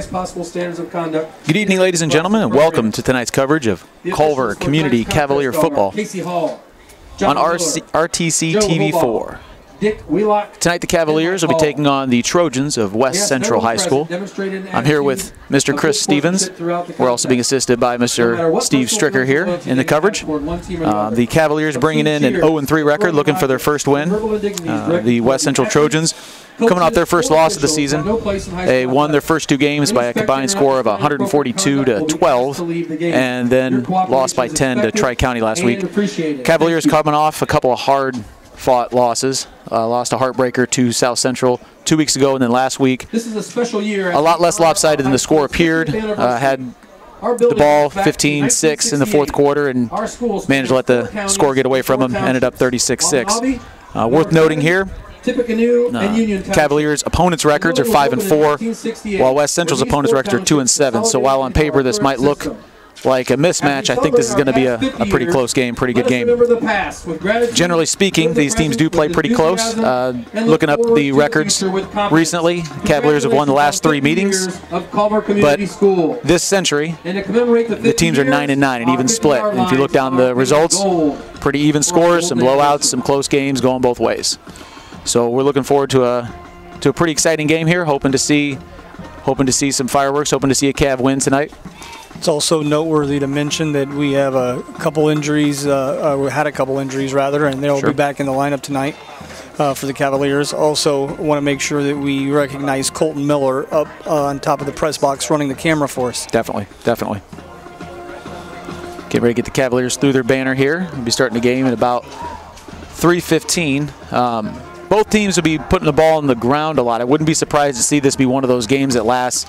highest possible standards of conduct. Good evening, ladies and gentlemen, and welcome to tonight's coverage of Culver Community Cavalier football on RTC TV4. Tonight the Cavaliers will be taking on the Trojans of West Central High School. I'm here with Mr. Chris Stevens. We're also being assisted by Mr. Steve Stricker here in the coverage. The Cavaliers bringing in an 0-3 record, looking for their first win. The West Central Trojans coming off their first loss of the season. They won their first two games by a combined score of 142-12, and then lost by 10 to Tri-County last week. Cavaliers coming off a couple of hard-fought losses. Lost a heartbreaker to South Central 2 weeks ago, and then last week, this is a special year. A lot less lopsided than the score appeared. Had the ball 15-6 in the fourth quarter and managed to let the score get away from them. Ended up 36-6. Worth noting here, Cavaliers' opponents' records are 5-4, while West Central's opponents' records are 2-7. So while on paper this might look like a mismatch, I think this is going to be a pretty close game, pretty good game. Generally speaking, these teams do play pretty close. Looking up the records recently, Cavaliers have won the last 3 meetings, but this century, the teams are 9-9, an even split. And if you look down the results, pretty even scores, some blowouts, some close games going both ways. So we're looking forward to a pretty exciting game here. Hoping to see some fireworks. Hoping to see a Cav win tonight. It's also noteworthy to mention that we have a couple injuries. We had a couple injuries rather, and they'll be back in the lineup tonight for the Cavaliers. Also, want to make sure that we recognize Colton Miller up on top of the press box, running the camera for us. Definitely, definitely. Get ready to get the Cavaliers through their banner here. We'll be starting the game at about 3:15. Both teams will be putting the ball on the ground a lot. I wouldn't be surprised to see this be one of those games that lasts,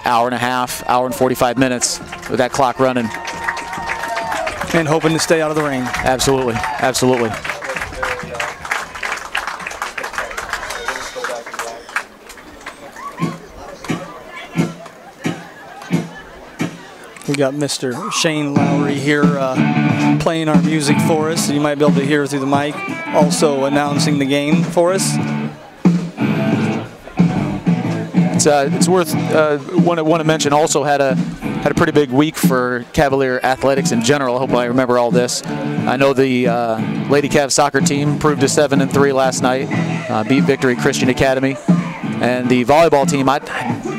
hour and a half, hour and 45 minutes with that clock running. And hoping to stay out of the rain. Absolutely, absolutely. We got Mr. Shane Lowry here playing our music for us. You might be able to hear through the mic. Also announcing the game for us. It's worth want to mention. Also had a pretty big week for Cavalier athletics in general. I hope I remember all this. I know the Lady Cav soccer team proved to 7-3 last night. Beat Victory Christian Academy, and the volleyball team.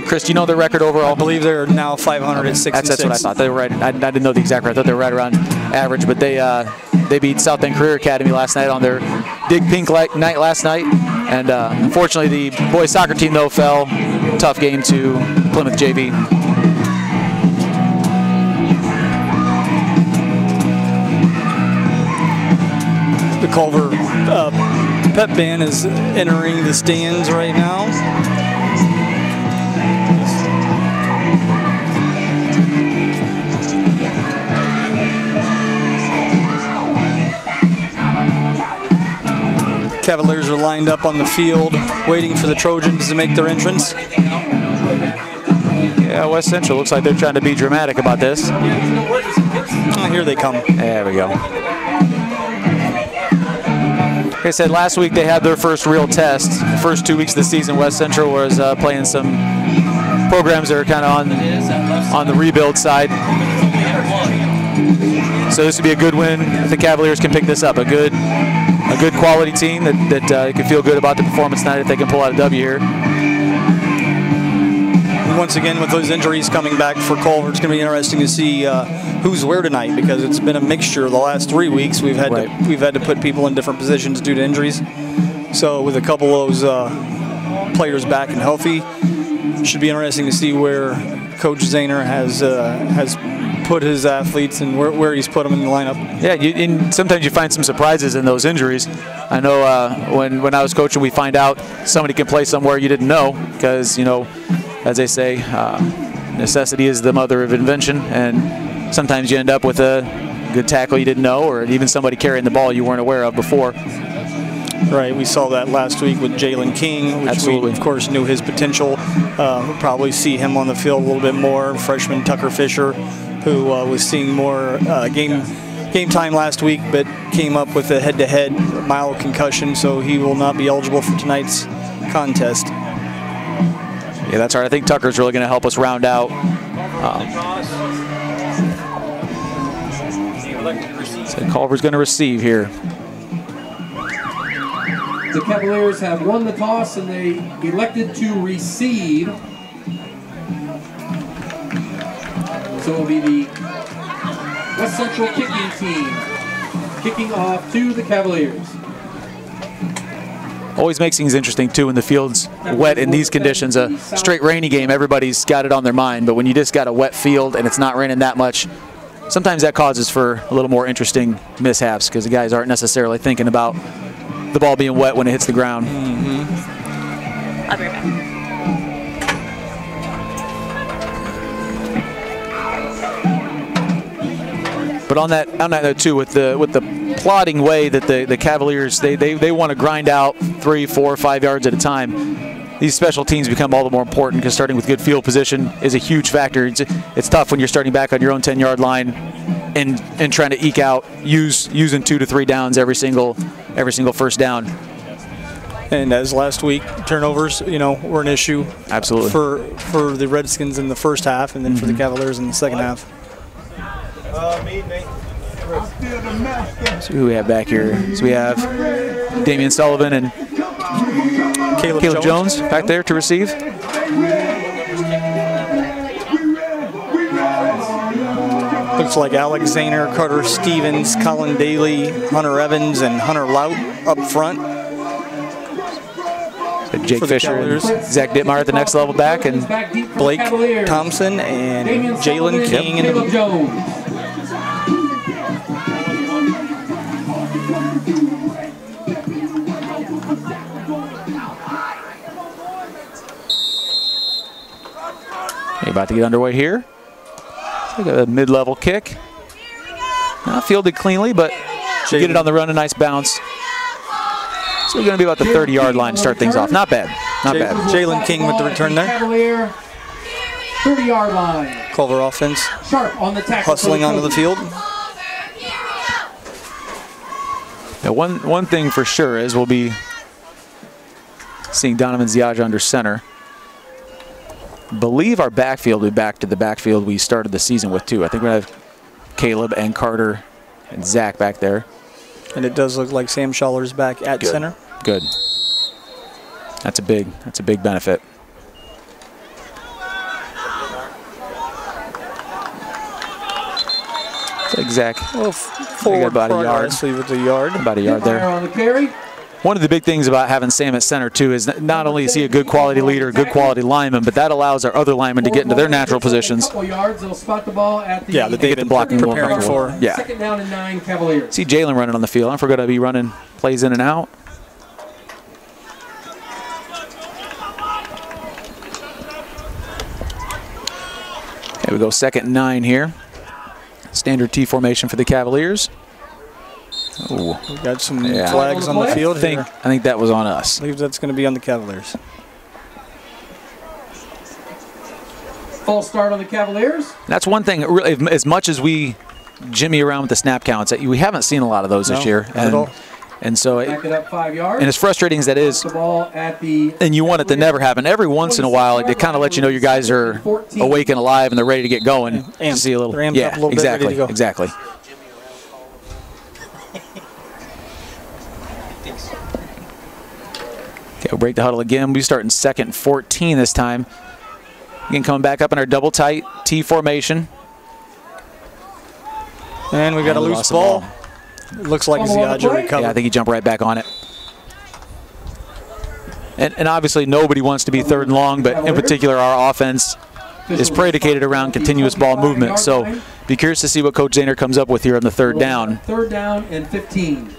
Chris, do you know their record overall? I believe they're now 506. That's what I thought. They were right. I didn't know the exact record. I thought they were right around average, but they beat South Bend Career Academy last night on their Dig Pink night last night. And unfortunately, the boys soccer team, though, fell. Tough game to Plymouth JV. The Culver pep band is entering the stands right now. Cavaliers are lined up on the field, waiting for the Trojans to make their entrance. Yeah, West Central looks like they're trying to be dramatic about this. Here they come. There we go. Like I said, last week they had their first real test. The first 2 weeks of the season, West Central was playing some programs that are kind of on the rebuild side. So this would be a good win if the Cavaliers can pick this up. A good quality team that can feel good about the performance tonight if they can pull out a W here. Once again, with those injuries coming back for Culver, it's going to be interesting to see who's where tonight, because it's been a mixture the last 3 weeks. We've had to put people in different positions due to injuries. So with a couple of those players back and healthy, it should be interesting to see where Coach Zahner has put his athletes and where he's put them in the lineup. Yeah, and sometimes you find some surprises in those injuries. I know when I was coaching, we find out somebody can play somewhere you didn't know, because, as they say, necessity is the mother of invention, and sometimes you end up with a good tackle you didn't know, or even somebody carrying the ball you weren't aware of before. Right, we saw that last week with Jalen King, which we, of course, knew his potential. We'll probably see him on the field a little bit more. Freshman Tucker Fisher, who was seeing more game time last week, but came up with a head-to-head mild concussion, so he will not be eligible for tonight's contest. Yeah, that's right. I think Tucker's really going to help us round out. So Culver's going to receive here. The Cavaliers have won the toss and they elected to receive. So it will be the West Central kicking team kicking off to the Cavaliers. Always makes things interesting too when the field's wet in these conditions. A straight rainy game, everybody's got it on their mind, but when you just got a wet field and it's not raining that much, sometimes that causes for a little more interesting mishaps because the guys aren't necessarily thinking about the ball being wet when it hits the ground. I'll be right back. But on that note too, with the plodding way that the Cavaliers they want to grind out 3, 4, 5 yards at a time, these special teams become all the more important because starting with good field position is a huge factor. It's tough when you're starting back on your own 10-yard line and trying to eke out using 2 to 3 downs every single first down. And as last week, turnovers, were an issue. Absolutely. For the Redskins in the first half, and then for the Cavaliers in the second half. So who we have back here? So we have Damian Sullivan and Caleb Jones back there to receive. Looks like Alex Zahner, Carter Stevens, Colin Daly, Hunter Evans, and Hunter Lout up front. So Jake Fisher and Zach Dittmeyer at the next level back, and Blake Thompson and Jalen King in the Jones. About to get underway here. Like a mid-level kick. Not fielded cleanly, but get it on the run, a nice bounce. So we're going to be about the 30-yard line to start things off. Not bad. Not bad. Jalen King with the return there. 30-yard line. Culver offense. Sharp on the tackle. Hustling onto the field. Now, one thing for sure is we'll be seeing Donovan Ziaja under center. Believe our backfield will be back to the backfield we started the season with too. I think we're going to have Caleb and Carter and Zach back there. And it does look like Sam Schaller's back at center. Good. That's a big benefit. It's like Zach. Well, forward about a yard. With the yard. About a yard there. On the carry. One of the big things about having Sam at center, too, is not only is he a good quality leader, a good quality lineman, but that allows our other linemen to get into their natural positions. Yards, they'll spot the ball at the that they've been blocking preparing for. Yeah. Second down and 9, Cavaliers. See Jalen running on the field. I forgot to be running plays in and out. Okay, we go 2nd and 9 here. Standard T formation for the Cavaliers. Ooh. We got some flags on the field. I think that was on us. I believe that's going to be on the Cavaliers. False start on the Cavaliers. That's one thing. Really, as much as we jimmy around with the snap counts, we haven't seen a lot of those this year. Not at all. And so, back it up 5 yards. And as frustrating as that is, the ball at the and you want it to never happen. Every once in a while, it kind of lets you know your guys are awake and alive and they're ready to get going. And see a little, exactly. Exactly. Okay, we'll break the huddle again. We start in 2nd and 14 this time. Again, coming back up in our double tight T formation. And we've got a loose ball. It looks like Ziaja recovered. Yeah, I think he jumped right back on it. And obviously nobody wants to be 3rd and long, but in particular our offense is predicated around continuous ball movement. So be curious to see what Coach Zahner comes up with here on the 3rd down. 3rd down and 15.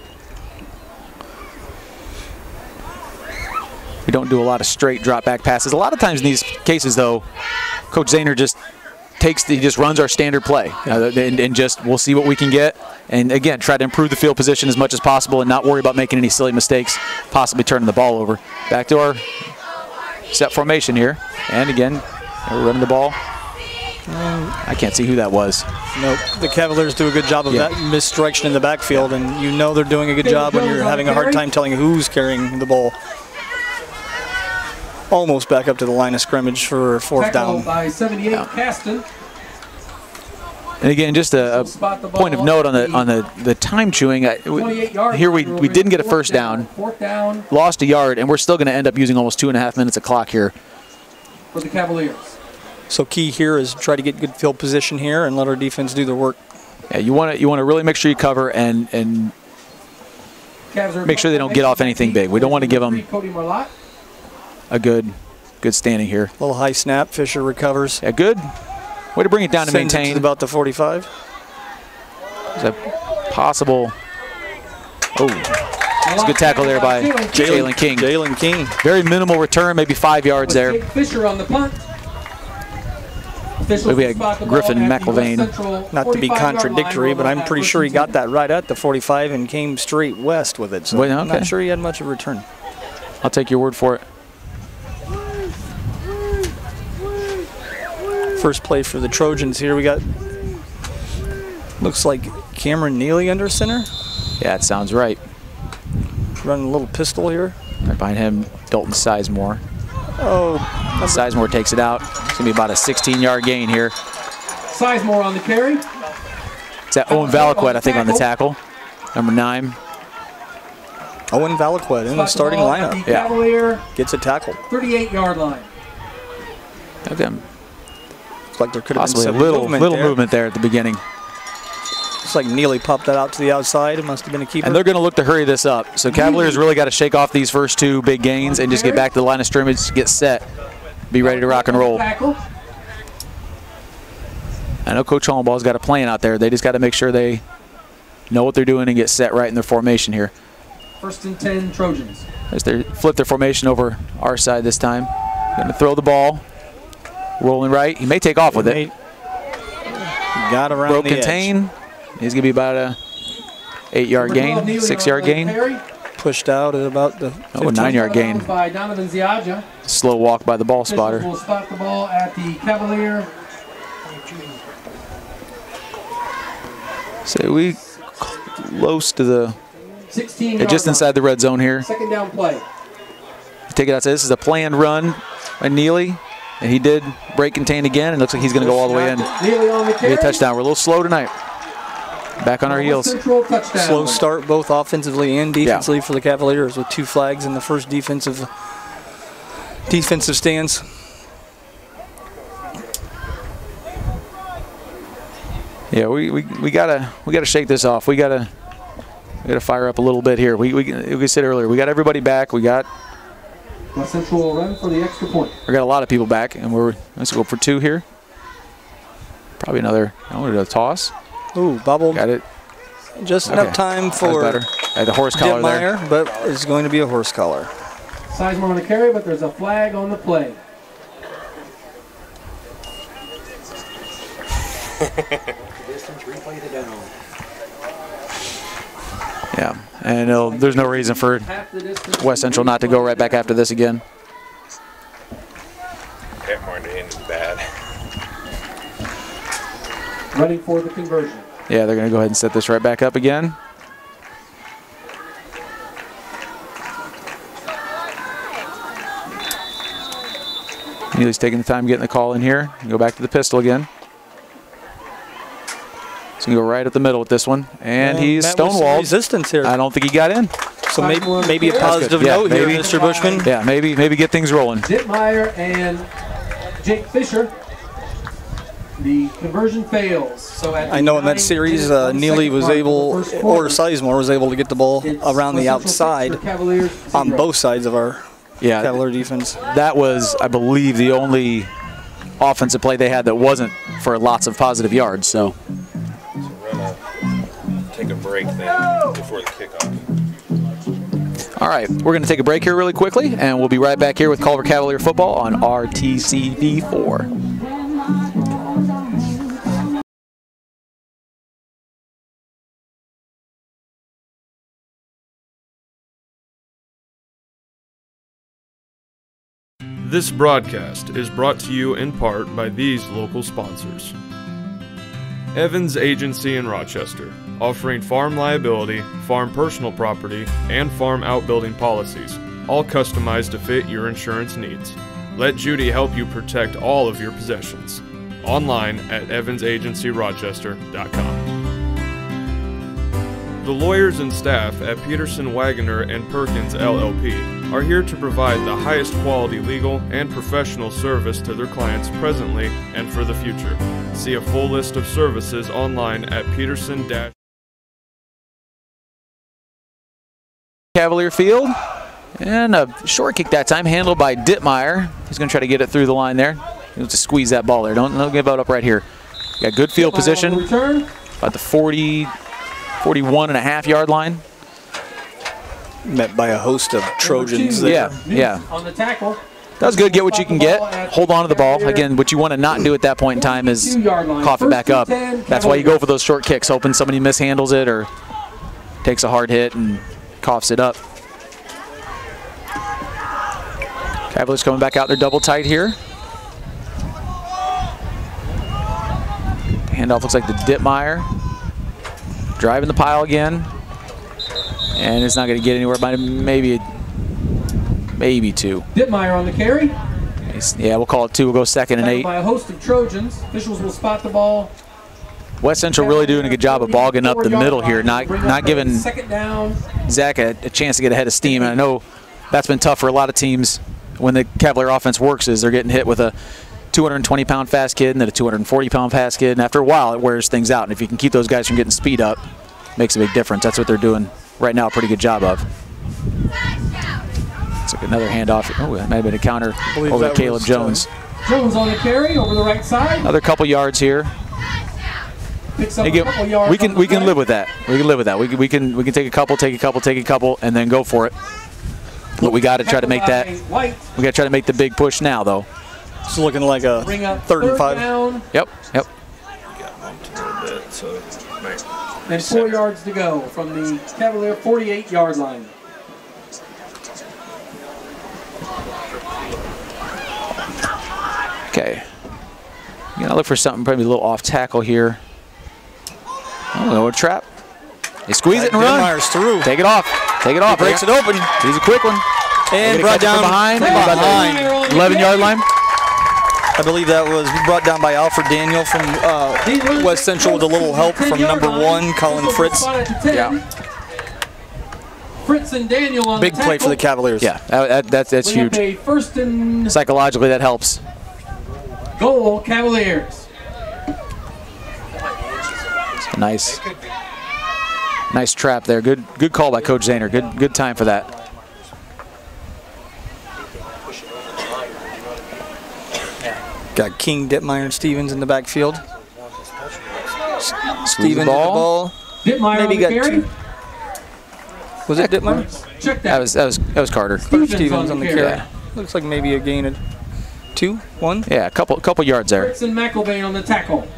We don't do a lot of straight drop back passes. A lot of times in these cases, though, Coach Zahner just runs our standard play, and just we'll see what we can get. And again, try to improve the field position as much as possible and not worry about making any silly mistakes, possibly turning the ball over. Back to our set formation here, and again, we're running the ball. I can't see who that was. Nope. The Cavaliers do a good job of that misdirection in the backfield, and you know they're doing a good job when you're having a hard time telling who's carrying the ball. almost back up to the line of scrimmage for fourth down. By 78, Caston. And again, just a point of note on the time chewing. Here we didn't get a first down, lost a yard, and we're still going to end up using almost 2.5 minutes of clock here. For the Cavaliers. So key here is try to get good field position here and let our defense do their work. Yeah, you want to really make sure you cover and make sure they don't get off anything big. We don't want to give them a good standing here. A little high snap. Fisher recovers. Yeah, good. Way to bring it down to Sends maintain. it to about the 45. Is that possible? Oh, it's a good tackle there by Jalen King. Jalen King. Very minimal return, maybe 5 yards there. Fisher on the punt. We had Griffin McIlvain. Not to be contradictory, but I'm pretty sure he got that right at the 45 and came straight west with it. So I'm not sure he had much of a return. I'll take your word for it. First play for the Trojans here. We got, looks like Cameron Neely under center. Yeah, it sounds right. Running a little pistol here. Right behind him, Dalton Sizemore. Oh. Sizemore takes it out. It's going to be about a 16-yard gain here. Sizemore on the carry. It's that Owen Valaquette, I think, on the tackle. Number 9. Owen Valaquette in the starting lineup. Cavalier, gets a tackle. 38-yard line. Okay. Looks like there could have possibly been some little movement there at the beginning. Looks like Neely popped that out to the outside. It must have been a keeper. And they're going to look to hurry this up. So Cavaliers really got to shake off these first 2 big gains and just get back to the line of scrimmage, get set, be ready to rock and roll. I know Coach Hollenball's got a plan out there. They just got to make sure they know what they're doing and get set right in their formation here. 1st and 10 Trojans. As they flip their formation over our side this time. Going to throw the ball. Rolling right. He may take off with it. Got around Broke the contain. He's going to be about a 8-yard gain, 6-yard gain. Pushed out at about the 9-yard gain. By Donovan Ziaja. Slow walk by the ball spotter. Will spot the ball at the Cavalier. So we close to the 16 just inside the red zone here. 2nd down play. Take it outside. This is a planned run by Neely. And he did break contain again, and looks like he's going to go all the way in. Be a touchdown. We're a little slow tonight. Back on our heels. Slow start both offensively and defensively for the Cavaliers with 2 flags in the first defensive stance. Yeah, we gotta shake this off. We gotta fire up a little bit here. We said earlier, we got everybody back. We got West Central will run for the extra point. We got a lot of people back, and let's go for 2 here. Probably another toss. Ooh, bobbled. Got it. Just enough time for the horse collar Dittmeyer, there. But it's going to be a horse collar. Sizemore on the carry, but there's a flag on the play. Distance replay to down. Yeah, and there's no reason for West Central not to go right back after this again. That Martin is bad. Running for the conversion. Yeah, they're going to go ahead and set this right back up again. Neely's taking the time getting the call in here. Go back to the pistol again. He's going to go right up the middle with this one. And he's stonewalled. Resistance here. I don't think he got in. So maybe a positive note here, Mr. Bushman. Yeah, maybe get things rolling. Dittmeyer and Jake Fisher. The conversion fails. So I know in that series, Neely was able, or Sizemore was able to get the ball around the outside on both sides of our Cavalier defense. That was, I believe, the only offensive play they had that wasn't for lots of positive yards. So we're gonna take a break then before the kickoff. All right, we're going to take a break here really quickly, and we'll be right back here with Culver Cavalier football on RTCV4. This broadcast is brought to you in part by these local sponsors. Evans Agency in Rochester, offering farm liability, farm personal property, and farm outbuilding policies. all customized to fit your insurance needs. Let Judy help you protect all of your possessions. Online at evansagencyrochester.com. The lawyers and staff at Peterson, Wagoner & Perkins LLP are here to provide the highest quality legal and professional service to their clients presently and for the future. See a full list of services online at Peterson- Cavalier field. And a short kick that time, handled by Dittmeyer. He's going to try to get it through the line there. He wants to squeeze that ball there. Don't give it up right here. Got good field position. About the 41.5 yard line. Met by a host of Trojans there. Yeah. On the tackle. That was good. Get what you can get. Hold on to the ball. Again, what you want to not do at that point in time is cough it back up. That's why you go for those short kicks, hoping somebody mishandles it or takes a hard hit and coughs it up. Cavaliers coming back out there double tight here. Handoff looks like the Dittmeyer. Driving the pile again. And it's not going to get anywhere by maybe two. Dittmeyer on the carry. Yeah, we'll call it 2. We'll go 2nd and 8. By a host of Trojans. Officials will spot the ball. West Central really doing a good job of bogging up the middle here, not giving Zach a chance to get ahead of steam. And I know that's been tough for a lot of teams when the Cavalier offense works, is they're getting hit with a 220-pound fast kid and then a 240-pound fast kid, and after a while it wears things out. And if you can keep those guys from getting speed up, it makes a big difference. That's what they're doing right now, a pretty good job of. Let's look at another handoff. Oh, that might have been a counter over to Caleb Jones. Jones on the carry over the right side. Another couple yards here. Picks up a couple yards. We can live with that. We can live with that. We can take a couple, and then go for it. But we got to try to make that. We got to try to make the big push now, though. It's looking like a 3rd and 5. Down. Yep. Got bumped a little bit, so and 4 yards to go from the Cavalier 48-yard line. Okay. You gotta look for something probably a little off tackle here. Oh, a trap. They squeeze it and run. Dittmeyer's through. Take it off. Take it off. Breaks it open. He's a quick one. And brought down behind. 11-yard line. I believe that was brought down by Alfred Daniel from West Central with a little help from number 1, Colin Fritz. Yeah. Fritz and Daniel on big play for the Cavaliers. Yeah, that's huge. Psychologically, that helps. Goal, Cavaliers. Nice trap there. Good call by Coach Zahner. Good time for that. Got King, Dittmeyer, and Stevens in the backfield. Stevens with the ball. Dittmeyer maybe got carry. 2. Was it Dittmeyer? Check that. That was Carter. Stevens on the carry. Yeah. Looks like maybe a gain of 2, 1. Yeah, a couple yards there. Fritz and McElvain on the tackle.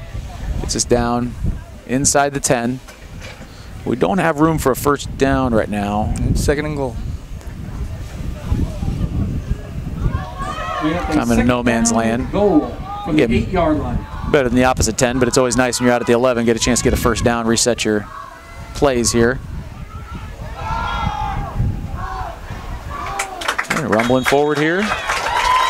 Gets us down inside the 10. We don't have room for a first down right now. 2nd and goal. I'm in no man's land. Goal from the 8-yard line. Better than the opposite 10, but it's always nice when you're out at the 11, get a chance to get a first down, reset your plays here. And rumbling forward here.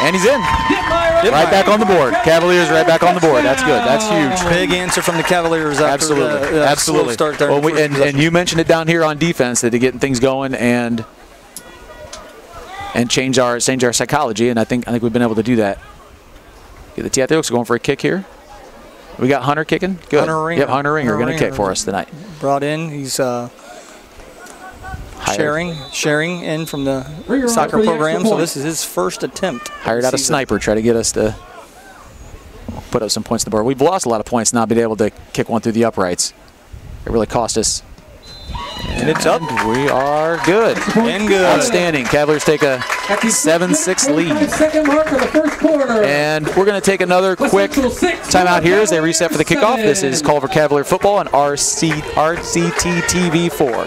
And he's in. Dittmeyer Right back on the board. Cavaliers right back on the board. That's good. That's huge. Big answer from the Cavaliers after Absolutely. Slow start there. Well, and you mentioned it down here on defense that they're getting things going and change our psychology, and I think we've been able to do that. Get the tee out there. Looks going for a kick here. We got Hunter kicking. Good. Hunter Ringer. Yep, Hunter Ringer going to kick for us tonight. Brought in. He's sharing in from the soccer program, so this is his first attempt. Hired out a sniper, try to get us to put up some points on the board. We've lost a lot of points not being able to kick one through the uprights. It really cost us. And it's up. We are good. And good. Outstanding. Cavaliers take a 7-6 lead. Second mark of the first quarter. And we're going to take another quick timeout here as they reset for the kickoff. This is Culver Cavalier football on RCT TV 4.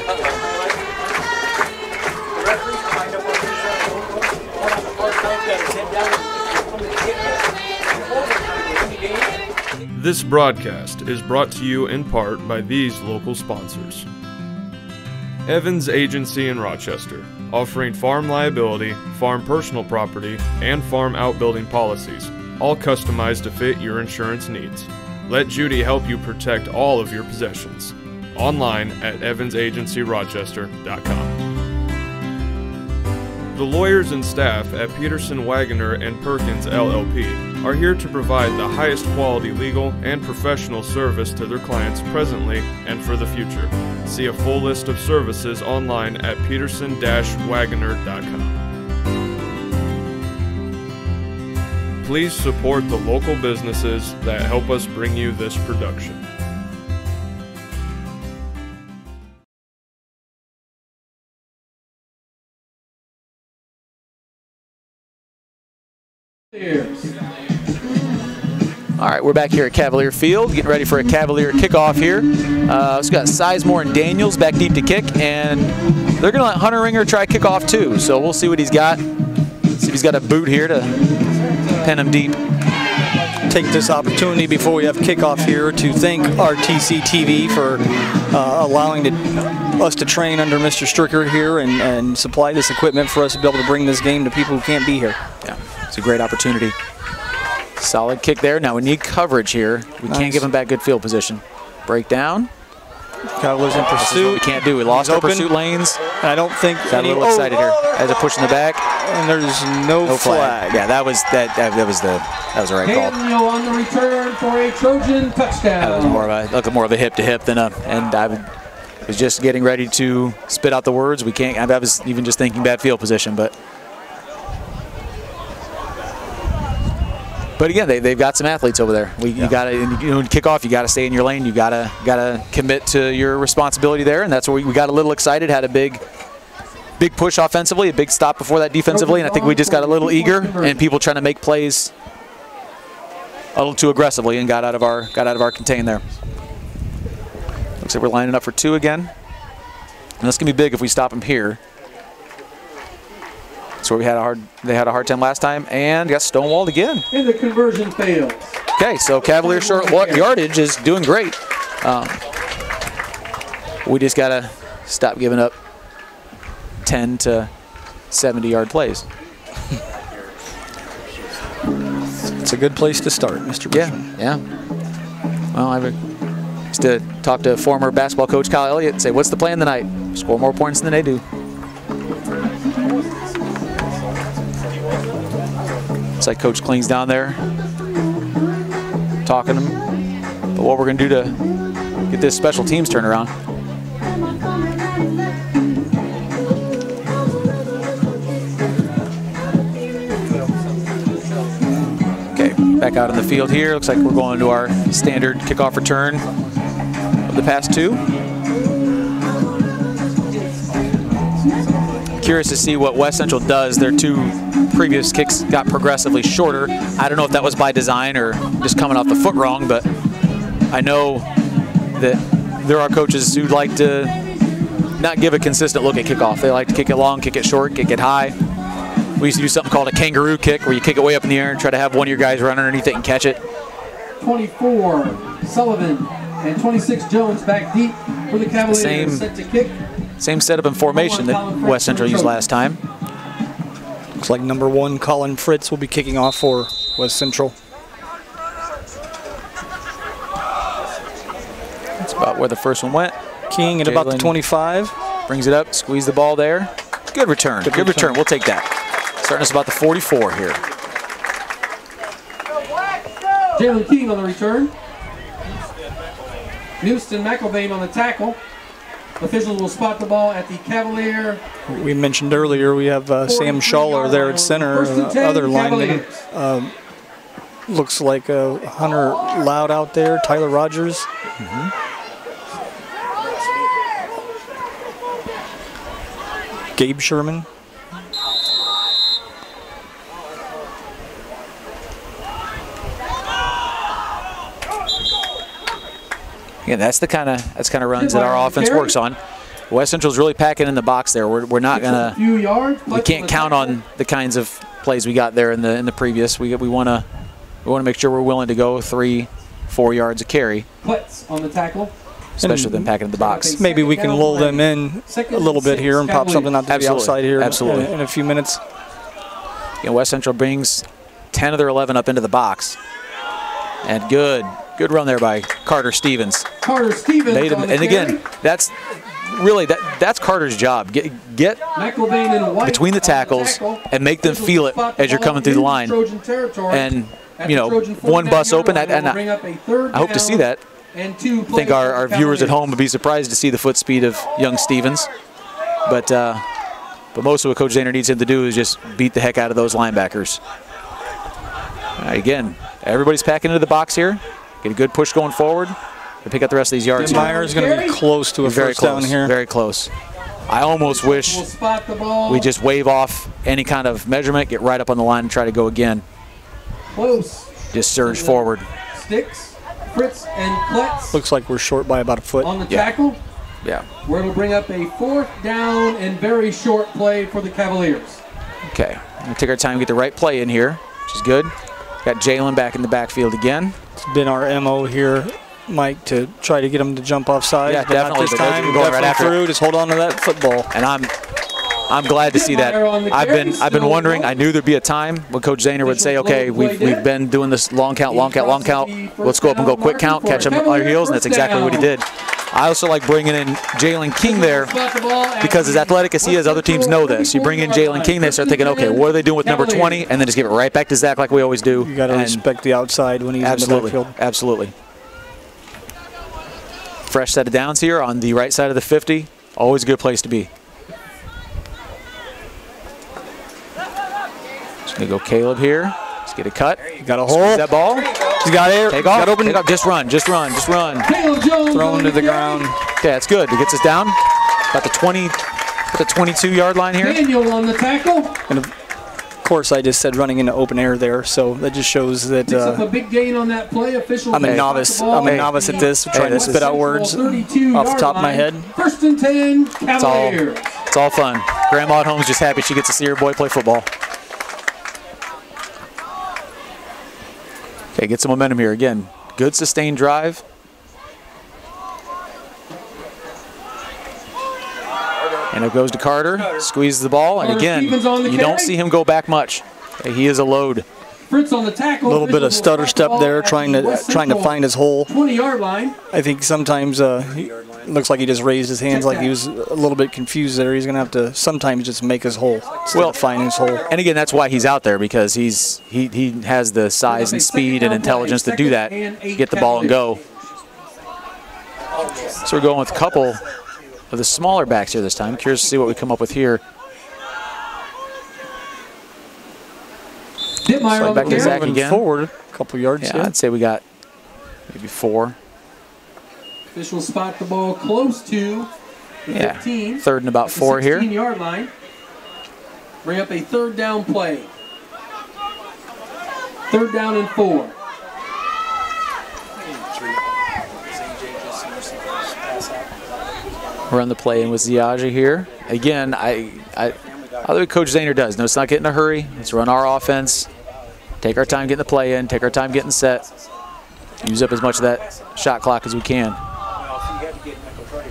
This broadcast is brought to you in part by these local sponsors. Evans Agency in Rochester, offering farm liability, farm personal property, and farm outbuilding policies, all customized to fit your insurance needs. Let Judy help you protect all of your possessions. Online at evansagencyrochester.com. The lawyers and staff at Peterson, Wagoner & Perkins LLP are here to provide the highest quality legal and professional service to their clients presently and for the future. See a full list of services online at peterson-wagoner.com. Please support the local businesses that help us bring you this production. All right, we're back here at Cavalier Field, getting ready for a Cavalier kickoff here. We've got Sizemore and Daniels back deep to kick, and they're going to let Hunter Ringer try kickoff too. So we'll see what he's got. See if he's got a boot here to pin him deep. Take this opportunity before we have kickoff here to thank RTC TV for allowing us to train under Mr. Stricker here and supply this equipment for us to be able to bring this game to people who can't be here. Yeah, it's a great opportunity. Solid kick there. Now we need coverage here. We can't give him back good field position. Break down. Cavaliers in pursuit. We can't do. We lost our pursuit lanes. I don't think got a little excited here as a push in the back. And there's no flag. Yeah, that was the right call. Daniel on the return for a Trojan touchdown. That was more of a hip to hip than a. And I was just getting ready to spit out the words. We can't. I was even just thinking bad field position, but. But again, they've got some athletes over there. You got to, kick off. You got to stay in your lane. You got to commit to your responsibility there, and that's where we got a little excited. Had a big push offensively, a big stop before that defensively, and I think we just got a little eager, and people trying to make plays a little too aggressively, and got out of our contain there. Looks like we're lining up for two again, and that's gonna be big if we stop them here. That's where they had a hard time last time, and got stonewalled again. And the conversion fails. Okay, so Cavalier short yardage is doing great. We just gotta stop giving up 10 to 70-yard plays. It's a good place to start, Mr. Bushman. Yeah. Well, I used to talk to former basketball coach Kyle Elliott and say, "What's the plan tonight? Score more points than they do." It's like Coach Kling's down there talking to him about what we're going to do to get this special teams turned around. Okay, back out in the field here. Looks like we're going to our standard kickoff return of the past two. Curious to see what West Central does. Their two previous kicks got progressively shorter. I don't know if that was by design or just coming off the foot wrong, but I know that there are coaches who like to not give a consistent look at kickoff. They like to kick it long, kick it short, kick it high. We used to do something called a kangaroo kick, where you kick it way up in the air and try to have one of your guys run underneath it and catch it. 24, Sullivan, and 26, Jones back deep for the Cavaliers, set to kick. Same setup and formation that West Central used last time. Looks like number 1, Colin Fritz, will be kicking off for West Central. That's about where the first one went. King at about the 25. Brings it up, squeeze the ball there. Good return, good return. We'll take that. Starting us about the 44 here. Jalen King on the return. Houston McElvain on the tackle. Officials will spot the ball at the Cavalier. We mentioned earlier we have Sam Schaller there at center, other lineman. Looks like Hunter Loud out there, Tyler Rogers. Gabe Sherman. Yeah, that's the kind of runs that our offense works on. West Central's really packing in the box there. We're not gonna. We can't count on the kinds of plays we got there in the previous. We want to make sure we're willing to go 3-4 yards a carry. Klitz on the tackle. especially them packing in the box. Maybe we can lull them in a little bit here and pop something out to the outside here in a few minutes. You know, West Central brings 10 of their 11 up into the box. And good run there by Carter Stevens. Carter Stevens made him, and again, that's really that's Carter's job. Get between the tackles and make them feel it as you're coming through the line. And you know, one bus open, and I hope to see that. I think our viewers at home would be surprised to see the foot speed of young Stevens. But most of what Coach Zahner needs him to do is just beat the heck out of those linebackers. Again, everybody's packing into the box here. Get a good push going forward. And pick up the rest of these yards. Dittmeyer is going to be close to a first down here. Very close. I almost wish we just wave off any kind of measurement, get right up on the line, and try to go again. Close. Just surge forward. Sticks, Fritz, and Kletz. Looks like we're short by about a foot. On the tackle. Yeah. Where it'll bring up a 4th down and very short play for the Cavaliers. Okay. We'll take our time to get the right play in here, which is good. Got Jalen back in the backfield again. It's been our MO here, Mike, to try to get him to jump offside. Yeah, definitely. This time, definitely right after through. Just hold on to that football. And I'm glad to see that. I've been wondering. I knew there'd be a time when Coach Zahner would say, "Okay, we've been doing this long count. Let's go up and go quick count, catch them on our heels," and that's exactly what he did. I also like bringing in Jalen King there because as athletic as he is, other teams know this. You bring in Jalen King, they start thinking, okay, what are they doing with number 20? And then just give it right back to Zach like we always do. You got to respect the outside when he's in the backfield. Absolutely. Fresh set of downs here on the right side of the 50. Always a good place to be. Just going to go Caleb here. Let's get a cut. Got a hole. That ball. He's got air. Take off. Got open. Take off. Just run. Thrown to the ground. Okay, that's good. It gets us down about the 22-yard line here. Daniel on the tackle. And of course, I just said running into open air there, so that just shows that Picks up a big gain on that play. I'm a novice. I'm a novice at this, trying to spit out words off the top of my head. 1st and 10, Cavaliers. It's all fun. Grandma at home's just happy she gets to see her boy play football. Okay, get some momentum here. Again, good sustained drive. And it goes to Carter, squeezes the ball, and again, you don't see him go back much. He is a load. Fritz on the tackle. A little bit of stutter step there, trying to find his hole. 20-yard line. I think sometimes he looks like he just raised his hands like he was a little bit confused there. He's going to have to sometimes just make his hole. Well, find his hole. And again, that's why he's out there, because he has the size and speed and intelligence to do that, get the ball and go. So we're going with a couple of the smaller backs here this time. Curious to see what we come up with here. Dittmeyer back to Zach again. Forward a couple yards. Yeah, I'd say we got maybe 4. Officials spot the ball close to the 15. 3rd and about 4 here. 16-yard line. Bring up a 3rd down play. 3rd down and 4. Run the play in with Ziaja here. Again, I think Coach Zahner does. No, it's not getting in a hurry. Let's run our offense. Take our time getting the play in. Take our time getting set. Use up as much of that shot clock as we can.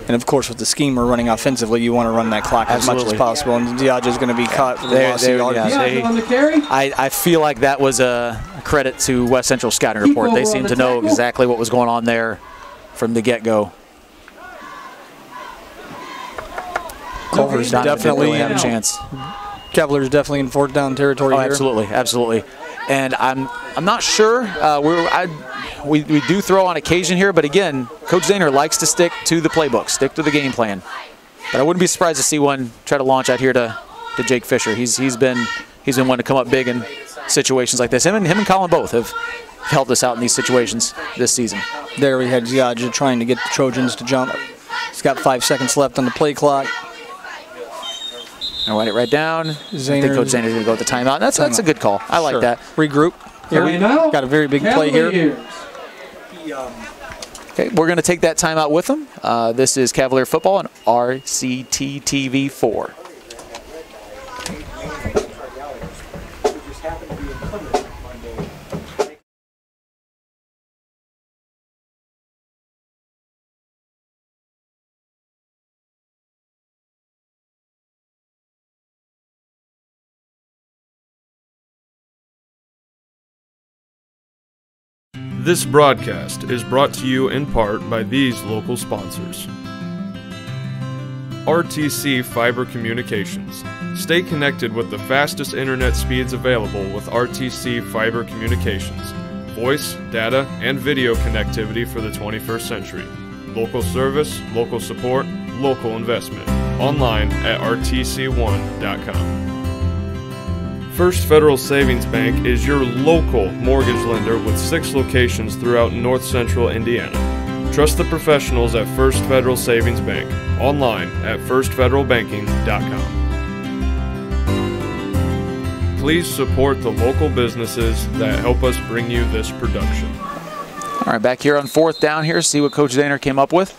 And of course, with the scheme we're running offensively, you want to run that clock as much as possible. And Ziaja is going to be caught for the loss of yards. I feel like that was a credit to West Central scouting report. They seemed to know exactly what was going on there from the get-go. Culver's definitely have a chance. Cavaliers definitely in 4th down territory here. Absolutely. And I'm not sure. We do throw on occasion here, but again, Coach Zahner likes to stick to the playbook, stick to the game plan. But I wouldn't be surprised to see one try to launch out here to Jake Fisher. He's been one to come up big in situations like this. Him and Colin both have helped us out in these situations this season. There we had Ziaja trying to get the Trojans to jump. He's got 5 seconds left on the play clock. I'll write it right down. I think Coach Zahner's going to go with the timeout. That's a good call. I like that. Regroup. Here we got a very big play here. Okay, we're going to take that timeout with them. This is Cavalier football on RCT TV 4. This broadcast is brought to you in part by these local sponsors. RTC Fiber Communications. Stay connected with the fastest internet speeds available with RTC Fiber Communications. Voice, data, and video connectivity for the 21st century. Local service, local support, local investment. Online at rtc1.com. First Federal Savings Bank is your local mortgage lender with 6 locations throughout North Central Indiana. Trust the professionals at First Federal Savings Bank. Online at firstfederalbanking.com. Please support the local businesses that help us bring you this production. All right, back here on 4th down here, see what Coach Zahner came up with.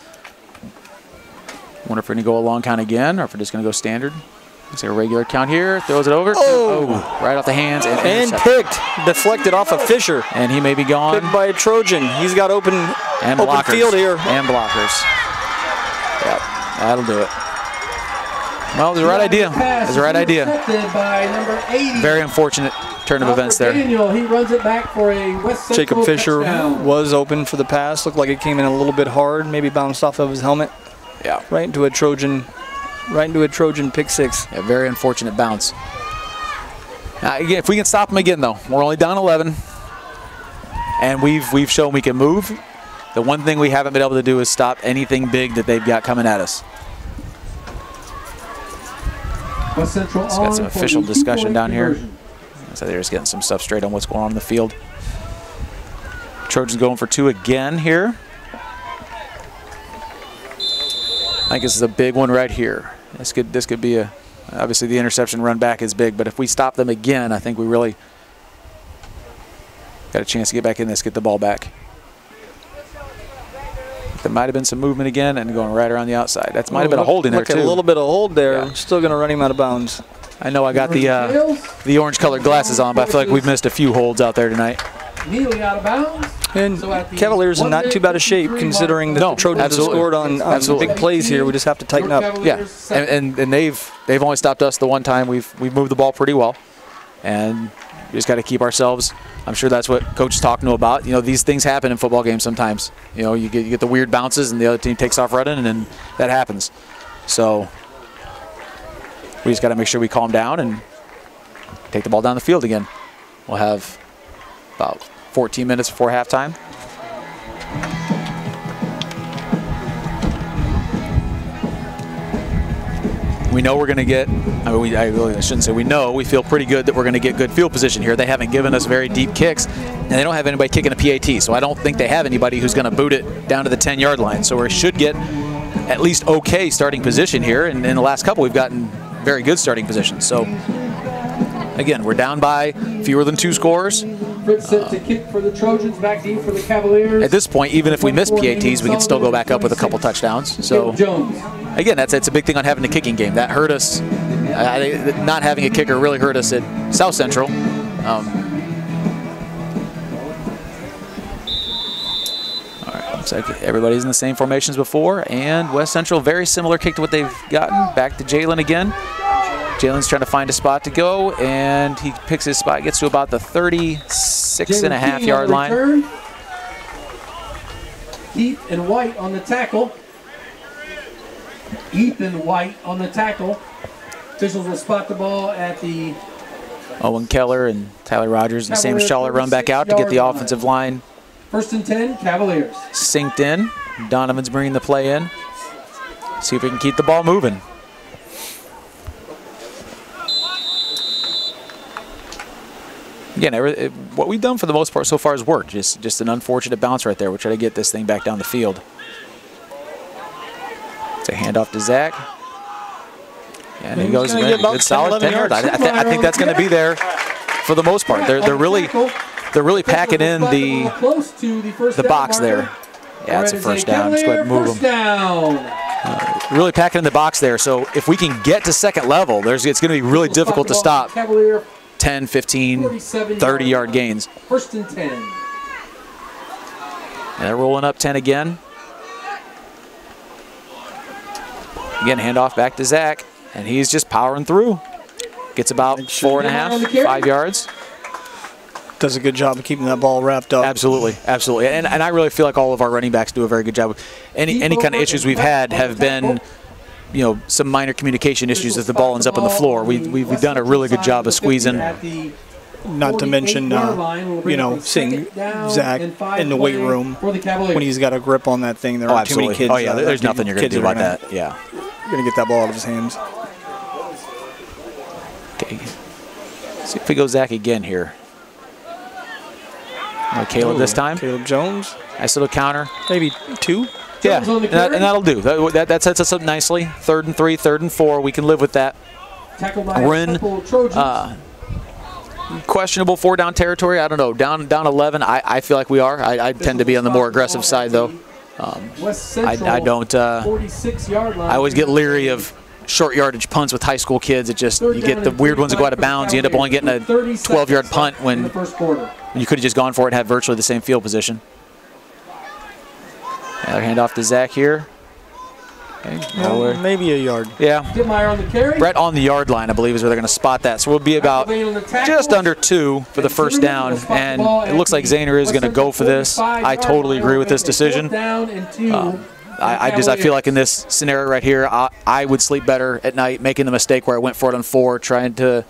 Wonder if we're going to go a long count again or if we're just going to go standard. Let's say a regular count here, throws it over. Oh, right off the hands. And picked, deflected off of Fisher. And he may be gone. Picked by a Trojan. He's got open field here. And blockers. Yep, that'll do it. Well, it was the right idea. It was the right idea. Very unfortunate turn of events there. He runs it back for a West Central Jacob Fisher touchdown. was open for the pass. Looked like it came in a little bit hard. Maybe bounced off of his helmet. Yeah. Right into a Trojan pick 6. A very unfortunate bounce. Now, again, if we can stop them again, though, we're only down 11, and we've shown we can move. The one thing we haven't been able to do is stop anything big that they've got coming at us. West Central It's got some official discussion down here. conversion. So they're just getting some stuff straight on what's going on in the field. Trojans going for 2 again here. I think this is a big one right here. This could be obviously the interception run back is big, but if we stop them again, I think we really got a chance to get back in this, get the ball back. There might have been some movement again and going right around the outside. That might have been a holding there too. A little bit of hold there. Yeah. Still going to run him out of bounds. I know I got the orange-colored glasses on, but I feel like we've missed a few holds out there tonight. Nearly out of bounds. And Cavaliers in not too bad a shape considering that the Trojans have scored on big plays here. We just have to tighten up. Yeah, and they've only stopped us the one time. We've moved the ball pretty well, and we just got to keep ourselves. I'm sure that's what Coach is talking to about. You know, these things happen in football games sometimes. You know, you get the weird bounces, and the other team takes off running, and then that happens. So we just got to make sure we calm down and take the ball down the field again. We'll have about 14 minutes before halftime. We know we're going to get, I shouldn't say we know, we feel pretty good that we're going to get good field position here. They haven't given us very deep kicks, and they don't have anybody kicking a PAT, so I don't think they have anybody who's going to boot it down to the 10-yard line. So we should get at least okay starting position here, and in the last couple we've gotten very good starting positions. So again, we're down by fewer than 2 scores. Fritz set to kick for the Trojans, back deep for the Cavaliers. At this point, even if we miss PATs, we can still go back up with a couple touchdowns. So again, that's a big thing on having a kicking game. That hurt us. Not having a kicker really hurt us at South Central. All right, looks like everybody's in the same formations before, and West Central, very similar kick to what they've gotten. Back to Jalen again. Jalen's trying to find a spot to go, and he picks his spot, gets to about the 36.5-yard line. Heath and White on the tackle. Ethan White on the tackle. Officials will spot the ball at the Owen Keller and Tyler Rogers and Sam Schaller run back out to get the offensive line. 1st and 10, Cavaliers. Synced in. Donovan's bringing the play in. See if we can keep the ball moving. Again, what we've done for the most part so far has worked. Just an unfortunate bounce right there. We're trying to get this thing back down the field. It's a handoff to Zach. And he goes good solid 10 yards. I think that's going to be there for the most part. They're really packing in the box there. Yeah, it's a first down. Just go ahead and move them. Really packing in the box there. So if we can get to second level, it's going to be really difficult to stop 10, 15, 30-yard gains. 1st and 10. And they're rolling up 10 again. Again, handoff back to Zach, and he's just powering through. Gets about 4.5, 5 yards. does a good job of keeping that ball wrapped up. Absolutely, absolutely. And I really feel like all of our running backs do a very good job. Any kind of issues we've had have been, you know, some minor communication issues as the ball ends up on the floor. We've done a really good job of squeezing. Not to mention, you know, seeing Zach in the weight room when he's got a grip on that thing. There are too many kids. Oh, yeah, there's nothing you're going to do about that. Yeah. You're going to get that ball out of his hands. Okay. See if we go Zach again here. Caleb this time. Caleb Jones. Nice little counter. Maybe 2. Yeah, and that'll do. That sets us up nicely. 3rd and 3, 3rd and 4. We can live with that. We're in questionable 4-down territory. I don't know. Down 11. I feel like we are. I tend to be on the more aggressive side, though. I don't. I always get leery of short yardage punts with high school kids. It just, you get the weird ones that go out of bounds. You end up only getting a 12-yard punt when you could have just gone for it and had virtually the same field position. Another handoff to Zach here. Okay, maybe a yard. Yeah. Dittmeyer on the carry. Brett on the yard line, I believe, is where they're going to spot that. So we'll be about just under 2 for the first down. And it looks like Zahner is going to go for this. I totally agree with this decision. I feel like in this scenario right here, I would sleep better at night making the mistake where I went for it on 4, trying to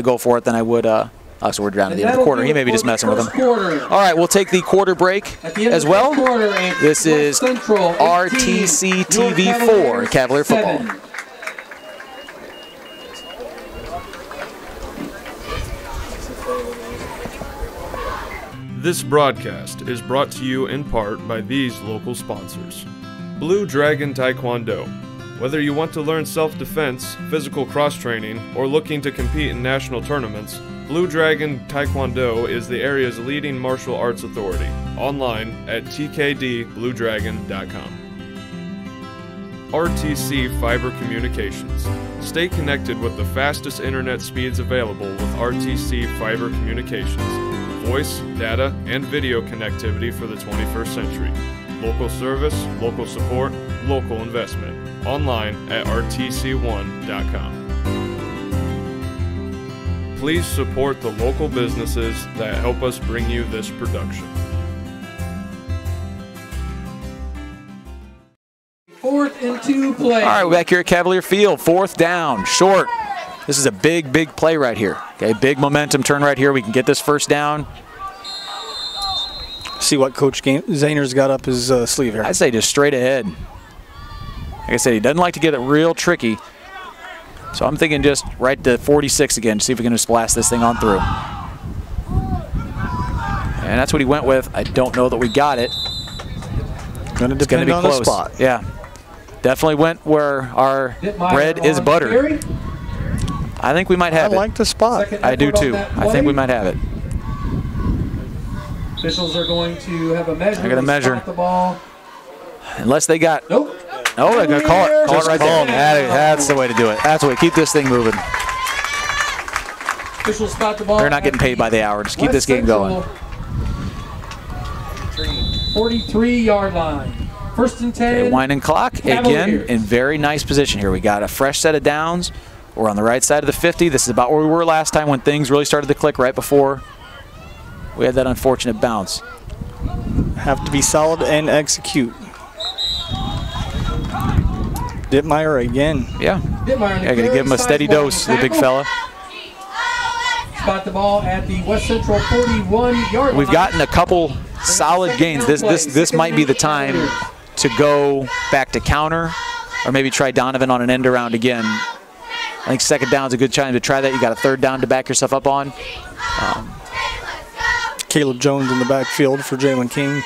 go for it than I would. So we're down at the end of the quarter. He may be just messing with him. All right, we'll take the quarter break as well. This is RTC TV 4 Cavalier football. This broadcast is brought to you in part by these local sponsors. Blue Dragon Taekwondo. Whether you want to learn self-defense, physical cross-training, or looking to compete in national tournaments, Blue Dragon Taekwondo is the area's leading martial arts authority. Online at tkdbluedragon.com. RTC Fiber Communications. Stay connected with the fastest internet speeds available with RTC Fiber Communications. Voice, data, and video connectivity for the 21st century. Local service, local support, local investment. Online at rtc1.com. Please support the local businesses that help us bring you this production. 4th and 2 play. All right, we're back here at Cavalier Field. 4th down, short. This is a big, big play right here. Okay, big momentum turn right here. We can get this first down. See what Coach Zahner's got up his sleeve here. I'd say just straight ahead. Like I said, he doesn't like to get it real tricky. So I'm thinking just right to 46 again to see if we can just blast this thing on through. And that's what he went with. I don't know that we got it. It's going to depend on the spot. Yeah. Definitely went where our bread is buttered. I think we might have it. I like the spot. I do too. I think we might have it. Officials are going to have a measure. They're going to measure. The ball. Unless they got. Nope. Oh, they're going to call it. Call it right there. there. That's the way to do it. That's the way. Keep this thing moving. Officials spot the ball. They're not getting paid by the hour. Just keep this game going. 43-yard line. 1st and 10. Okay, winding clock. Again, in very nice position here. We got a fresh set of downs. We're on the right side of the 50. This is about where we were last time when things really started to click right before we had that unfortunate bounce. Have to be solid and execute. Dittmeyer again. Yeah. Dittmeyer Got to give him a steady dose, the big fella. Spot the ball at the West Central 41-yard line. We've gotten a couple solid gains. This might be the time to go back to counter or maybe try Donovan on an end around again. I think 2nd down is a good time to try that. You got a 3rd down to back yourself up on. Caleb Jones in the backfield for Jalen King.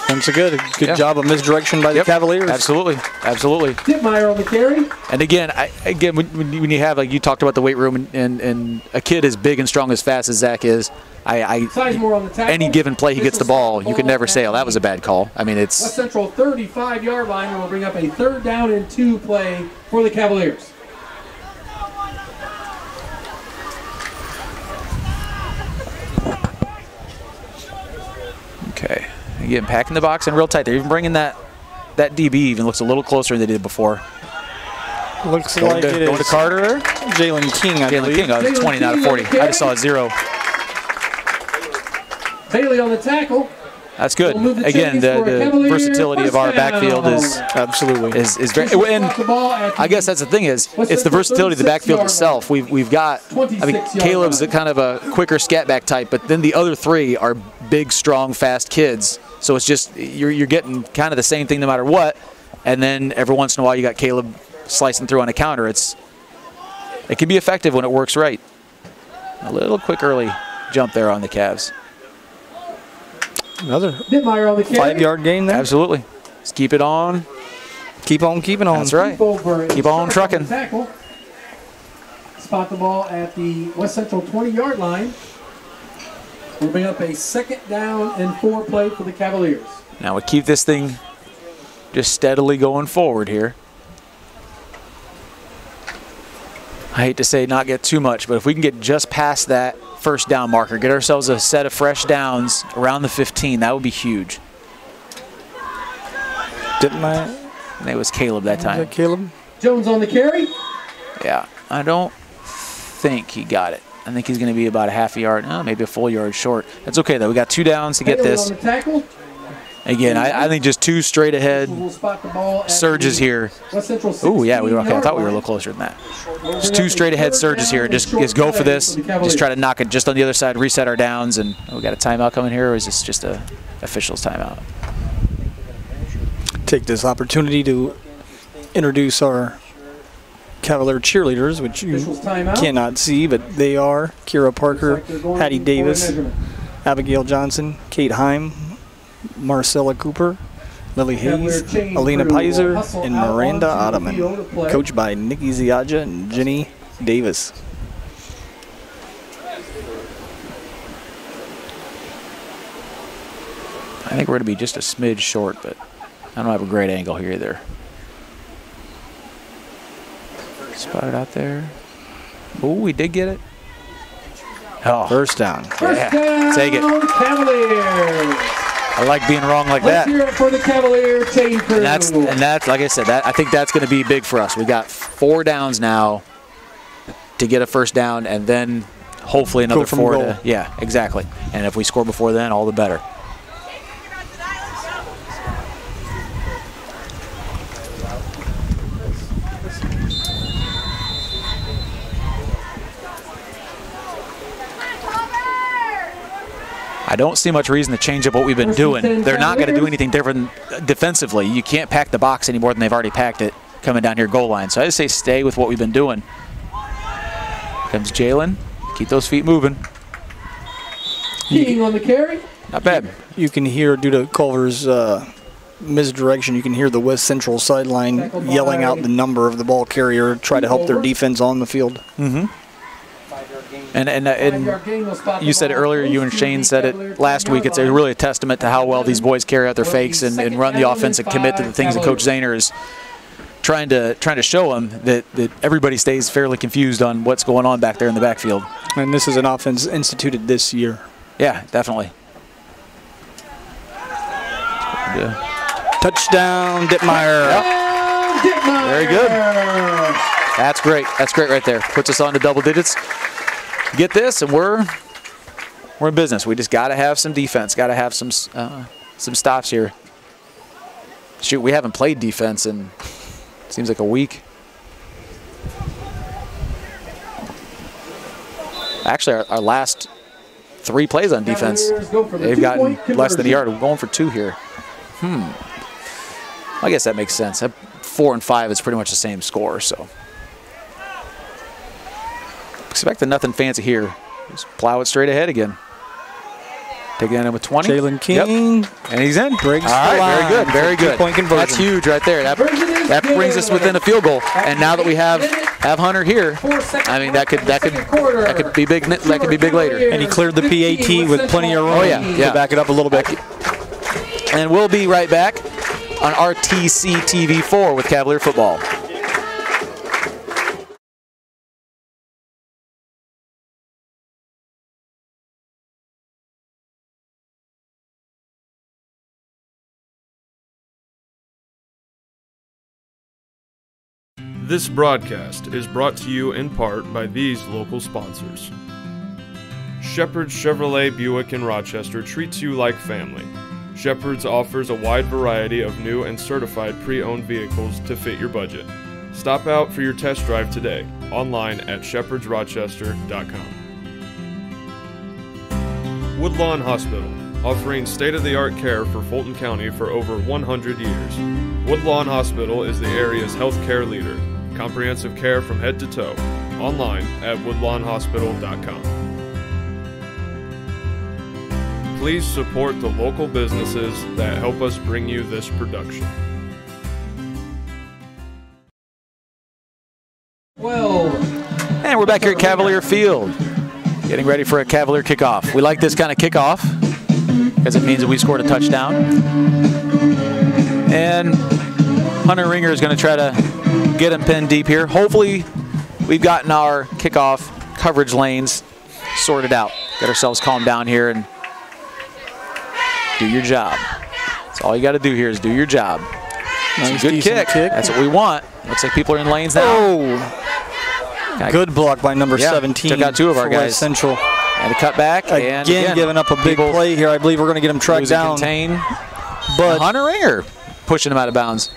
That's a good job of misdirection by the Cavaliers. Absolutely, absolutely. Dittmeyer on the carry. And again, when you have, like you talked about the weight room and a kid as big and strong as fast as Zach is, any given play he gets the ball, you could never say, oh, that was a bad call. I mean, it's... West Central 35-yard line will bring up a 3rd down and 2 play for the Cavaliers. Okay. Again, packing the box in real tight. They're even bringing that DB even looks a little closer than they did before. Looks like it going to is Carter. Jalen King, I Jalen believe. King, 20 out of 40. I just saw a 0. Bailey on the tackle. That's good. We'll Again, the versatility of our backfield is very. And I guess that's the thing is, it's the versatility of the backfield itself. We've got. I mean, Caleb's kind of a quicker scat back type, but then the other 3 are big, strong, fast kids. So it's just you're getting kind of the same thing no matter what. And then every once in a while you got Caleb slicing through on a counter. It can be effective when it works right. A little quick early jump there on the Cavs. Another Dittmeyer on the carry. 5-yard gain there. Absolutely. Let's keep it on. Keep on keeping on. That's right. Keep on trucking. Spot the ball at the West Central 20-yard line. We'll bring up a 2nd down and 4 play for the Cavaliers. Now we keep this thing just steadily going forward here. I hate to say not get too much, but if we can get just past that first down marker, get ourselves a set of fresh downs around the 15, that would be huge. Dittmeyer. It was Caleb that time. Was that Caleb? Jones on the carry. Yeah, I don't think he got it. I think he's going to be about a half a yard, maybe a full yard short. That's okay, though. We got 2 downs to get this. On the tackle. Again, I think just 2 straight ahead surges here. Oh, yeah, we were okay. I thought we were a little closer than that. Just 2 straight ahead surges here. Just go for this. Just try to knock it just on the other side, reset our downs. And we got a timeout coming here, or is this just a official's timeout? Take this opportunity to introduce our Cavalier cheerleaders, which you cannot see, but they are Kira Parker, Hattie Davis, Abigail Johnson, Kate Heim, Marcella Cooper, Lily Hayes, Alina Pizer, and Miranda Ottoman, coached by Nikki Ziadja and Jenny Davis. I think we're going to be just a smidge short, but I don't have a great angle here either. Spotted out there. Oh, we did get it. Oh, first down. First down, take it. Cavaliers. I like being wrong like Let's that. hear it for the Cavalier chain crew. And that's like I said, I think that's going to be big for us. We got 4 downs now to get a first down, and then hopefully another 4 to, yeah, exactly. And if we score before then, all the better. I don't see much reason to change up what we've been doing. They're not going to do anything different defensively. You can't pack the box any more than they've already packed it coming down here goal line. So I just say stay with what we've been doing. Comes Jalen. Keep those feet moving. King on the carry. Not bad. You can hear, due to Culver's misdirection, you can hear the West Central sideline yelling out the number of the ball carrier, try to help their defense on the field. Mm-hmm. And you said it earlier, you and Shane said it last week, it's really a testament to how well these boys carry out their fakes and run the offense and commit to the things that Coach Zahner is trying to show them, that everybody stays fairly confused on what's going on back there in the backfield. And this is an offense instituted this year. Yeah, definitely. Touchdown, Dittmeyer. Yep. Dittmeyer. Very good. That's great. That's great right there. Puts us on to double digits. Get this, and we're in business. We just got to have some defense. Got to have some stops here. Shoot, we haven't played defense in seems like a week. Actually, our last 3 plays on defense, they've gotten less than a yard. We're going for 2 here. I guess that makes sense. 4 and 5 is pretty much the same score, so. Expecting nothing fancy here. Just plow it straight ahead again. Taking it in with 20. Jalen King. Yep. And he's in. Breaks all right, the line. very good, very good. Two-point conversion. That's huge right there. That brings us within a field goal. And now that we have Hunter here, I mean that could be big. That could be big later. And he cleared the PAT with plenty of room to back it up a little bit. And we'll be right back on RTC TV4 with Cavalier football. This broadcast is brought to you in part by these local sponsors. Shepherd's Chevrolet Buick in Rochester treats you like family. Shepherd's offers a wide variety of new and certified pre-owned vehicles to fit your budget. Stop out for your test drive today, online at shepherdsrochester.com. Woodlawn Hospital, offering state-of-the-art care for Fulton County for over 100 years. Woodlawn Hospital is the area's healthcare leader. Comprehensive care from head to toe. Online at woodlawnhospital.com. Please support the local businesses that help us bring you this production. Well, and we're back here at Cavalier Field, getting ready for a Cavalier kickoff. We like this kind of kickoff because it means that we scored a touchdown. And Hunter Ringer is going to try to get him pinned deep here. Hopefully, we've gotten our kickoff coverage lanes sorted out. Get ourselves calmed down here and do your job. That's all you got to do here is do your job. Nice, good kick. That's what we want. Looks like people are in lanes now. Oh, good block by number 17. Took out two of our guys. Central. And a cut back. And again, giving up a big play here. I believe we're going to get him tracked down. Contain. But Hunter Ringer pushing him out of bounds.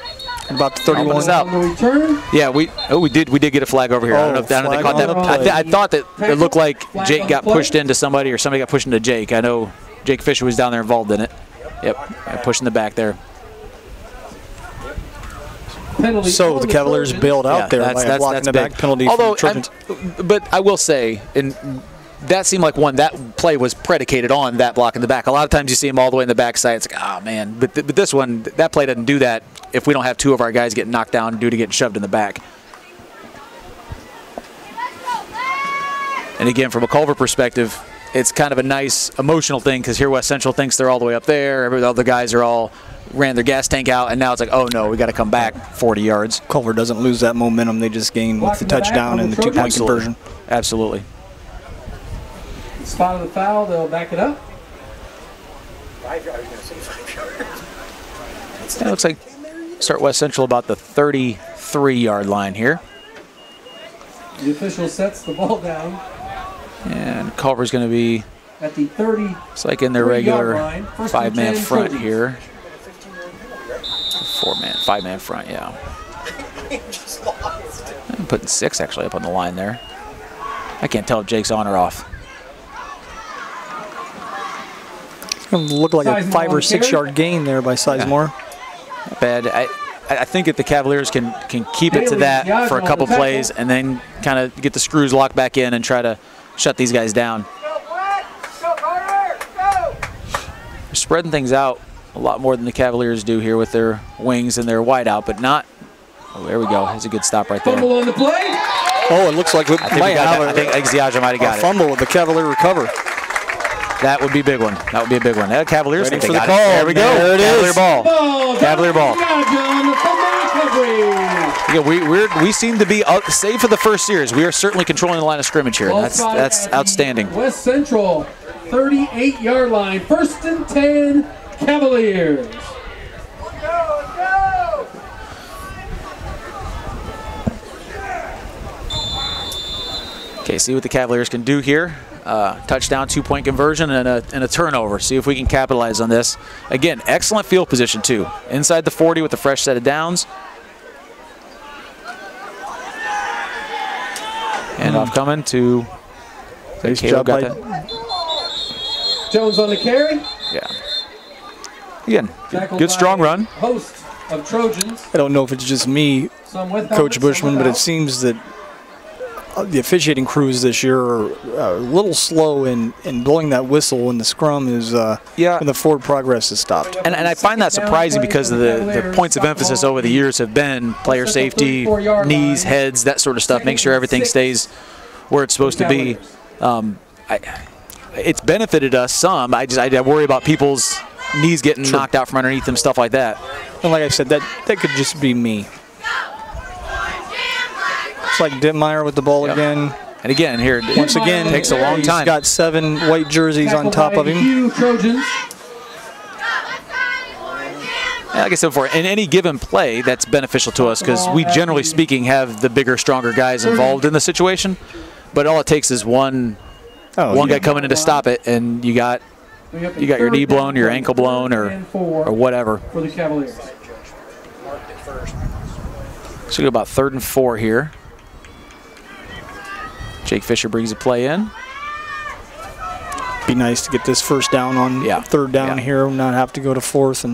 About the 31 out. Yeah, we did get a flag over here. I don't know if they caught that. I thought that it looked like Jake got pushed into somebody or somebody got pushed into Jake. I know Jake Fisher was down there involved in it. Yep, pushing the back there. So the Cavaliers bailed out there by blocking the back penalty. Although, but I will say, that seemed like that play was predicated on that block in the back. A lot of times you see him all the way in the backside. It's like, oh man. But this one, that play doesn't do that if we don't have two of our guys getting knocked down due to getting shoved in the back. And again, from a Culver perspective, it's kind of a nice emotional thing because here West Central thinks they're all the way up there. Every other guys are all ran their gas tank out, and now it's like, oh no, we got to come back 40 yards. Culver doesn't lose that momentum. They just gain with the touchdown and the two-point conversion. Absolutely. Spot of the foul, they'll back it up. It looks like start West Central about the 33-yard line here. The official sets the ball down. And Culver's going to be at the 30. It's like in their regular five-man front Trojans. Here. Five-man front, yeah. I'm putting 6 actually up on the line there. I can't tell if Jake's on or off. It's going to look like a 5 or 6 yard gain there by Sizemore. Not bad. I think that the Cavaliers can keep it to that for a couple plays and then kind of get the screws locked back in and try to shut these guys down. They're spreading things out a lot more than the Cavaliers do here with their wings and their wide out, but not. Oh, there we go. That's a good stop right there. Fumble on the play. Oh, it looks like we might have I think Ziaja might have got a fumble with the Cavalier recover. That would be a big one. That would be a big one. Cavaliers ready think for they the got call. it. There we go. There it Cavalier is. ball. Cavalier ball. Yeah, we seem to be save for the first series. We are certainly controlling the line of scrimmage here. That's outstanding. West Central 38-yard line. 1st and 10, Cavaliers. Let's go. Okay, see what the Cavaliers can do here. Touchdown, 2-point conversion, and a turnover. See if we can capitalize on this. Again, excellent field position too. Inside the 40 with a fresh set of downs. And off coming to. Nice job by Jones on the carry. Yeah. Again, good strong run. Host of Trojans. I don't know if it's just me, Coach Bushman, but it seems that the officiating crews this year are a little slow in blowing that whistle when the scrum is when the forward progress is stopped. And I find that surprising because of the points of emphasis over the years have been player safety, knees, heads, that sort of stuff. Make sure everything stays where it's supposed to be. It's benefited us some. I worry about people's knees getting knocked out from underneath them, stuff like that. And like I said, that could just be me. It's like Dittmeyer with the ball again. And again, here, once again, takes a long time. He's got 7 white jerseys on top of him. Trojans. like I said before, in any given play, that's beneficial to us because we, generally speaking, have the bigger, stronger guys involved in the situation. But all it takes is one guy coming in to stop it, and you got your knee blown, your ankle blown, or whatever. For the Cavaliers. So we go about 3rd and 4 here. Jake Fisher brings the play in. Be nice to get this first down on 3rd down here, not have to go to 4th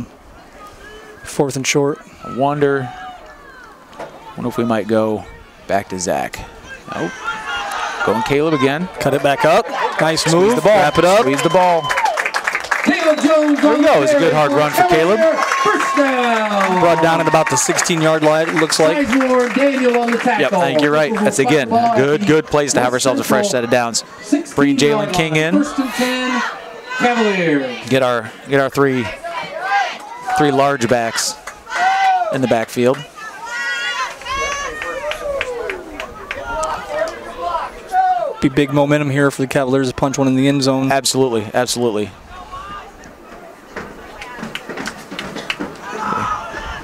and short. I wonder if we might go back to Zach. Nope. Going Caleb again. Cut it back up. Nice move. Squeeze the ball. Wrap it up. Squeeze the ball. Caleb Jones there we go. It was a good hard run for Caleb. First down. Brought down at about the 16-yard line, it looks like. Daniel on the tackle. Yep, I think you're right. That's, again, good place to have ourselves a fresh set of downs. Bring Jalen King in. 1st and 10, Cavaliers. Get our three large backs in the backfield. Be big momentum here for the Cavaliers to punch one in the end zone. Absolutely, absolutely.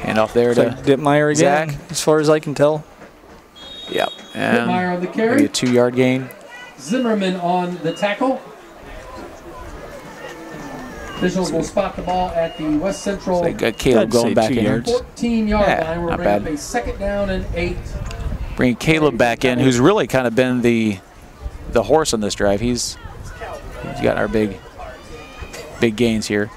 Hand off there to Dittmeyer again, Zach. as far as I can tell. Yep. And Dittmeyer on the carry. maybe a 2-yard gain. Zimmerman on the tackle. Officials will spot the ball at the West Central. So they got Caleb going back in. 14-yard line. We're not bringing bad. up a 2nd down and 8. Bring Caleb back in, who's really kind of been the horse on this drive. He's got our big gains here.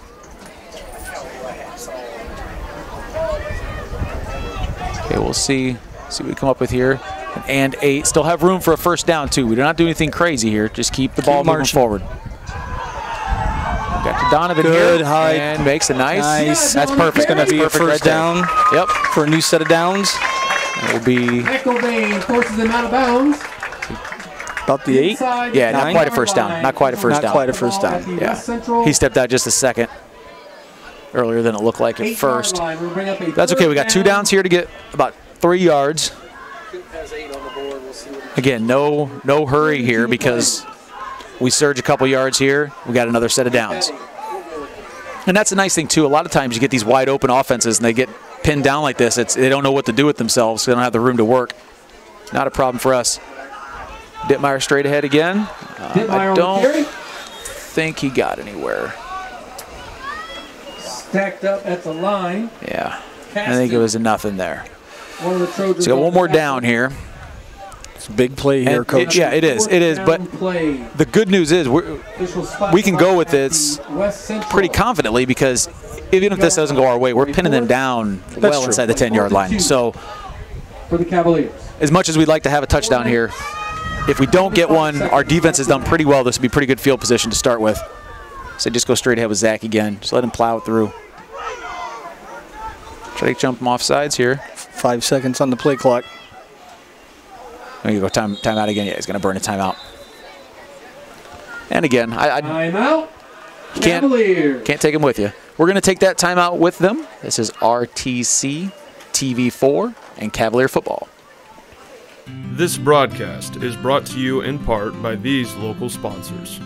Okay, we'll see what we come up with here. And 8. Still have room for a first down too. We do not do anything crazy here. Just keep the ball moving forward. Got to Donovan Good here, height. and makes a nice. That's perfect. It's going to be a first down. Yep. For a new set of downs. It will be McElvain forces him out of bounds. About the 8. Yeah, not quite a first down. Not quite a first down. Not quite a first down. Yeah. He stepped out just a second earlier than it looked like at first. That's okay. We got 2 downs here to get about 3 yards. Again, no hurry here because we surge a couple yards here. We got another set of downs. And that's a nice thing too. A lot of times you get these wide open offenses and they get pinned down like this. They don't know what to do with themselves. They don't have the room to work. Not a problem for us. Dittmeyer straight ahead again. I don't think he got anywhere. Stacked up at the line. Yeah, I think it was enough in there. One of the Trojans. So got one more down here. It's a big play here, Coach. Yeah, it is. It is. But the good news is we can go with this pretty confidently because even if this doesn't go our way, we're pinning them down well inside the 10-yard line. So for the Cavaliers, as much as we'd like to have a touchdown here, if we don't get one, our defense has done pretty well. This would be pretty good field position to start with. So just go straight ahead with Zach again. Just let him plow it through. Try to jump him off sides here. 5 seconds on the play clock. I'm going to go timeout again. Yeah, he's going to burn a timeout. And again, timeout. Can't take him with you. We're going to take that timeout with them. This is RTC, TV4, and Cavalier football. This broadcast is brought to you in part by these local sponsors.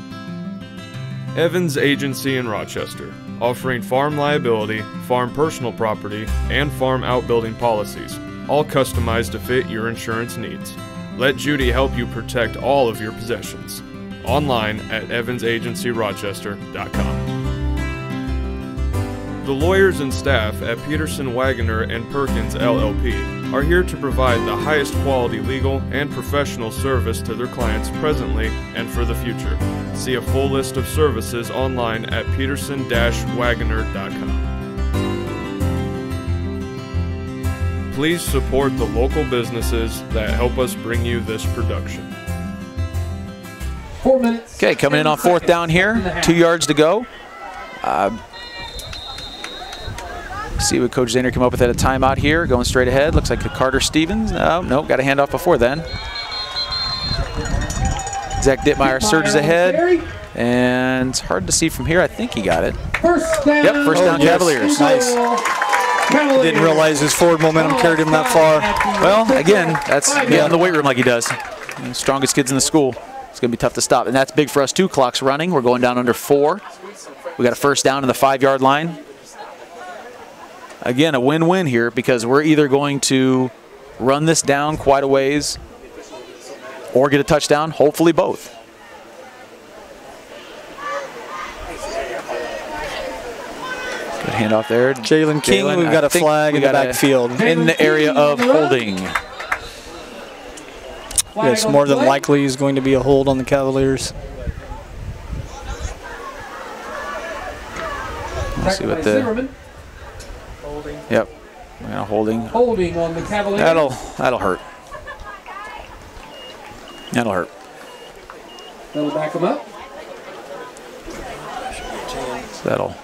Evans Agency in Rochester, offering farm liability, farm personal property, and farm outbuilding policies, all customized to fit your insurance needs. Let Judy help you protect all of your possessions. Online at evansagencyrochester.com. The lawyers and staff at Peterson, Wagoner & Perkins LLP are here to provide the highest quality legal and professional service to their clients presently and for the future. See a full list of services online at peterson-wagoner.com. Please support the local businesses that help us bring you this production. 4 minutes. Okay, coming in on 4th down here. 2 yards to go. See what Coach Zahner came up with at a timeout here. Going straight ahead. Looks like Carter Stevens. No, got a handoff before then. Zach Dittmeyer surges ahead. And it's hard to see from here. I think he got it. First down. Yep, first down, Cavaliers. Nice. Didn't realize his forward momentum carried him that far. Well, again, that's getting in the weight room like he does. Strongest kids in the school. It's going to be tough to stop. And that's big for us, too. Clock's running. We're going down under 4. We got a first down in the 5-yard line. again, a win-win here because we're either going to run this down quite a ways or get a touchdown, hopefully both. Good handoff there. Jalen King, we've got a flag in the backfield. In the area of holding. Yes, more than likely is going to be a hold on the Cavaliers. Let's see what the... Yep, holding. Holding on the Cavaliers. That'll hurt. That'll hurt. That'll back them up. So that'll...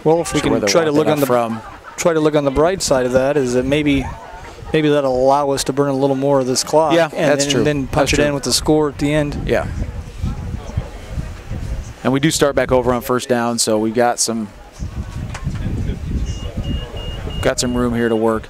Well, if we can try to look on the bright side of that, is that maybe that'll allow us to burn a little more of this clock. Yeah, that's true. And then punch it in with the score at the end. Yeah. And we do start back over on first down, so we've got some room here to work.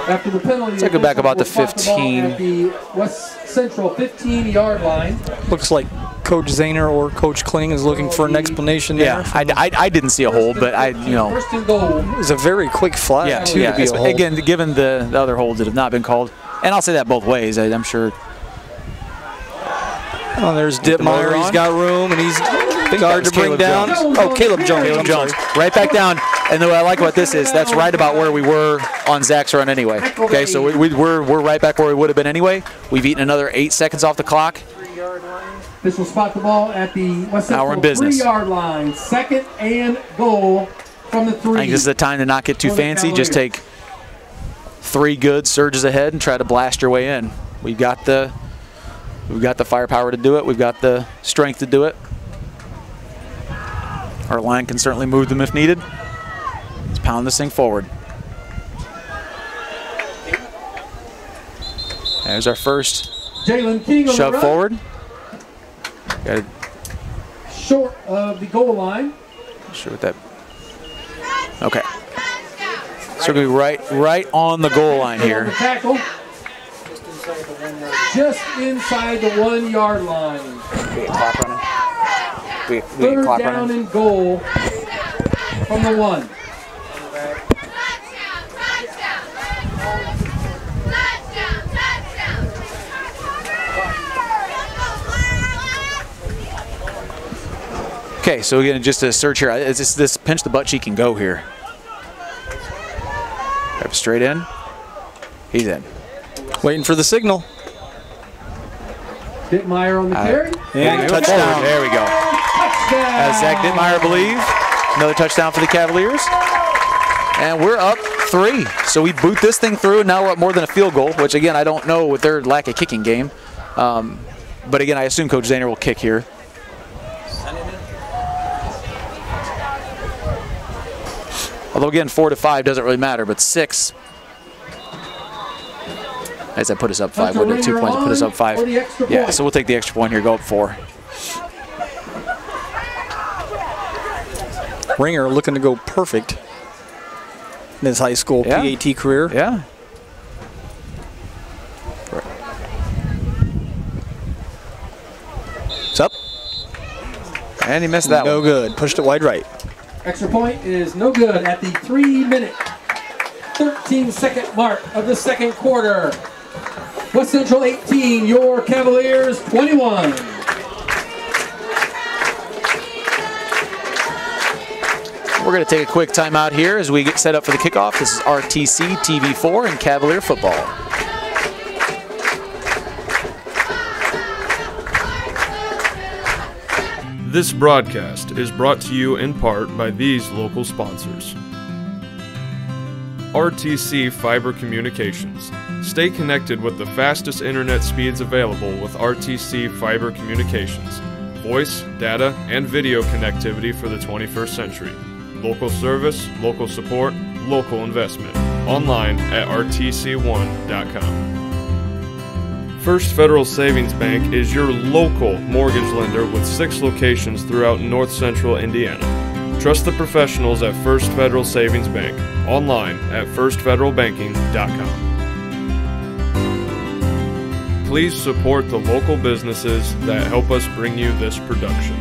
After the penalty, let's take it back about the 15. At the West Central 15-yard line. Looks like Coach Zahner or Coach Kling is looking for an explanation there. Yeah, I didn't see a hold, but First and goal. It was a very quick flag, yeah, too, to be a hold. Again, given the other holds that have not been called. And I'll say that both ways. I'm sure. Oh, there's Dittmeyer. He's got room, and he's guard to bring down. Oh, Caleb Jones. Caleb Jones. Right back down. And what I like about this is that's right about where we were on Zach's run anyway. Okay, so we're right back where we would have been anyway. We've eaten another 8 seconds off the clock. This will spot the ball at the West Central 3-yard line. Second and goal from the 3. I think this is the time to not get too fancy. Just take 3 good surges ahead and try to blast your way in. We've got the firepower to do it. We've got the strength to do it. Our line can certainly move them if needed. Let's pound this thing forward. There's our first Jalen King shove forward. Got it. Short of the goal line. Not sure what that. Okay. So we're going to be right on the goal line here. Just inside the 1-yard line. Third down and goal from the 1. Okay, so again, just a search here. It's this pinch the butt cheek and go here. Up straight in. He's in. Waiting for the signal. Dittmeyer on the carry. And touchdown. There we go. As Zach Dittmeyer believe. Another touchdown for the Cavaliers. And we're up 3. So we boot this thing through, and now we're up more than a field goal, which, again, I don't know with their lack of kicking game. But, again, I assume Coach Zahner will kick here. Although, again, 4-5 doesn't really matter, but 6. As that put us up 5, wouldn't it? 2 points put us up 5. Yeah, so we'll take the extra point here, go up 4. Ringer looking to go perfect in his high school PAT career. Yeah. It's up. And he missed that one. No good. Pushed it wide right. Extra point is no good at the 3-minute, 13-second mark of the second quarter. West Central 18, your Cavaliers 21. We're going to take a quick timeout here as we get set up for the kickoff. This is RTC TV4 and Cavalier football. This broadcast is brought to you in part by these local sponsors. RTC Fiber Communications. Stay connected with the fastest internet speeds available with RTC Fiber Communications. Voice, data, and video connectivity for the 21st century. Local service, local support, local investment. Online at rtc1.com. First Federal Savings Bank is your local mortgage lender with 6 locations throughout North Central Indiana. Trust the professionals at First Federal Savings Bank. Online at firstfederalbanking.com. Please support the local businesses that help us bring you this production.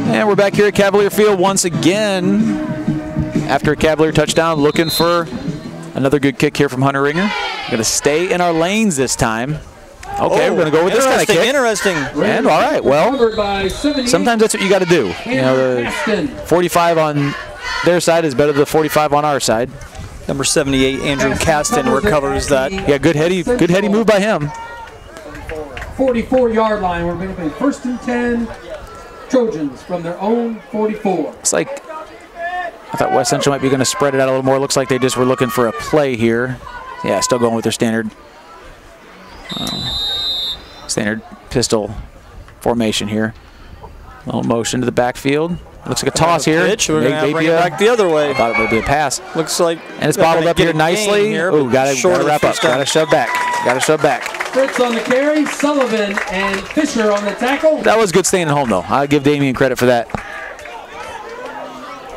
And we're back here at Cavalier Field once again after a Cavalier touchdown, looking for another good kick here from Hunter Ringer. Going to stay in our lanes this time. Okay, we're going to go with this kind of kick. Interesting. And all right, well, sometimes that's what you got to do. You know, the 45 on their side is better than the 45 on our side. Number 78, Andrew Caston, recovers that. Yeah, good heady move by him. 44-yard line. We're going to be 1st and 10. Trojans from their own 44. Looks like I thought West Central might be going to spread it out a little more. Looks like they just were looking for a play here. Yeah, still going with their standard pistol formation here. A little motion to the backfield. Looks like a toss here. We're going to bring it back the other way. I thought it would be a pass. Looks like and it's bottled up here nicely. Oh, got to wrap up. Got to shove back. Got to shove back. Fritz on the carry, Sullivan and Fisher on the tackle. That was good staying at home, though. I'll give Damien credit for that.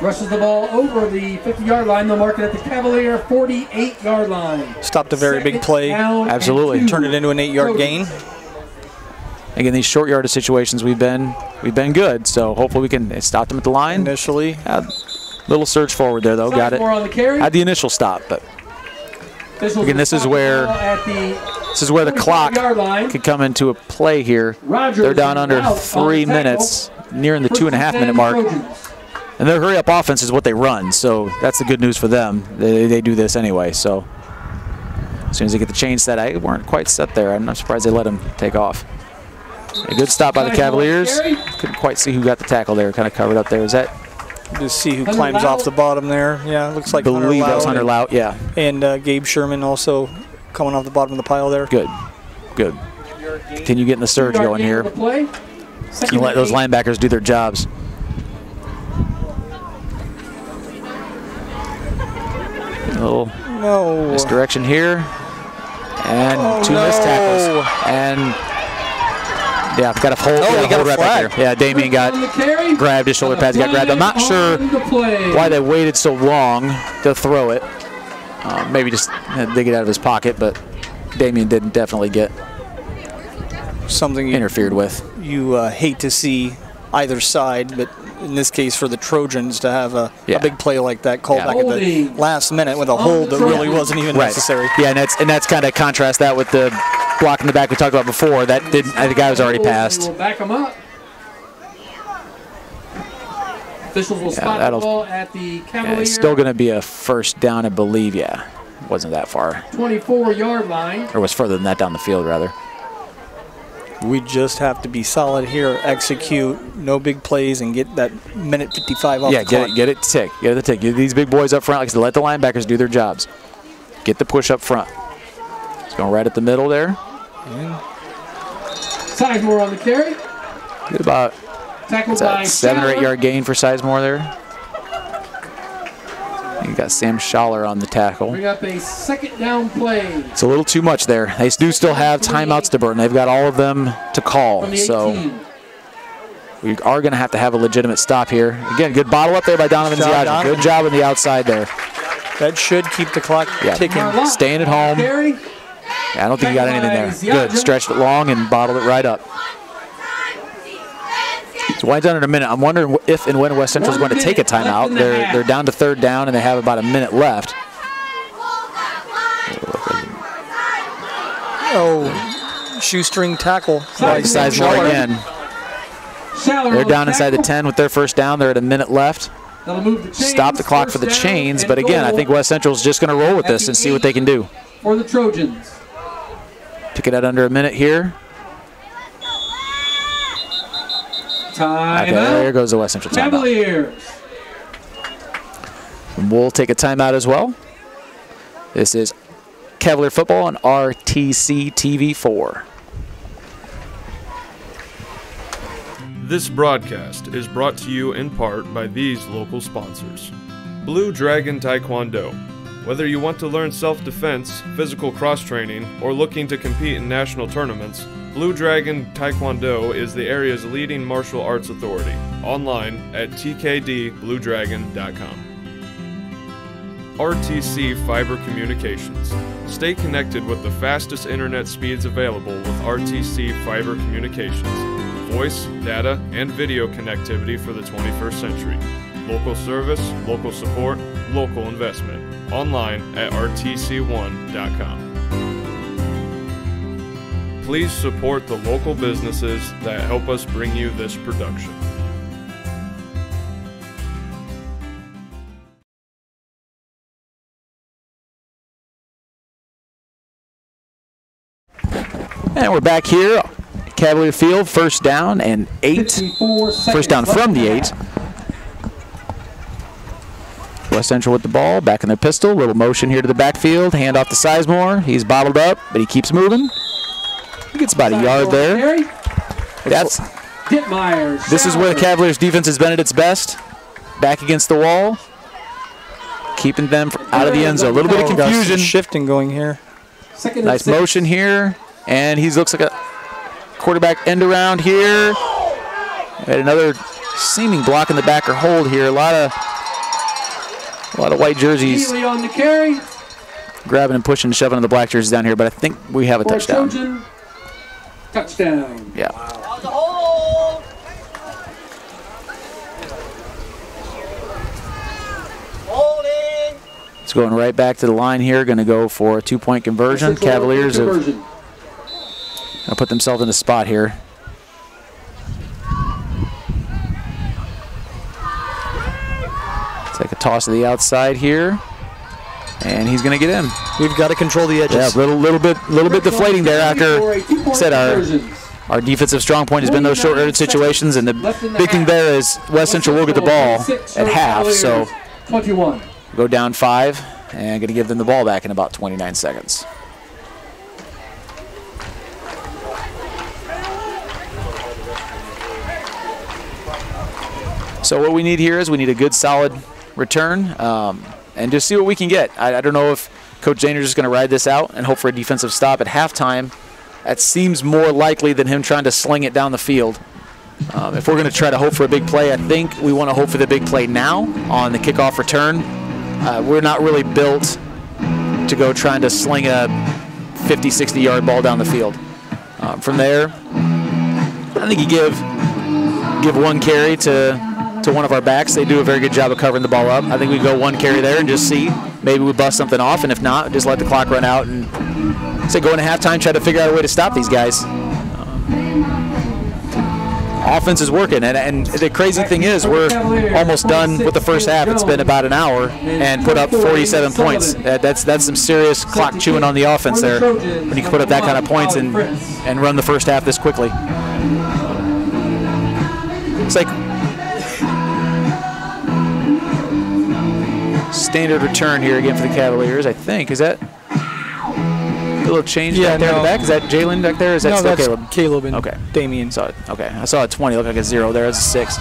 Rushes the ball over the 50-yard line. They'll mark it at the Cavalier 48-yard line. Stopped a very big play. Absolutely. Turned it into an 8-yard gain. Again, these short yardage situations we've been good, so hopefully we can stop them at the line. Initially. Little surge forward there, though. Got it. Had the initial stop, but again, this is where the clock could come into a play here. They're down under 3 minutes, nearing the 2.5-minute mark. And their hurry-up offense is what they run, so that's the good news for them. They do this anyway, so as soon as they get the chain set, they weren't quite set there. I'm not surprised they let him take off. A good stop by the Cavaliers. Couldn't quite see who got the tackle there, kind of covered up there. Is that? Just see who climbs off the bottom there. Yeah, looks like I believe that was Hunter Lout, yeah. And Gabe Sherman also coming off the bottom of the pile there. Good, good. Continue getting the surge going here. You let those linebackers do their jobs. A little misdirection here. And two missed tackles. And yeah, got a hold, hold right back there. Yeah, Damien got grabbed, his shoulder pads got grabbed. I'm not sure why they waited so long to throw it. Maybe just dig it out of his pocket, but Damien didn't definitely get something interfered with. You hate to see either side, but in this case for the Trojans to have a big play like that called back at the last minute with a hold that really wasn't even necessary. Yeah, and that's kind of contrast that with the block in the back we talked about before. That didn't. The guy was already passed. We'll back him up. Officials will spot the ball at the Cavalier. It's still going to be a first down, I believe. Yeah, it wasn't that far. 24-yard line. Or was further than that down the field, rather. We just have to be solid here, execute, no big plays, and get that minute 55 off the clock. Yeah, get it tick. Get it tick. Get these big boys up front. Like I said, let the linebackers do their jobs. Get the push up front. It's going right at the middle there. Sizemore on the carry. Get about 7 or 8 yard gain for Sizemore there. You got Sam Schaller on the tackle. Bring up a second down play. It's a little too much there. They do still have timeouts to burn. They've got all of them to call. So we are going to have a legitimate stop here. Again, good bottle up there by Donovan Ziadra. Good job on the outside there. That should keep the clock ticking. Staying at home. Yeah, I don't think he got anything there. Good. Stretched it long and bottled it right up. So winds down in a minute. I'm wondering if and when West Central is going to take a timeout. They're down to third down and they have about a minute left. Shoestring tackle by Sizemore again. They're down inside the 10 with their first down. They're at a minute left. Stop the clock for the chains, but again, I think West Central is just going to roll with this and see what they can do. For the Trojans. Pick it at under a minute here. Okay, there goes the West Central timeout. Cavaliers. And we'll take a timeout as well. This is Cavalier football on RTC TV4. This broadcast is brought to you in part by these local sponsors. Blue Dragon Taekwondo. Whether you want to learn self-defense, physical cross-training, or looking to compete in national tournaments, Blue Dragon Taekwondo is the area's leading martial arts authority. Online at tkdbluedragon.com. RTC Fiber Communications. Stay connected with the fastest internet speeds available with RTC Fiber Communications. Voice, data, and video connectivity for the 21st century. Local service, local support, local investment. Online at rtc1.com. Please support the local businesses that help us bring you this production. And we're back here, Cavalier Field, first down and 8. First down from the 8. West Central with the ball, back in their pistol, little motion here to the backfield, hand off to Sizemore. He's bottled up, but he keeps moving. He gets about a yard there. Dittmeyer. This is where the Cavaliers defense has been at its best. Back against the wall, keeping them out of the end zone. A little bit of confusion. Shifting going here. Nice motion here, and he looks like a quarterback end around here. And another seeming block in the back or hold here. A lot of white jerseys on the carry. grabbing and pushing and shoving on the black jerseys down here, but I think we have a touchdown. Trojan, touchdown. Yeah. It's going right back to the line here. Going to go for a 2-point conversion. Cavaliers have put themselves in a spot here. Take a toss to the outside here, and he's going to get in. We've got to control the edges. Yeah, little bit deflating there after said our defensive strong point has been those short-yardage situations, and the big thing there is West Central will get the ball at half, so 21. go down 5 and going to give them the ball back in about 29 seconds. So what we need here is we need a good solid return and just see what we can get. I don't know if Coach Zaner is just going to ride this out and hope for a defensive stop at halftime. That seems more likely than him trying to sling it down the field. If we're going to try to hope for a big play, I think we want to hope for the big play now on the kickoff return. We're not really built to go trying to sling a 50, 60-yard ball down the field. From there, I think you give one carry to one of our backs. They do a very good job of covering the ball up. I think we go one carry there and just see. Maybe we bust something off, and if not, just let the clock run out and say go into halftime, try to figure out a way to stop these guys. Offense is working, and the crazy thing is we're almost done with the first half. It's been about an hour and put up 47 points. That's some serious clock chewing on the offense there when you can put up that kind of points and run the first half this quickly. It's like standard return here again for the Cavaliers, I think. Is that a little change back there in the back? Is that Jalen back there? Or is that still Caleb? Caleb and okay. Damien. Saw it. Okay, I saw a 20. Looked like a 0 there. That's a 6.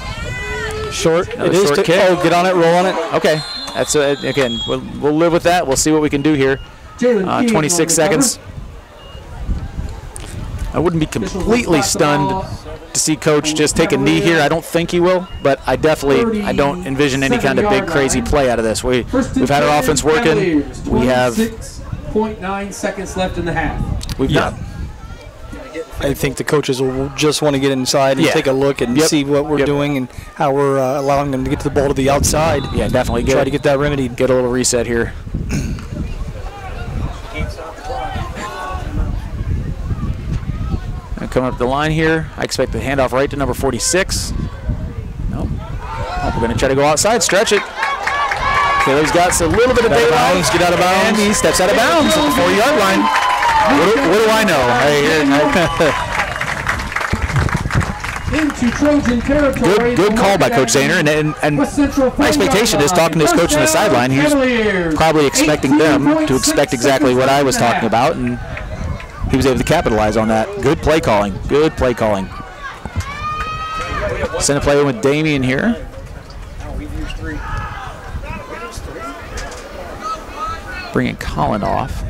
Short. It is. Short kick. Oh, get on it, roll on it. Okay. That's again. We'll live with that. We'll see what we can do here. 26 seconds. I wouldn't be completely stunned to see Coach just take a knee here. I don't think he will, but I don't envision any kind of big crazy play out of this. We've had our offense working. We have 6.9 seconds left in the half. We've done. I think the coaches will just want to get inside and take a look and see what we're doing and how we're allowing them to get the ball to the outside. Yeah, definitely. Try to get that remedied. Get a little reset here. Coming up the line here, I expect the handoff right to number 46. Nope. We're going to try to go outside, stretch it. Caleb's got a little bit of daylight. Get out of bounds. And he steps out of bounds at the 4-yard line. What do I know? Into Trojan territory. Good call by Coach Zaner, and my expectation is talking to his coach on the sideline. He's probably expecting them to expect exactly what I was talking about, and he was able to capitalize on that. Good play calling. Good play calling. Send a play with Damien here. Bringing Colin off.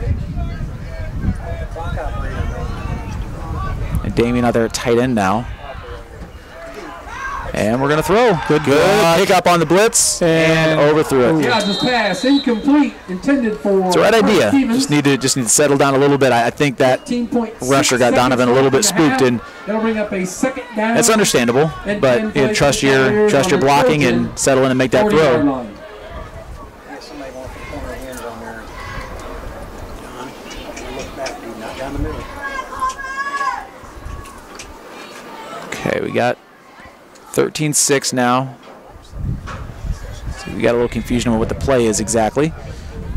And Damien out there at tight end now. And we're going to throw. Good pick up on the blitz and overthrew it. Yeah, just pass incomplete, intended for. It's the right idea. Just need to settle down a little bit. I think that rusher got Donovan a little bit spooked, and that'll bring up a second down. It's understandable. But you know, trust your blocking and settle in and make that throw. Okay, we got 13-6 now. So we got a little confusion on what the play is exactly.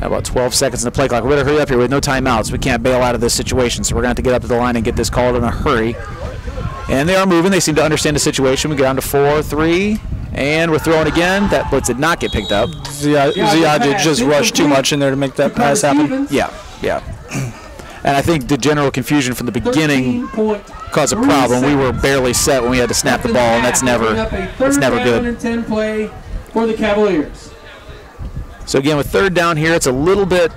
About 12 seconds in the play clock. We better hurry up here with no timeouts. We can't bail out of this situation, so we're going to have to get up to the line and get this called in a hurry. And they are moving. They seem to understand the situation. We get down to 4-3, and we're throwing again. That blitz did not get picked up. Ziad did just rush too much in there to make that pass happen. Yeah. And I think the general confusion from the beginning caused a problem. We were barely set when we had to snap the ball, and that's never good. And 10 play for the Cavaliers. So again, with third down here, it's a little bit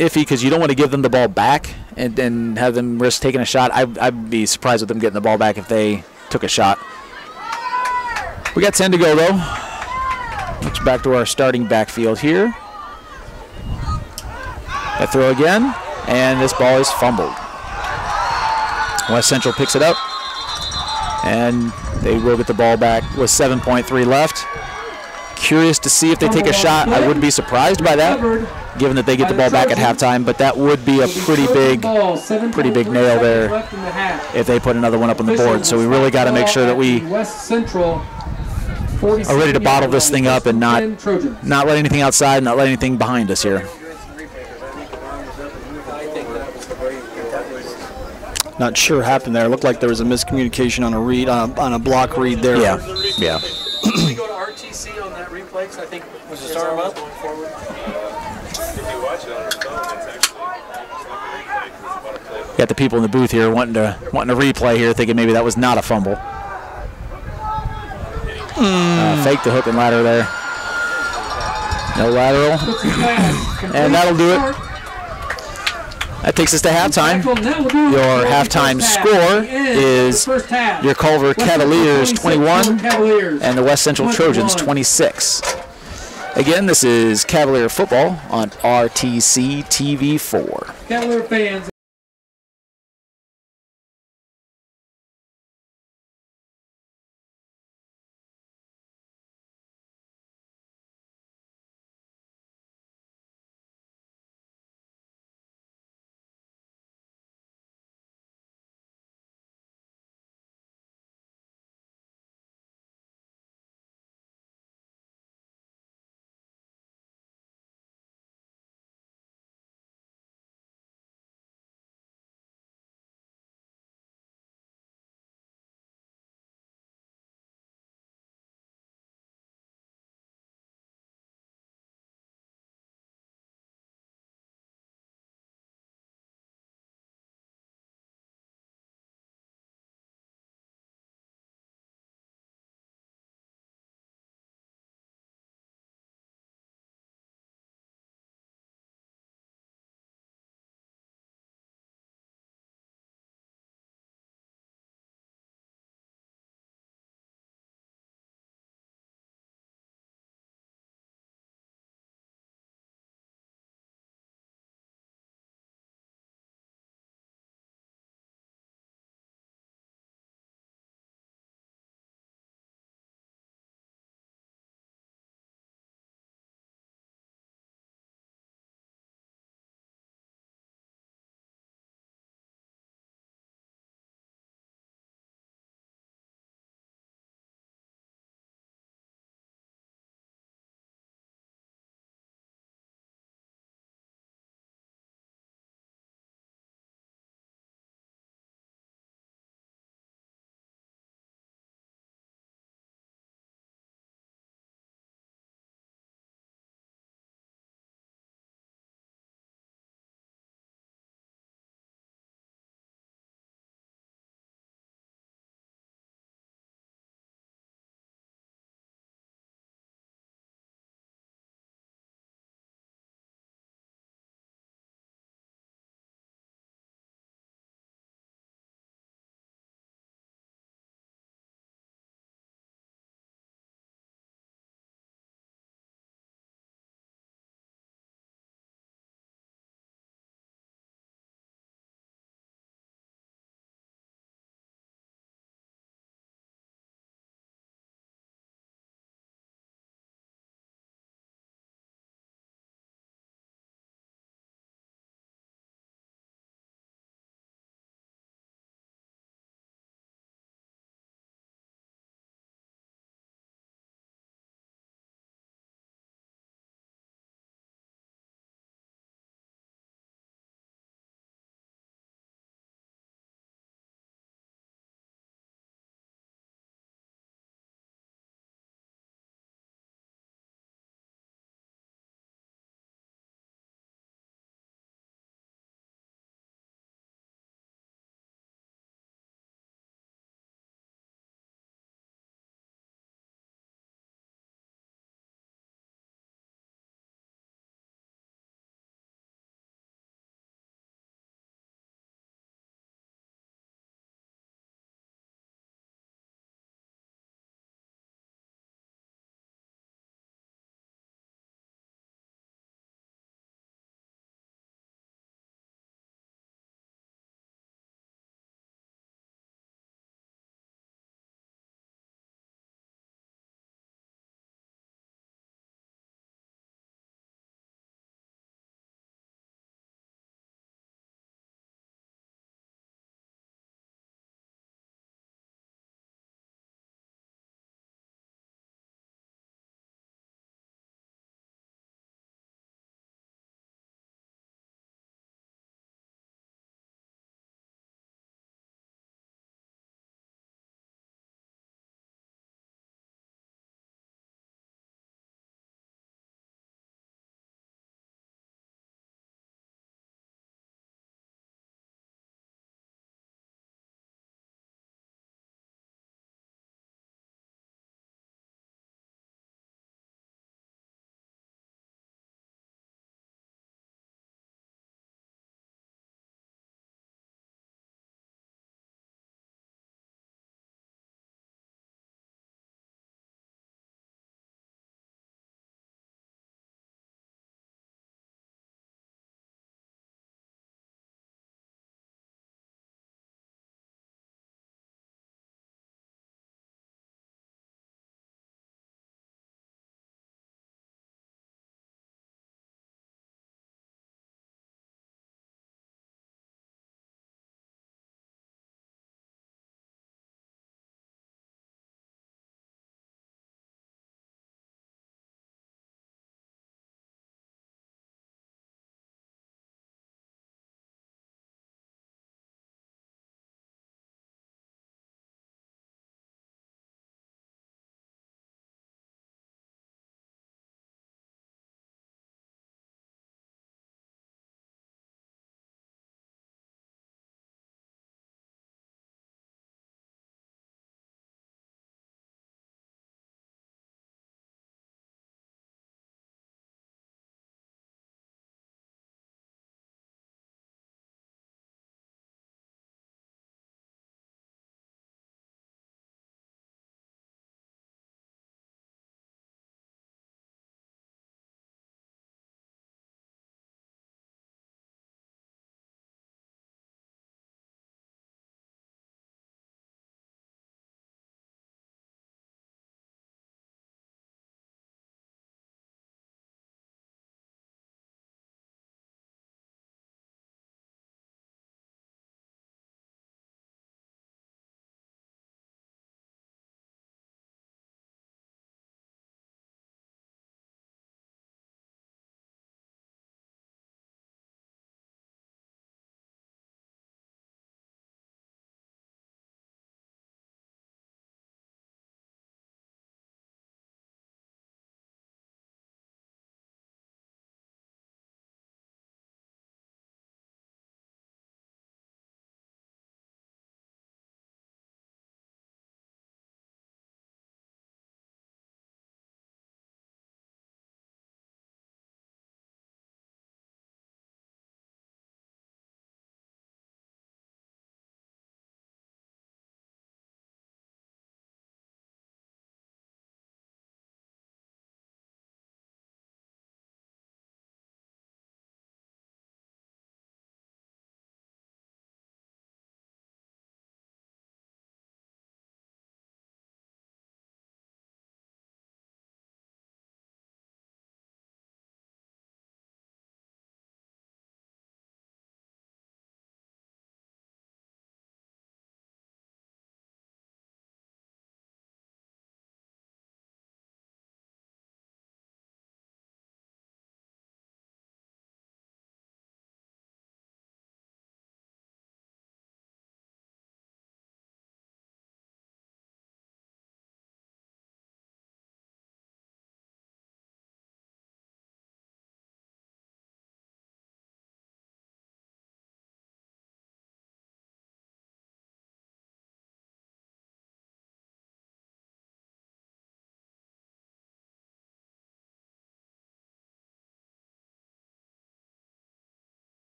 iffy because you don't want to give them the ball back and have them risk taking a shot. I'd be surprised with them getting the ball back if they took a shot. We got 10 to go, though. Let's back to our starting backfield here. That throw again. And this ball is fumbled. West Central picks it up, and they will get the ball back with 7.3 left. Curious to see if they take a shot. I wouldn't be surprised by that, given that they get the ball back at halftime, but that would be a pretty big nail there if they put another one up on the board. So we really got to make sure that we are ready to bottle this thing up and not let anything outside, not let anything behind us here. Not sure what happened there. It looked like there was a miscommunication on a read, on a block read there. Yeah. Can we go to RTC on that replay? Because I think was the start up going forward. If you watch it on your phone, it's actually Got the people in the booth here wanting to replay here, thinking maybe that was not a fumble. Fake the hook and ladder there. No lateral. And that'll do it. That takes us to halftime. Your halftime score is your Culver Cavaliers 21 and the West Central Trojans 26. Again, this is Cavalier football on RTC TV4. Cavalier fans.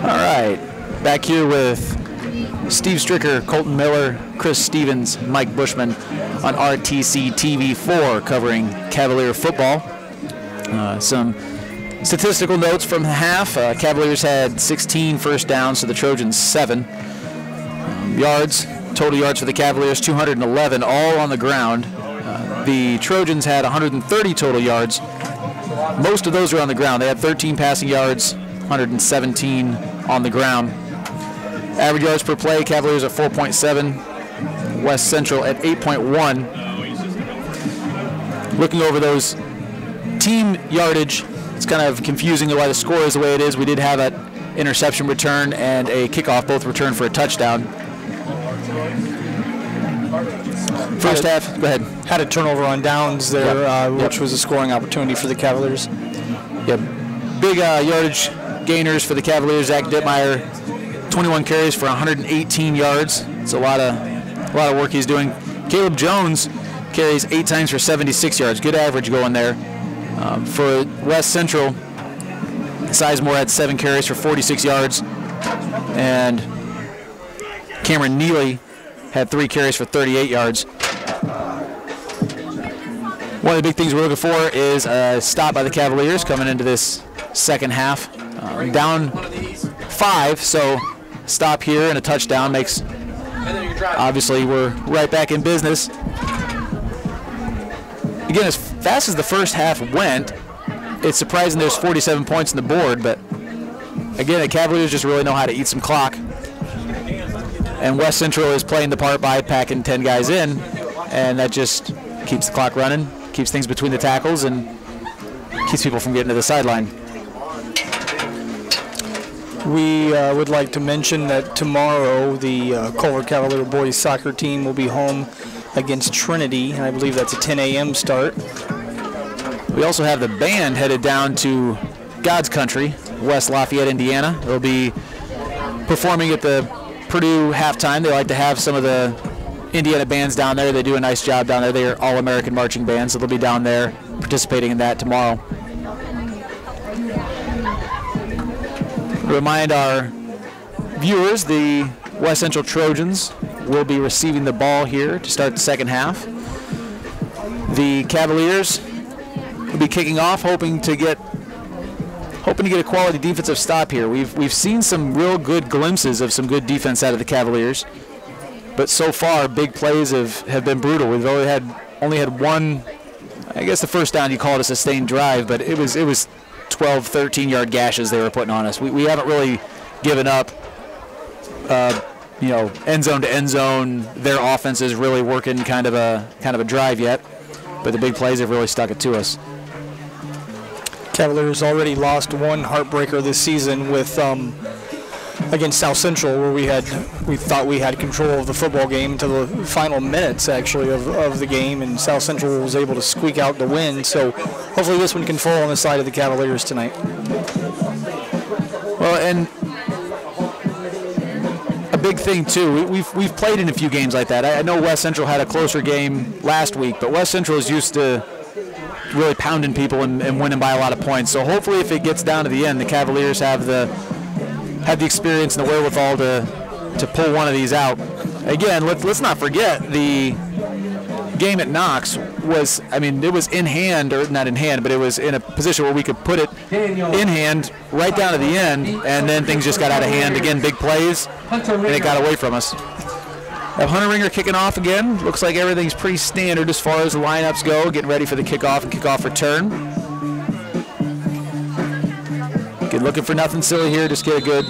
All right, back here with Steve Stricker, Colton Miller, Chris Stevens, Mike Bushman on RTC TV4 covering Cavalier football. Some statistical notes from the half. Cavaliers had 16 first downs to the Trojans 7. Total yards for the Cavaliers 211, all on the ground. The Trojans had 130 total yards. Most of those were on the ground. They had 13 passing yards, 117 on the ground. Average yards per play, Cavaliers at 4.7, West Central at 8.1. Looking over those team yardage, it's kind of confusing why the score is the way it is. We did have an interception return and a kickoff, both returned for a touchdown. First half, go ahead. Had a turnover on downs there, which was a scoring opportunity for the Cavaliers. Yep. Big yardage gainers for the Cavaliers. Zach Dittmeyer, 21 carries for 118 yards. It's a lot of work he's doing. Caleb Jones carries 8 times for 76 yards. Good average going there. For West Central, Sizemore had 7 carries for 46 yards. And Cameron Neely had 3 carries for 38 yards. One of the big things we're looking for is a stop by the Cavaliers coming into this second half. Down 5, so stop here and a touchdown makes, obviously we're right back in business. Again, as fast as the first half went, it's surprising there's 47 points on the board, but again, the Cavaliers just really know how to eat some clock. And West Central is playing the part by packing 10 guys in, and that just keeps the clock running, keeps things between the tackles, and keeps people from getting to the sideline. We would like to mention that tomorrow the Culver Cavalier boys soccer team will be home against Trinity, and I believe that's a 10 a.m. start. We also have the band headed down to God's Country, West Lafayette, Indiana. They'll be performing at the Purdue halftime. They like to have some of the Indiana bands down there. They do a nice job down there. They are all-American marching bands, so they'll be down there participating in that tomorrow. Remind our viewers, the West Central Trojans will be receiving the ball here to start the second half. The Cavaliers will be kicking off, hoping to get a quality defensive stop here. We've seen some real good glimpses of some good defense out of the Cavaliers, but so far big plays have been brutal. We've only had one. I guess the first down you call it a sustained drive, but it was 12, 13-yard gashes they were putting on us. We haven't really given up, end zone to end zone. Their offense is really working kind of a drive yet, but the big plays have really stuck it to us. Cavaliers already lost one heartbreaker this season with against South Central, where we thought we had control of the football game until the final minutes actually of the game, and South Central was able to squeak out the win. So hopefully this one can fall on the side of the Cavaliers tonight. Well, and a big thing too, we've played in a few games like that. I know West Central had a closer game last week, but West Central is used to really pounding people and winning by a lot of points. So hopefully if it gets down to the end, the Cavaliers have the experience and the wherewithal to pull one of these out. Again, let's not forget the game at Knox was, it was in hand, or not in hand, but it was in a position where we could put it in hand right down to the end, and then things just got out of hand. Again, big plays, and it got away from us. Have Hunter Ringer kicking off again. Looks like everything's pretty standard as far as the lineups go, getting ready for the kickoff and kickoff return. Looking for nothing silly here, just get a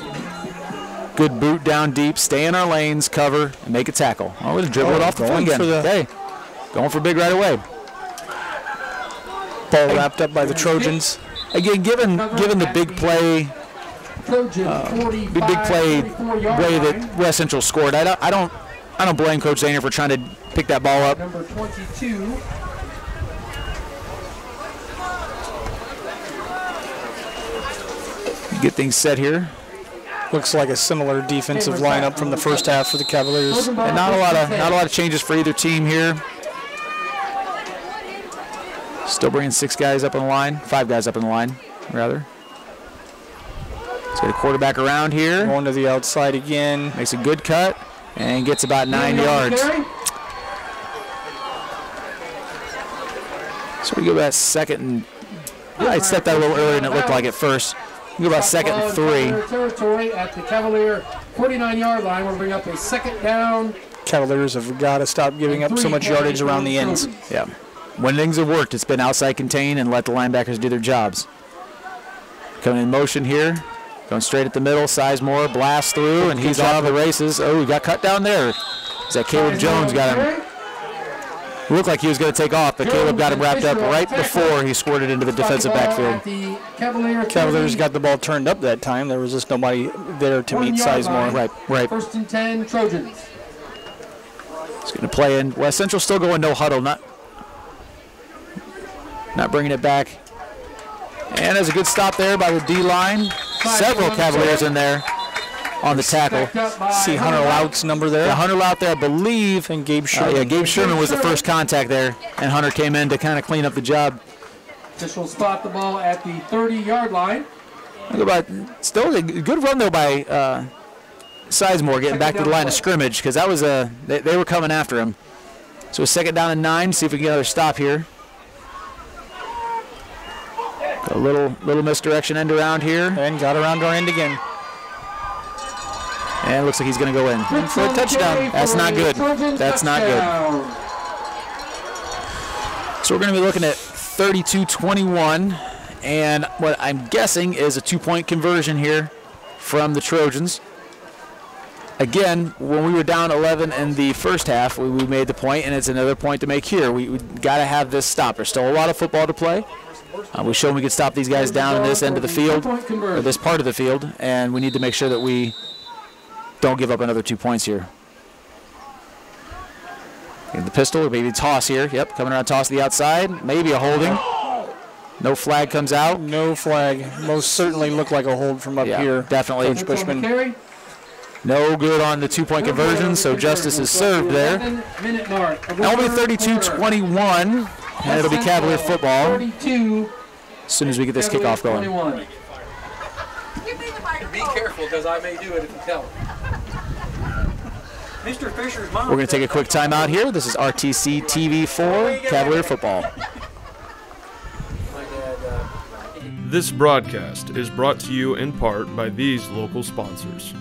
good boot down deep, stay in our lanes, cover, and make a tackle. Oh, we'll dribble it off the foot again. Okay. Going for big right away. Ball wrapped up by the Trojans. Again, given the big play, way that West Central scored, I don't blame Coach Zahner for trying to pick that ball up. Number 22. Get things set here. Looks like a similar defensive lineup from the first half for the Cavaliers. And not a lot of changes for either team here. Still bringing 5 guys up in the line, rather. Let's get a quarterback around here. Going to the outside again. Makes a good cut and gets about 9 yards. So we go about second and I stepped out a little earlier than it looked like at first. We go about second and 3. Territory at the Cavalier 49-yard line. We'll bring up a second down. Cavaliers have got to stop giving up so much yardage around the ends. Yeah. When things have worked, it's been outside contain and let the linebackers do their jobs. Coming in motion here. Going straight at the middle. Sizemore blasts through, and he's off the races. Oh, he got cut down there. Is that Caleb Jones got him? Looked like he was going to take off, but Caleb got him wrapped up right before he squirted into the defensive backfield. Cavaliers got the ball turned up that time. There was just nobody there to meet Sizemore. Right. First and 10, Trojans. He's going to play in. West Central still going no huddle, not bringing it back. And there's a good stop there by the D-line. Several Cavaliers in there on the tackle. See Hunter Lout's number there? Yeah, Hunter Lout there, I believe. And Gabe Sherman. Gabe Sherman was the first contact there, and Hunter came in to kind of clean up the job. Officials spot the ball at the 30-yard line. Still a good run, though, by Sizemore getting back to the line of scrimmage, because that was they were coming after him. So a second down and 9. See if we can get another stop here. A little misdirection end around here. And got around our end again. And it looks like he's going to go in for a touchdown. That's not good. That's not good. So we're going to be looking at 32-21. And what I'm guessing is a 2-point conversion here from the Trojans. Again, when we were down 11 in the first half, we made the point, and it's another point to make here. We got to have this stop. There's still a lot of football to play. We showed we could stop these guys down in this end of the field, or this part of the field, and we need to make sure that we don't give up another 2 points here. And the pistol, or maybe toss here. Yep, coming around, toss to the outside. Maybe a holding. No flag comes out. No flag. Most certainly looked like a hold from up here. Definitely. Coach Bushman. No good on the 2-point conversion, so justice is served there. Now we'll be 32-21. And it'll be Cavalier football as soon as we get this kickoff going. Be careful, because I may do it if you tell me. Mr. Fisher's mom. We're going to take a quick timeout here. This is RTC TV4 Cavalier football. This broadcast is brought to you in part by these local sponsors.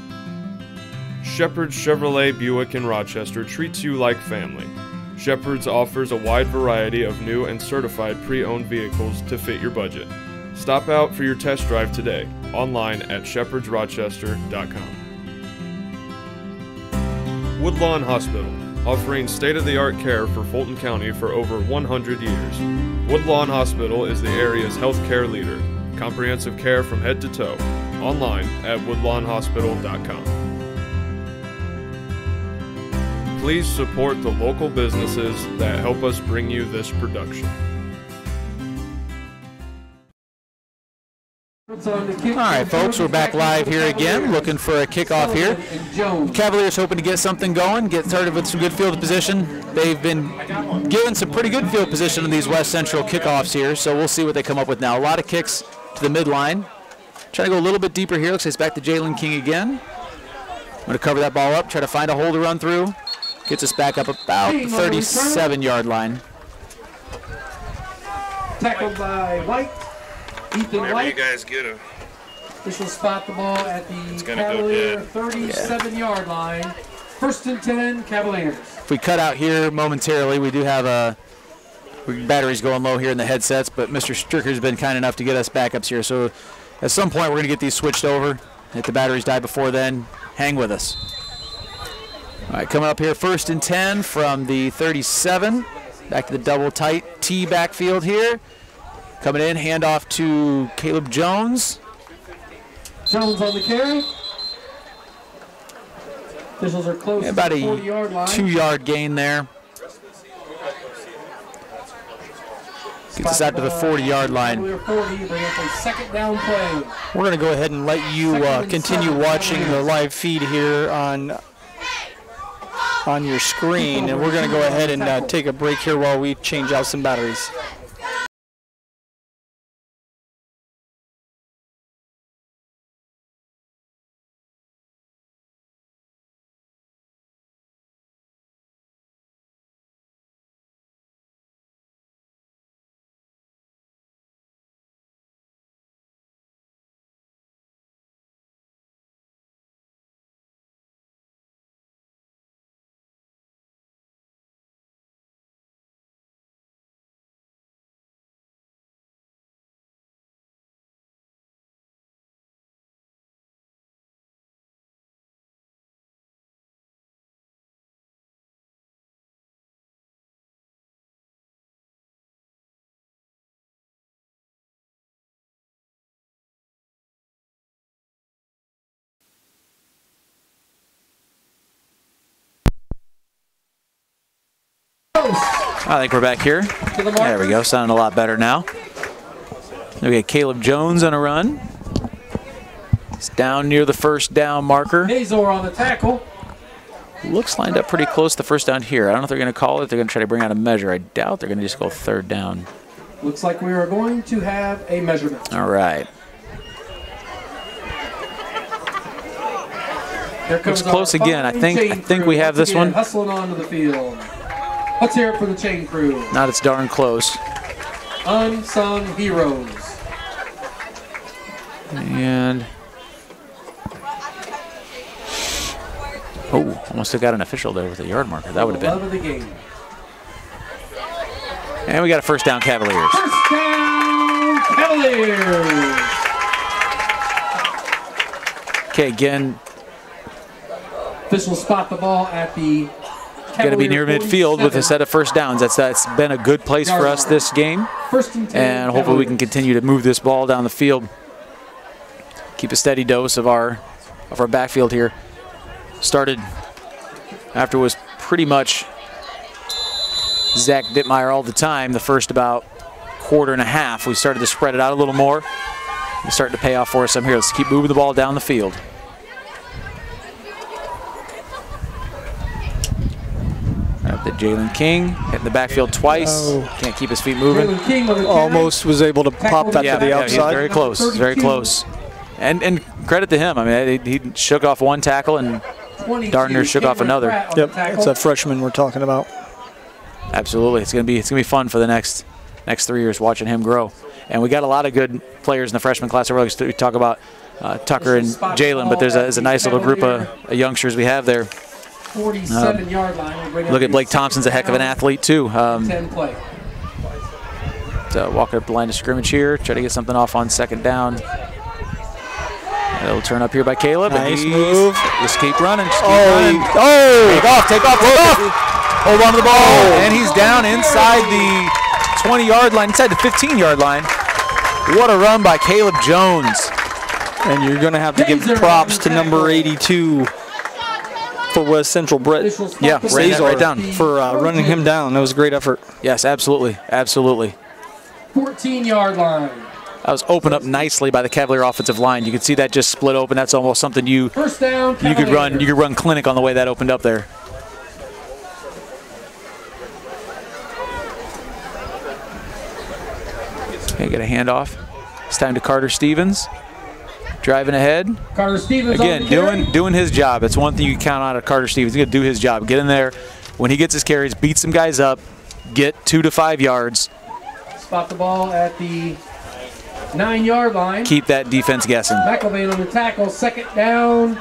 Shepherd's Chevrolet Buick in Rochester treats you like family. Shepherd's offers a wide variety of new and certified pre-owned vehicles to fit your budget. Stop out for your test drive today, online at shepherdsrochester.com. Woodlawn Hospital, offering state-of-the-art care for Fulton County for over 100 years. Woodlawn Hospital is the area's healthcare leader. Comprehensive care from head to toe, online at woodlawnhospital.com. Please support the local businesses that help us bring you this production. All right, folks, we're back live here again, looking for a kickoff here. Cavaliers hoping to get something going, get started with some good field position. They've been given some pretty good field position in these West Central kickoffs here, so we'll see what they come up with now. A lot of kicks to the midline. Trying to go a little bit deeper here. Looks like it's back to Jalen King again. I'm going to cover that ball up, try to find a hole to run through. Gets us back up about the 37-yard line. Tackled by White. Ethan Whenever White. you guys get a Officials spot the ball at the Cavalier 37-yard line. First and 10, Cavaliers. If we cut out here momentarily, we do have batteries going low here in the headsets, but Mr. Stricker's been kind enough to get us backups here. So at some point, we're going to get these switched over. If the batteries die before then, hang with us. All right, coming up here, first and 10 from the 37. Back to the double tight T backfield here. Coming in, handoff to Caleb Jones. Jones on the carry. Officials are close about to the 40-yard line. 2-yard gain there. Gets us out to the 40-yard line. We're going to go ahead and let you continue watching the live feed here on your screen, and we're going to go ahead and take a break here while we change out some batteries. I think we're back here. There we go, sounding a lot better now. We got Caleb Jones on a run. He's down near the first down marker. Hazor on the tackle. Looks lined up pretty close to the first down here. I don't know if they're going to call it. They're going to try to bring out a measure. I doubt they're going to just go third down. Looks like we are going to have a measurement. All right. Looks close again. I think we have this one. Hustling onto the field. Let's hear it for the chain crew. Not as darn close. Unsung heroes. And oh, almost have got an official there with a yard marker. That would have been. Love of the game. And we got a first down, Cavaliers. First down, Cavaliers. Okay, again. Officials spot the ball at the Got to be near midfield with a set of first downs. That's been a good place for us this game. And hopefully we can continue to move this ball down the field. Keep a steady dose of our backfield here. Started after it was pretty much Zach Dittmeyer all the time. The first about quarter and a half, we started to spread it out a little more. It's starting to pay off for us. I'm here. Let's keep moving the ball down the field. The Jalen King hitting the backfield twice. Can't keep his feet moving. Almost was able to pop that to the outside. Very close. Very close. And credit to him. I mean, he shook off one tackle and darn near shook off another. Yep, it's that freshman we're talking about. Absolutely, it's gonna be fun for the next 3 years watching him grow. And we got a lot of good players in the freshman class. We talk about Tucker and Jalen, but there's a nice little group of youngsters we have there. 47-yard line. Look at Blake Thompson's a heck of an athlete too. 10 play. So walking up the line of scrimmage here, try to get something off on second down. It'll turn up here by Caleb. Nice move. Just keep running. Running. Take off. Hold on to the ball. And he's down inside the 20-yard line, inside the 15-yard line. What a run by Caleb Jones. And you're going to have to give props to number 82 for West Central, Brett. Yeah, right down. For running him down. That was a great effort. Yes, absolutely. Absolutely. 14-yard line. That was opened up nicely by the Cavalier offensive line. You can see that just split open. That's almost something you First down, you could run clinic on the way that opened up there. Okay, get a handoff. It's time to Carter Stevens. Driving ahead. Carter Stevens again, doing his job. It's one thing you can count on at Carter Stevens. He's going to do his job. Get in there. When he gets his carries, beat some guys up, get 2 to 5 yards. Spot the ball at the 9-yard line. Keep that defense guessing. McElvain on the tackle. Second down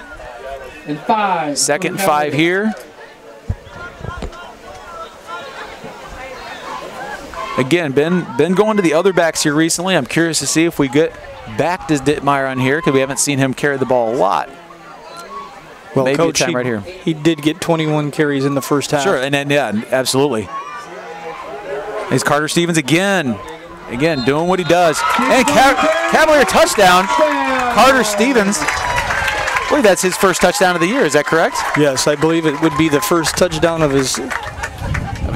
and 5. Second and 5 here. Again, been going to the other backs here recently. I'm curious to see if we get back to Dittmeyer on here because we haven't seen him carry the ball a lot. Well, maybe Coach, right here. He did get 21 carries in the first half. Sure, and then yeah, absolutely. Here's Carter Stevens again doing what he does. And Cavalier touchdown. Carter Stevens. I believe that's his first touchdown of the year. Is that correct? Yes, I believe it would be the first touchdown of his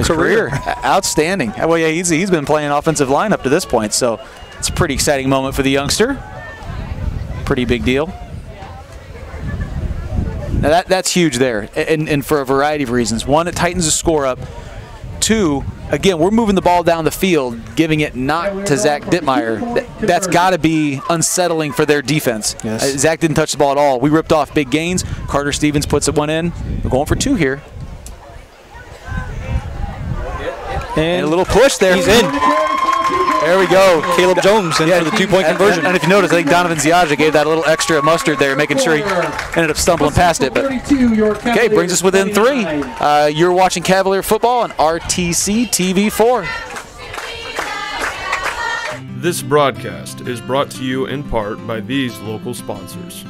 career. Outstanding. Well, yeah, he's been playing offensive line up to this point, so it's a pretty exciting moment for the youngster. Pretty big deal. Now that's huge there, and for a variety of reasons. One, it tightens the score up. Two, again, we're moving the ball down the field, giving it not to Zach Dittmeyer. That's got to be unsettling for their defense. Yes. Zach didn't touch the ball at all. We ripped off big gains. Carter Stevens puts one in. We're going for 2 here. And a little push there. He's in. There we go. Caleb Jones in for the 2-point conversion. And if you notice, I think Donovan Ziaja gave that a little extra mustard there, making sure he ended up stumbling past it. But okay, brings us within 3. You're watching Cavalier football on RTC TV4. This broadcast is brought to you in part by these local sponsors.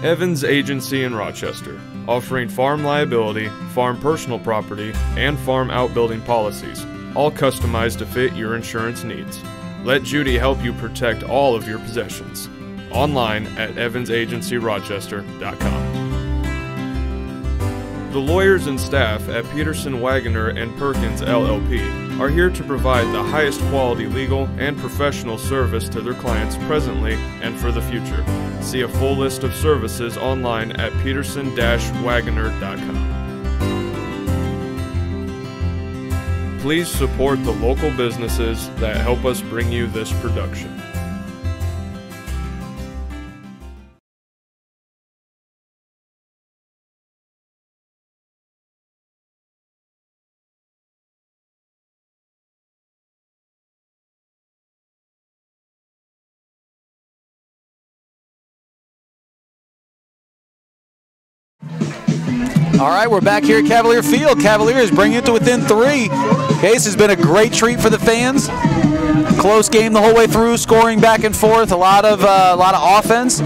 Evans Agency in Rochester, offering farm liability, farm personal property, and farm outbuilding policies, all customized to fit your insurance needs. Let Judy help you protect all of your possessions. Online at evansagencyrochester.com. The lawyers and staff at Peterson, Wagoner & Perkins LLP are here to provide the highest quality legal and professional service to their clients presently and for the future. See a full list of services online at peterson-wagoner.com. Please support the local businesses that help us bring you this production. All right, we're back here at Cavalier Field. Cavaliers bring it to within 3. This has been a great treat for the fans. Close game the whole way through, scoring back and forth, a lot of offense.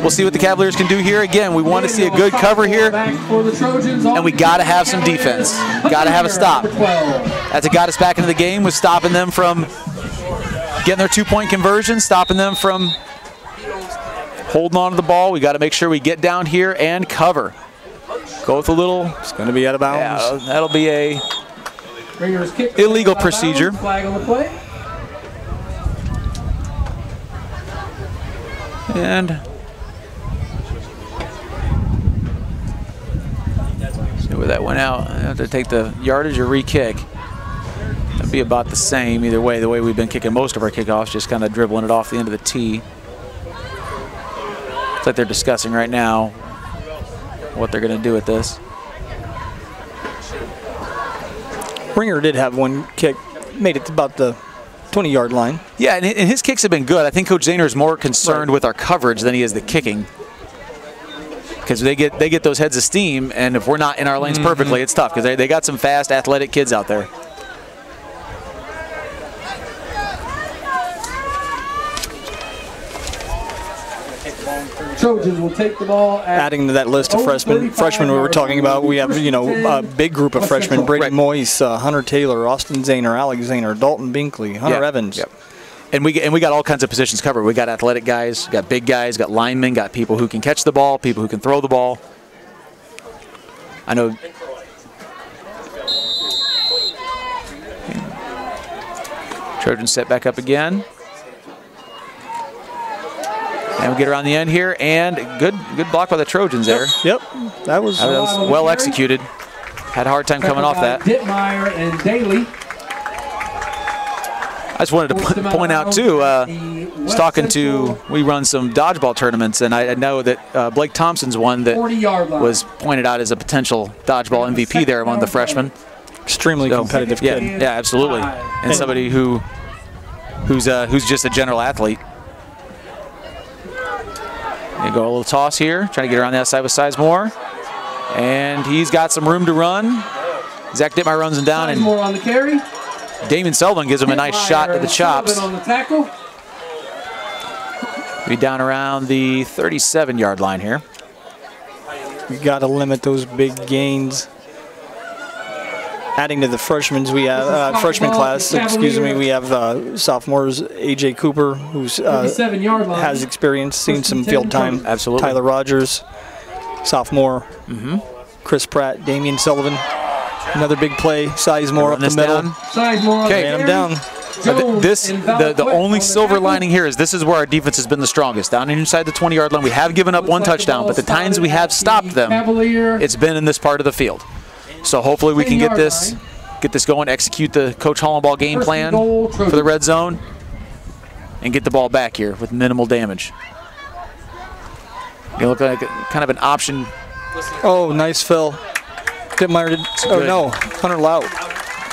We'll see what the Cavaliers can do here. Again, we want to see a good cover here, and we got to have some defense. Got to have a stop. That's what got us back into the game, was stopping them from getting their 2-point conversion, stopping them from holding on to the ball. We got to make sure we get down here and cover. Go with a little. It's going to be out of bounds. Yeah, that'll be a illegal procedure. Flag on the play. And see where that went out. I have to take the yardage or re-kick. That'd be about the same either way. The way we've been kicking most of our kickoffs, just kind of dribbling it off the end of the tee. Like they're discussing right now what they're going to do with this. Ringer did have one kick, made it to about the 20-yard line. Yeah, and his kicks have been good. I think Coach Zahner is more concerned with our coverage than he is the kicking, because they get those heads of steam, and if we're not in our lanes perfectly, it's tough, because they got some fast, athletic kids out there. Trojans will take the ball. Adding to that list of freshmen we were talking about, we have, you know, a big group of freshmen: Brayden Moyes, Hunter Taylor, Austin Zahner, Alex Zahner, Dalton Binkley, Hunter Evans. Yep. And we got all kinds of positions covered. We got athletic guys, got big guys, got linemen, got people who can catch the ball, people who can throw the ball. I know. Trojans set back up again. And we get around the end here, and good block by the Trojans there. Yep, that was well executed. Had a hard time coming off that. Dittmeyer and Daly. I just wanted to point out too, we run some dodgeball tournaments, and I know that Blake Thompson's one that was pointed out as a potential dodgeball MVP there among the freshmen. Extremely competitive kid. Yeah, absolutely. And somebody who's just a general athlete. They go a little toss here, trying to get around the outside with Sizemore. And he's got some room to run. Zach Dittmeyer runs him down, and on the carry. Damien Sullivan gives him a nice shot to the chops. On the tackle. Be down around the 37-yard line here. We got to limit those big gains. Adding to the freshman class, we have sophomores AJ Cooper, who's has experience, seen some field time. Absolutely. Tyler Rogers, sophomore. Chris Pratt, Damian Sullivan. Another big play. Sizemore up the middle. Sizemore. Ran him down. The only silver lining here is this is where our defense has been the strongest. Down inside the 20-yard line, we have given up one touchdown, but the times we have stopped them, it's been in this part of the field. So hopefully we can get this going, execute the Coach Hollenball game plan for the red zone, and get the ball back here with minimal damage. You look like kind of an option. Oh, nice fill. Dittmeyer did. Oh no, Hunter Lout.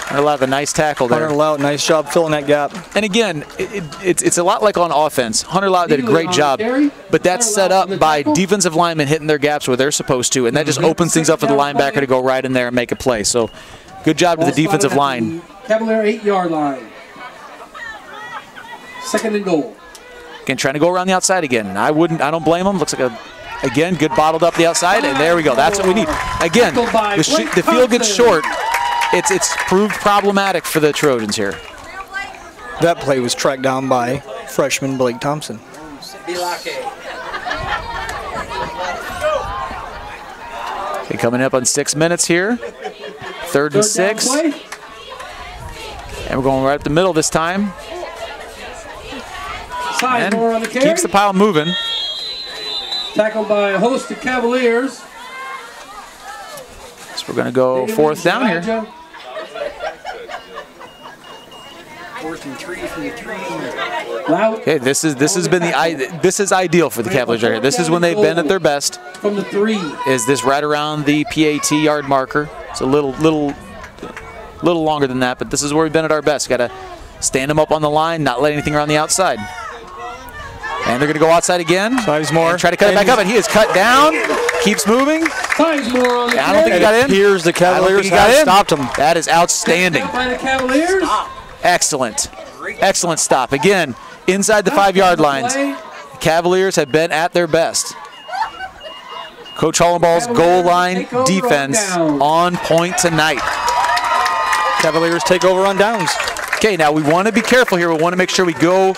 Hunter Lout, a nice tackle there. Hunter Lout, nice job filling that gap. And again, it's a lot like on offense. Hunter Lout did a great job, but that's set up by defensive linemen hitting their gaps where they're supposed to, and that just opens things up for the linebacker to go right in there and make a play. So, good job to the defensive line. Cavalier 8-yard line. Second and goal. Again, trying to go around the outside again. I don't blame him. Looks like again, good bottled up the outside, and there we go. That's what we need. Again, the field gets short. It's proved problematic for the Trojans here. That play was tracked down by freshman Blake Thompson. Okay, coming up on 6 minutes here. Third and 6. And we're going right up the middle this time. And on the carry. Keeps the pile moving. Tackled by a host of Cavaliers. So we're going to go 4th down here. 4th and 3 from the 3. Okay, this is ideal for the Cavaliers right here. This is when they've been at their best. From the 3. Is this right around the PAT yard marker? It's a little longer than that, but this is where we've been at our best. Got to stand them up on the line, not let anything around the outside. And they're going to go outside again. Sizemore. Try to cut it back up, and he is cut down. Keeps moving. Sizemore on the I don't think he got in. Here's the Cavaliers have stopped him. That is outstanding. By the Cavaliers. Excellent. Excellent stop. Again, inside the 5-yard lines. The Cavaliers have been at their best. Coach Hollenball's goal line defense on point tonight. Cavaliers take over on downs. Okay, now we want to be careful here. We want to make sure we go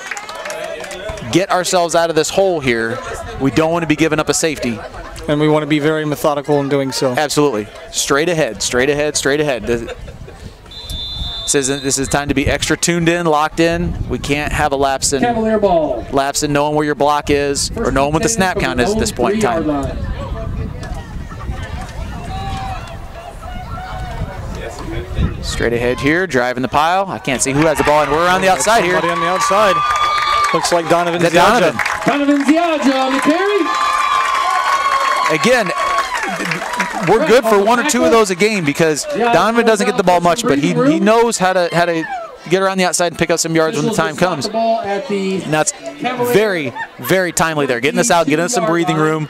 get ourselves out of this hole here. We don't want to be giving up a safety. And we want to be very methodical in doing so. Absolutely. Straight ahead, straight ahead, straight ahead. This is time to be extra tuned in, locked in. We can't have a lapse in Cavalier ball. Lapse in knowing where your block is or knowing what the snap count is at this point in time. Straight ahead here, driving the pile. I can't see who has the ball, and we're on the outside here. Somebody on the outside. Looks like Donovan Ziaja. Donovan Ziaja on the carry. Again, we're good for 1 or 2 of those a game because Donovan doesn't get the ball much, but he knows how to get around the outside and pick up some yards when the time comes. And that's very, very timely there. Getting us out, getting us some breathing room.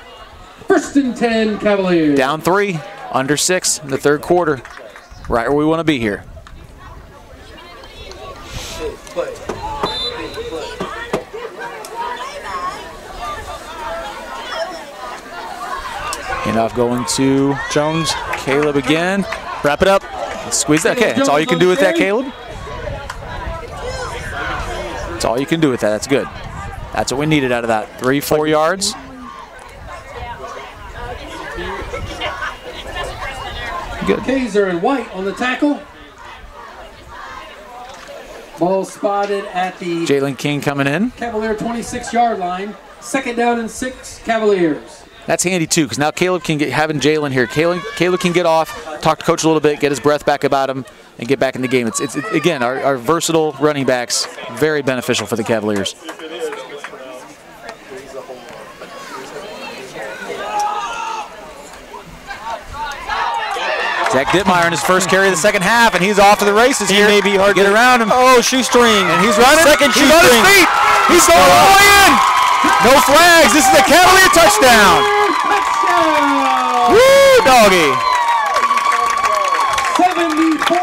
1st and 10 Cavaliers. Down 3, under 6 in the 3rd quarter. Right where we want to be here. Handoff going to Jones. Caleb again. Wrap it up. Squeeze that. Okay, that's all you can do with that, Caleb. That's all you can do with that. That's good. That's what we needed out of that. 3-4 yards. Good. Kaiser and White on the tackle. Ball spotted at the Jalen King coming in. Cavalier 26-yard line. 2nd down and 6 Cavaliers. That's handy too, because now Caleb can get having Jalen here. Caleb can get off, talk to coach a little bit, get his breath back about him, and get back in the game. It's again our versatile running backs, very beneficial for the Cavaliers. Zach Dittmeyer in his first carry of the 2nd half, and he's off to the races here. He may be hard to get around him. Oh, shoestring. And he's running. Second he's on his feet. He's going all the way in. No flags. This is a Cavalier touchdown. Woo, doggy.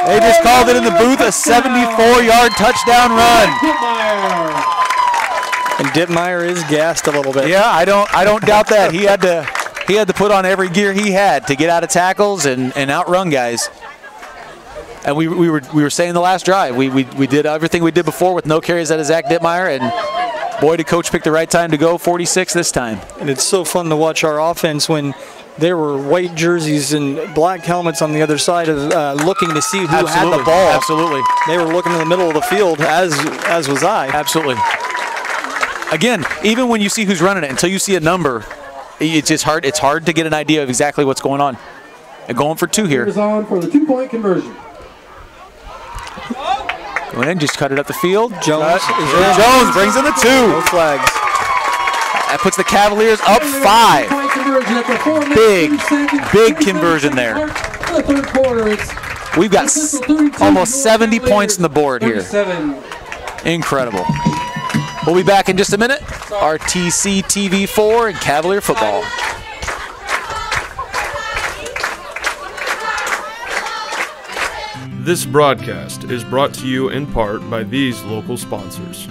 They just called it in the booth a 74-yard touchdown run. And Dittmeyer is gassed a little bit. Yeah, I don't doubt that. He had to put on every gear he had to get out of tackles and outrun guys. And we were saying the last drive, we did everything we did before with no carries out of Zach Dittmeyer, and boy, did coach pick the right time to go 46 this time. And it's so fun to watch our offense when there were white jerseys and black helmets on the other side of looking to see who had the ball. Absolutely. They were looking in the middle of the field, as was I. Absolutely. Again, even when you see who's running it, until you see a number, it's just hard. It's hard to get an idea of exactly what's going on. And going for 2 here. On for the 2-point conversion. Go in, just cut it up the field. Jones brings in the 2. No flags. That puts the Cavaliers up 5. Big conversion there. We've got almost 70 points on the board here. Incredible. We'll be back in just a minute. RTC TV4 and Cavalier football. This broadcast is brought to you in part by these local sponsors.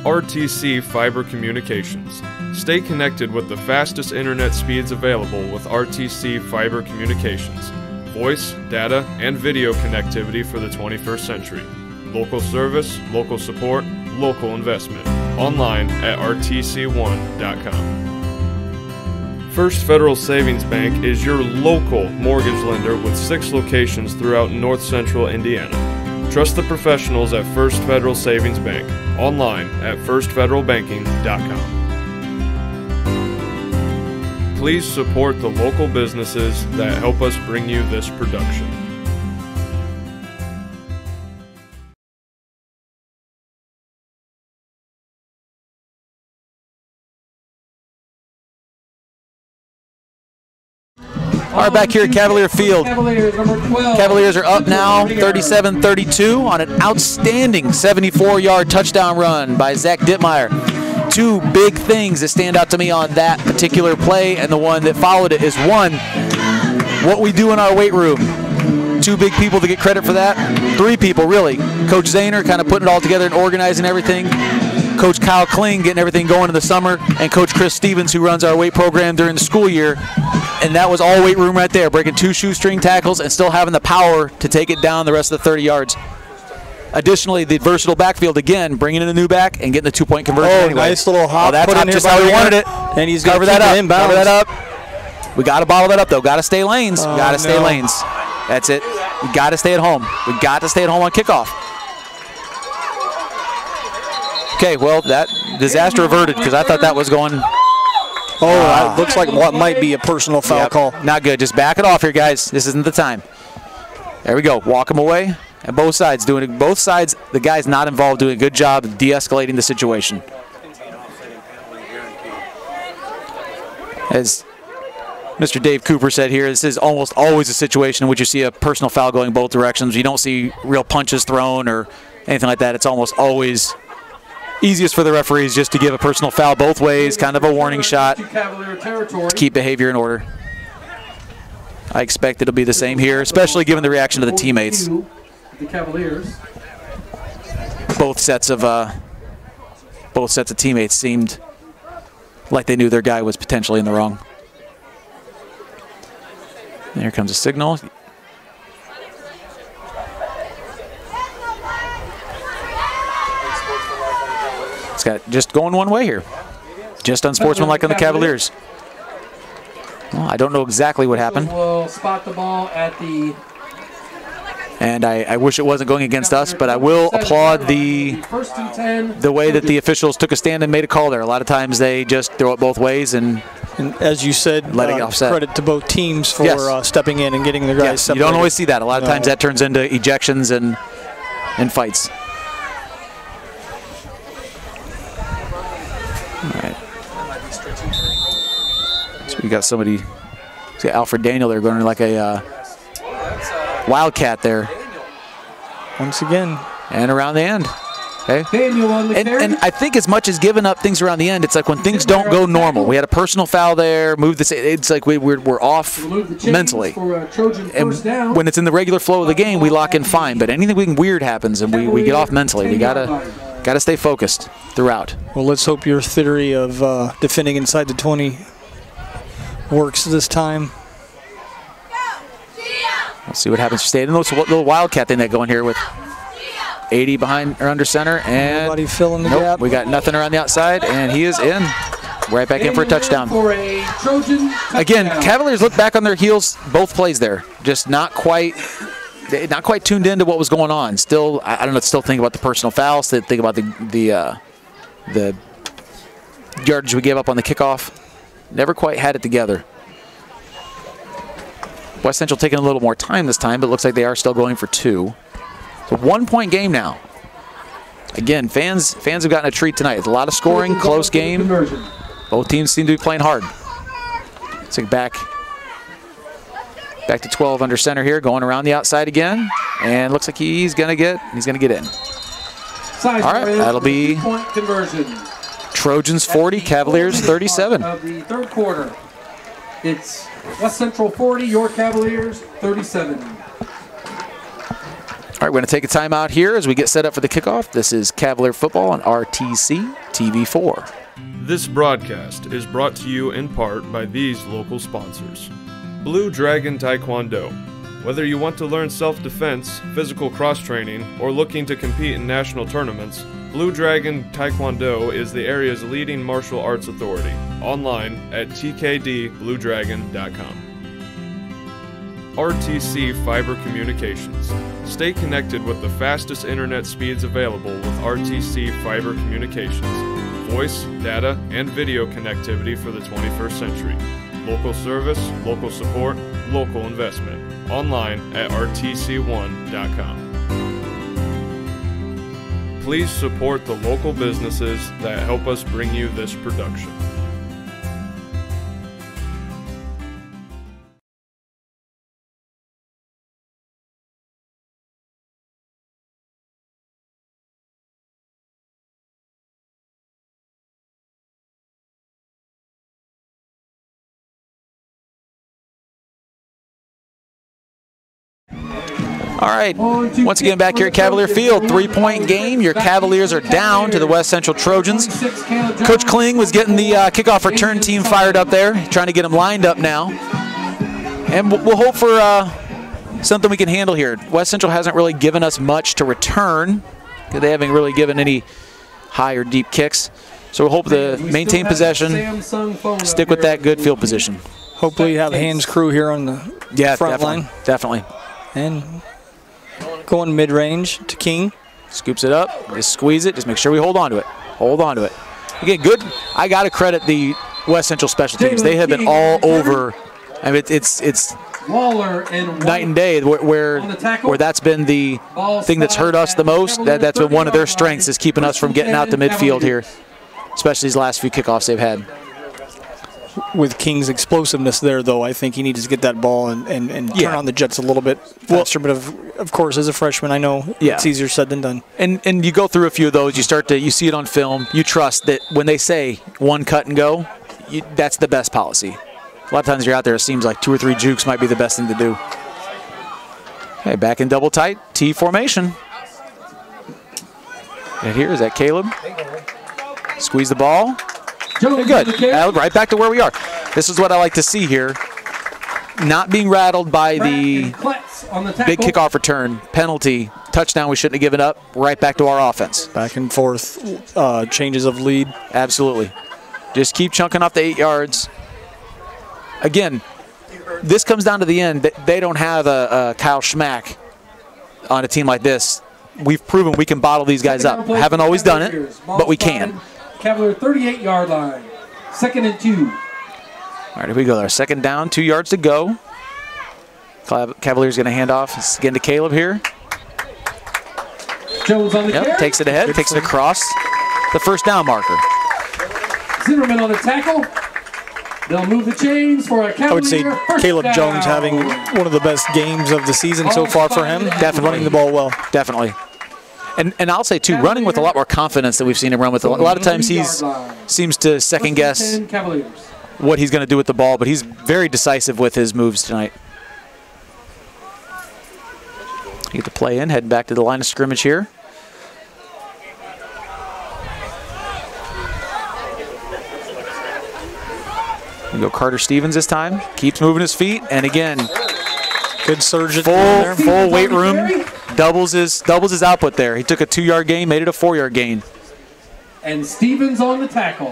RTC Fiber Communications. Stay connected with the fastest internet speeds available with RTC Fiber Communications. Voice, data, and video connectivity for the 21st century. Local service, local support, local investment. Online at rtc1.com. First Federal Savings Bank is your local mortgage lender with 6 locations throughout North Central Indiana. Trust the professionals at First Federal Savings Bank. Online at firstfederalbanking.com. Please support the local businesses that help us bring you this production. All right, back here at Cavalier Field. Cavaliers are up now 37-32 on an outstanding 74-yard touchdown run by Zach Dittmeyer. 2 big things that stand out to me on that particular play, and the one that followed it is, 1, what we do in our weight room. 2 big people to get credit for that. 3 people, really. Coach Zahner kind of putting it all together and organizing everything. Coach Kyle Kling getting everything going in the summer, and Coach Chris Stevens, who runs our weight program during the school year. And that was all weight room right there, breaking 2 shoestring tackles and still having the power to take it down the rest of the 30 yards. Additionally, the versatile backfield again, bringing in a new back and getting the 2-point conversion. Oh, anyway. Nice little hop. That's just how we wanted it. And he's cover going to that keep up. it Cover that up. We got to bottle that up, though. Got to stay lanes. Got to stay lanes. That's it. We got to stay at home. We got to stay at home on kickoff. Okay, well, that disaster averted because I thought that was going. Oh, looks like what might be a personal foul call. Not good. Just back it off here, guys. This isn't the time. There we go. Walk them away. And both sides doing it. Both sides, the guys not involved, doing a good job of de-escalating the situation. As Mr. Dave Cooper said here, this is almost always a situation in which you see a personal foul going both directions. You don't see real punches thrown or anything like that. It's almost always easiest for the referees just to give a personal foul both ways, kind of a warning shot to keep behavior in order. I expect it'll be the same here, especially given the reaction of the teammates. The Cavaliers. Both sets of teammates seemed like they knew their guy was potentially in the wrong. And here comes a signal. It's got just going one way here. Just unsportsmanlike on the Cavaliers. Well, I don't know exactly what happened. We'll spot the ball at the. And I wish it wasn't going against us, but I will applaud the way that the officials took a stand and made a call there. A lot of times they just throw it both ways and as you said, letting it offset. Credit to both teams for stepping in and getting their guys separated. You don't always see that. A lot of times that turns into ejections and fights. All right. So we got somebody, see Alfred Daniel there going like a wildcat there. Once again. And around the end. Okay. Daniel on the carry. And I think as much as giving up things around the end, it's like when things don't go normal. We had a personal foul there. It's like we're off mentally. And when it's in the regular flow of the game, we lock in fine. But anything weird happens and we get off mentally. We gotta stay focused throughout. Well, let's hope your theory of defending inside the 20 works this time. Let's see what happens. Stay in the little wildcat thing that going here with 80 behind or under center, and nobody filling the gap. We got nothing around the outside, and he is in. Right back in for a touchdown. Again, Cavaliers look back on their heels both plays there. Just not quite tuned into what was going on. Still, I don't know. Still think about the personal fouls. Think about the yardage we gave up on the kickoff. Never quite had it together. West Central taking a little more time this time, but it looks like they are still going for 2. It's a 1-point game now. Again, fans have gotten a treat tonight. It's a lot of scoring, close game. Both teams seem to be playing hard. So back to 12 under center here, going around the outside again, and looks like he's gonna get in. All right, that'll be Trojans 40, Cavaliers 37. Of the third quarter, it's West Central 40, your Cavaliers 37. All right, we're going to take a timeout here as we get set up for the kickoff. This is Cavalier football on RTC TV4. This broadcast is brought to you in part by these local sponsors. Blue Dragon Taekwondo. Whether you want to learn self-defense, physical cross-training, or looking to compete in national tournaments, Blue Dragon Taekwondo is the area's leading martial arts authority. Online at tkdbluedragon.com. RTC Fiber Communications. Stay connected with the fastest internet speeds available with RTC Fiber Communications. Voice, data, and video connectivity for the 21st century. Local service, local support, local investment. Online at rtc1.com. Please support the local businesses that help us bring you this production. All right, once again back here at Cavalier Field, 3-point game. Your Cavaliers are down to the West Central Trojans. Coach Kling was getting the kickoff return team fired up there, trying to get them lined up now. And we'll hope for something we can handle here. West Central hasn't really given us much to return. They haven't really given any high or deep kicks. So we'll hope to maintain possession, stick with that good field position. Hopefully you have Hans Crew here on the front line. Definitely. And going mid-range to King. Scoops it up, just squeeze it, just make sure we hold on to it. Hold on to it. Again, good. I got to credit the West Central special teams. They have been all over. I mean, it's night and day where that's been the thing that's hurt us the most. That's been one of their strengths, is keeping us from getting out to midfield here, especially these last few kickoffs they've had. With King's explosiveness there, though, I think he needs to get that ball and turn on the Jets a little bit faster. But of course, as a freshman, I know it's easier said than done. And you go through a few of those. You see it on film. You trust that when they say one cut and go, that's the best policy. A lot of times you're out there, it seems like 2 or 3 jukes might be the best thing to do. Okay, back in double tight, T formation. And here is that Caleb. Squeeze the ball. Good. Right back to where we are. This is what I like to see here. Not being rattled by the big kickoff return, penalty, touchdown we shouldn't have given up, right back to our offense. Back and forth, changes of lead. Absolutely. Just keep chunking off the 8 yards. Again, this comes down to the end. They don't have a Kyle Schmack on a team like this. We've proven we can bottle these guys up. Haven't always done it, but we can. Cavalier 38-yard line. 2nd and 2. All right, here we go. Our 2nd down, 2 yards to go. Cavaliers going to hand off again to Caleb here. Jones on the carry. Takes it ahead, takes it across the 1st down marker. Zimmerman on the tackle. They'll move the chains for a Cavalier. I would say Caleb Jones having one of the best games of the season so far for him. Definitely running the ball well. Definitely. And I'll say, too, running with a lot more confidence than we've seen him run with. A lot of times he seems to second-guess what he's going to do with the ball, but he's very decisive with his moves tonight. Get the play in, heading back to the line of scrimmage here. We go Carter Stevens this time. Keeps moving his feet, and again, good surge at full weight room. Doubles his output there. He took a 2-yard gain, made it a 4-yard gain. And Stevens on the tackle.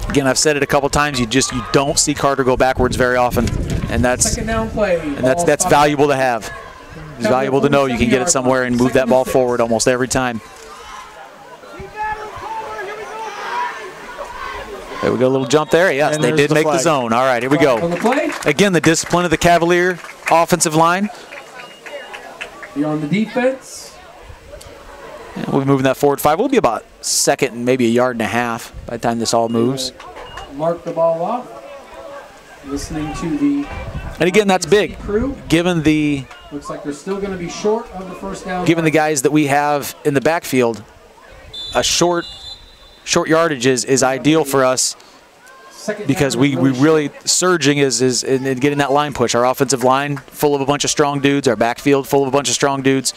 Again, I've said it a couple times. You don't see Carter go backwards very often, and that's valuable to have. It's valuable to know you can get it somewhere and move that ball forward almost every time. There we go, a little jump there. Yes, they did make the zone. All right, here we go. Again, the discipline of the Cavalier offensive line. You're on the defense. Yeah, we'll be moving that forward 5. We'll be about 2nd and maybe 1.5 yards by the time this all moves. Mark the ball off. Listening to the. And again, that's big. Given the. Looks like they're still going to be short of the 1st down. Given the guys that we have in the backfield, a short yardage is ideal for us, because we really surging is in getting that line push. Our offensive line full of a bunch of strong dudes, our backfield full of a bunch of strong dudes.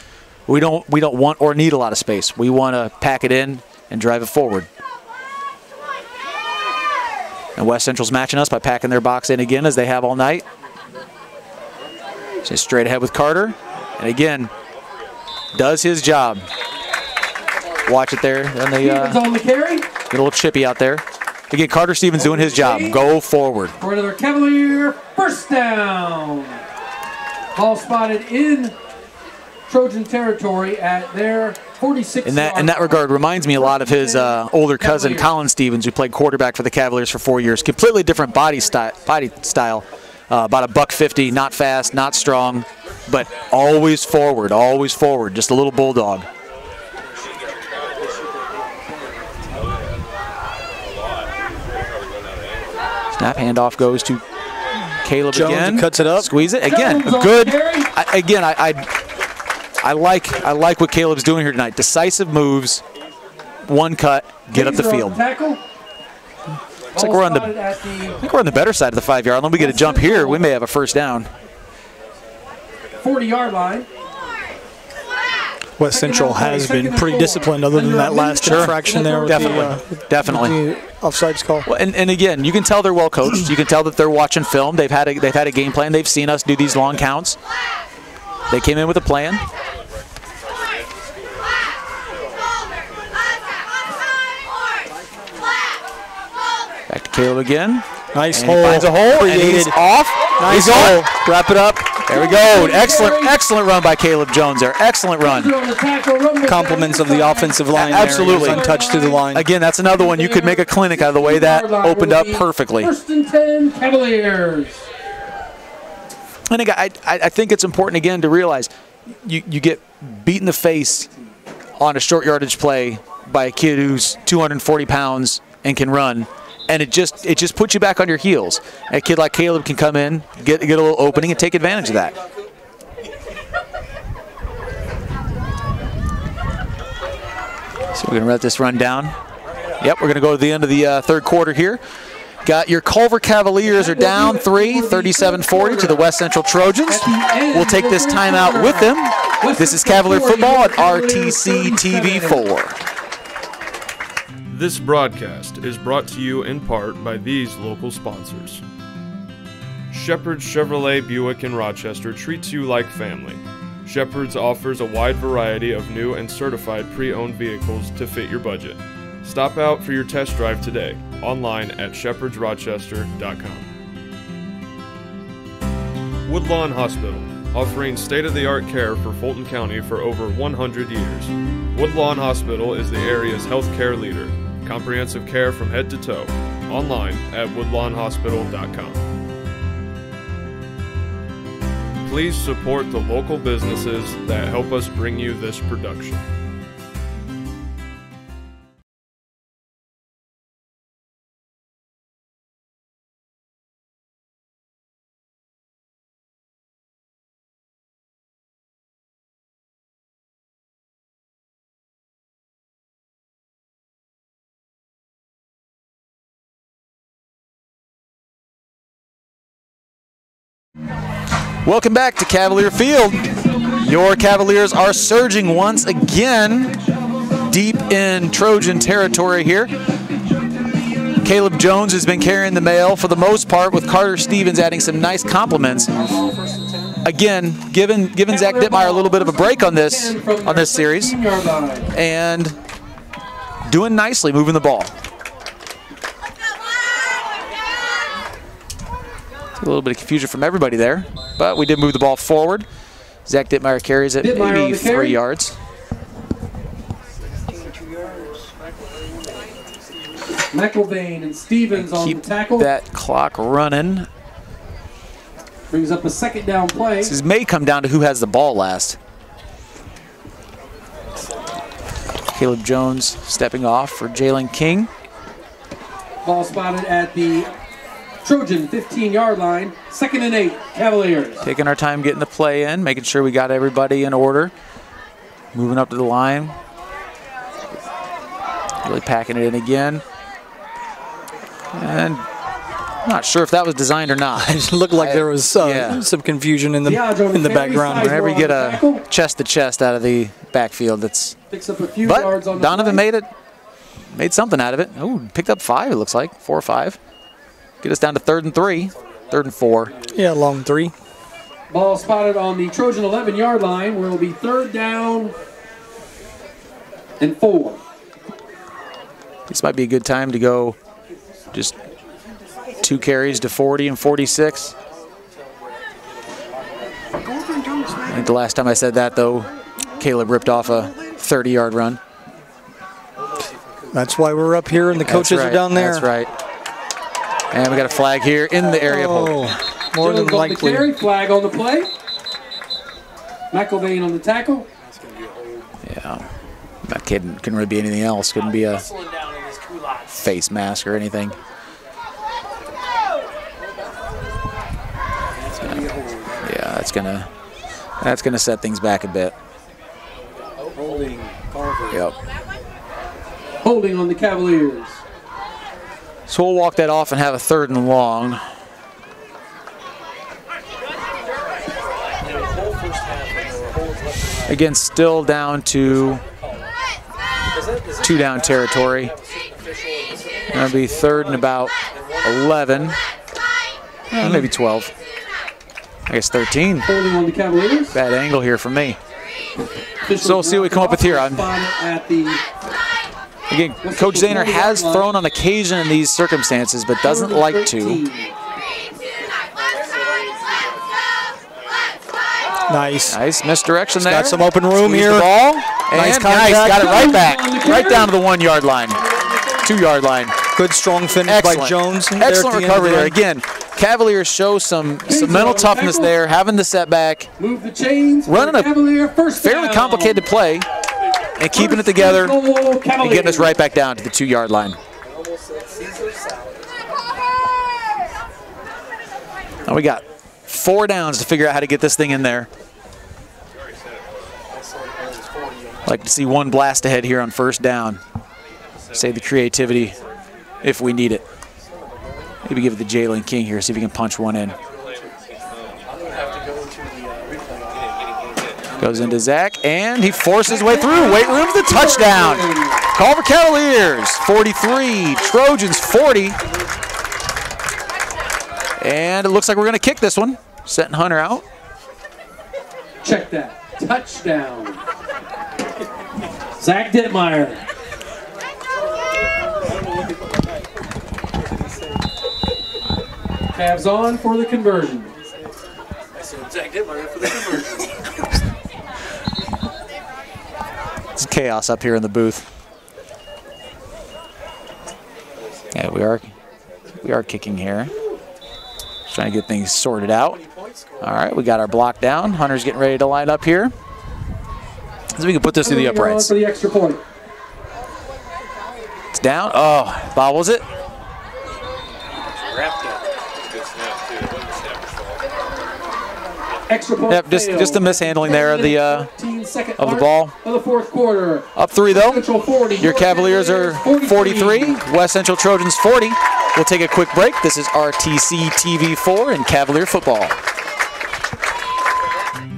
We don't want or need a lot of space. We want to pack it in and drive it forward. And West Central's matching us by packing their box in again, as they have all night. Just straight ahead with Carter. And again, does his job. Watch it there. And they on the carry. get a little chippy out there. Again, Carter Stevens doing his job. Go forward. For another Cavalier first down. Ball spotted in Trojan territory at their 46. In that regard, reminds me a lot of his older cousin, Colin Stevens, who played quarterback for the Cavaliers for 4 years. Completely different body style. About a $150, not fast, not strong, but always forward, just a little bulldog. Snap handoff goes to Caleb Jones again. Cuts it up. Squeeze it again. Good. I like what Caleb's doing here tonight. Decisive moves, one cut, get up the field. Looks like we're on the better side of the 5-yard line. We get a jump here, we may have a first down. 40-yard line. West Central has been pretty disciplined, other than that last infraction there. With definitely. The offsides call. Well, and again, you can tell they're well coached. You can tell that they're watching film. They've had a game plan. They've seen us do these long counts. They came in with a plan. Back to Caleb again. Nice and hole. He finds a hole, and he's off. Nice he's hole. Wrap it up. There we go. Excellent run by Caleb Jones there. Excellent run. Compliments of the offensive line. Absolutely. There. Untouched through the line. Again, that's another one. You could make a clinic out of the way that opened up perfectly. First and 10, Cavaliers. And again, I think it's important again to realize you get beat in the face on a short yardage play by a kid who's 240 pounds and can run. And it just puts you back on your heels. A kid like Caleb can come in, get a little opening, and take advantage of that. So we're going to let this run down. Yep, we're going to go to the end of the third quarter here. Got your Culver Cavaliers are down 37-40 to the West Central Trojans. We'll take this timeout with them. This is Cavalier football at RTC TV4. This broadcast is brought to you in part by these local sponsors. Shepherd's Chevrolet Buick in Rochester treats you like family. Shepherd's offers a wide variety of new and certified pre-owned vehicles to fit your budget. Stop out for your test drive today, online at shepherdsrochester.com. Woodlawn Hospital, offering state-of-the-art care for Fulton County for over 100 years. Woodlawn Hospital is the area's healthcare leader. Comprehensive care from head to toe. Online at woodlawnhospital.com. Please support the local businesses that help us bring you this production. Welcome back to Cavalier Field. Your Cavaliers are surging once again deep in Trojan territory here. Caleb Jones has been carrying the mail for the most part, with Carter Stevens adding some nice compliments. Again, giving Zach Dittmeyer a little bit of a break on this series, and doing nicely, moving the ball. A little bit of confusion from everybody there, but we did move the ball forward. Zach Dittmeyer carries it maybe 3 yards. McElvain and Stevens on the tackle. Keep that clock running. Brings up a second down play. This may come down to who has the ball last. Caleb Jones stepping off for Jalen King. Ball spotted at the Trojan 15-yard line. 2nd and 8, Cavaliers. Taking our time getting the play in, making sure we got everybody in order. Moving up to the line. Really packing it in again. And not sure if that was designed or not. It looked like there was some confusion in the background. Whenever you get a chest-to-chest out of the backfield, that's. Picks up a few yards on the Donovan made something out of it. Oh, picked up 5, it looks like, 4 or 5. Get us down to 3rd and 3, 3rd and 4. Yeah, long 3. Ball spotted on the Trojan 11-yard line, where it will be 3rd down and 4. This might be a good time to go just 2 carries to 40 and 46. I think the last time I said that, though, Caleb ripped off a 30-yard run. That's why we're up here and the coaches are down there. That's right. And we got a flag here in the area. More than likely. Carry, flag on the play. McElvain on the tackle. Yeah. That kid couldn't really be anything else. Couldn't be a face mask or anything. Yeah, that's gonna set things back a bit. Holding Culver. Yep. Holding on the Cavaliers. So we'll walk that off and have a 3rd and long. Again, still down to 2-down territory. That'll be 3rd and about 11. Maybe 12. I guess 13. Holding on the Cavaliers. Bad angle here for me. So we'll see what we come up with here. Again, Coach Zahner has thrown on occasion in these circumstances, but doesn't like to. Nice misdirection there. Got some open room here. The ball. And nice, got it right back. Right down to the 1-yard line. 2-yard line. Good strong finish by Jones. Excellent recovery there. Again, Cavaliers show some mental toughness there, having the setback. Move the chains. Running a fairly complicated play and keeping it together and getting us right back down to the 2-yard line. Now we got 4 downs to figure out how to get this thing in there. Like to see one blast ahead here on 1st down. Save the creativity if we need it. Maybe give it to Jalen King here, see if he can punch one in. Goes into Zach, and he forces his way through. Weight room's the touchdown. Culver Cavaliers, 43. Trojans, 40. And it looks like we're going to kick this one. Setting Hunter out. Check that. Touchdown. Zach Dittmeyer. Cavs on for the conversion. Zach Dittmeyer for the conversion. It's chaos up here in the booth. Yeah, we are kicking here. Trying to get things sorted out. All right, we got our block down. Hunter's getting ready to line up here. So we can put this through the uprights. For the extra point. It's down. Oh, bobbles it. Wrapped up. Good snap, too. It wasn't snap at all. Extra point. Yep, just a mishandling there of the ball. Of the 4th quarter. Up 3 though. Your Cavaliers are 43. West Central Trojans 40. We'll take a quick break. This is RTC TV4 and Cavalier football.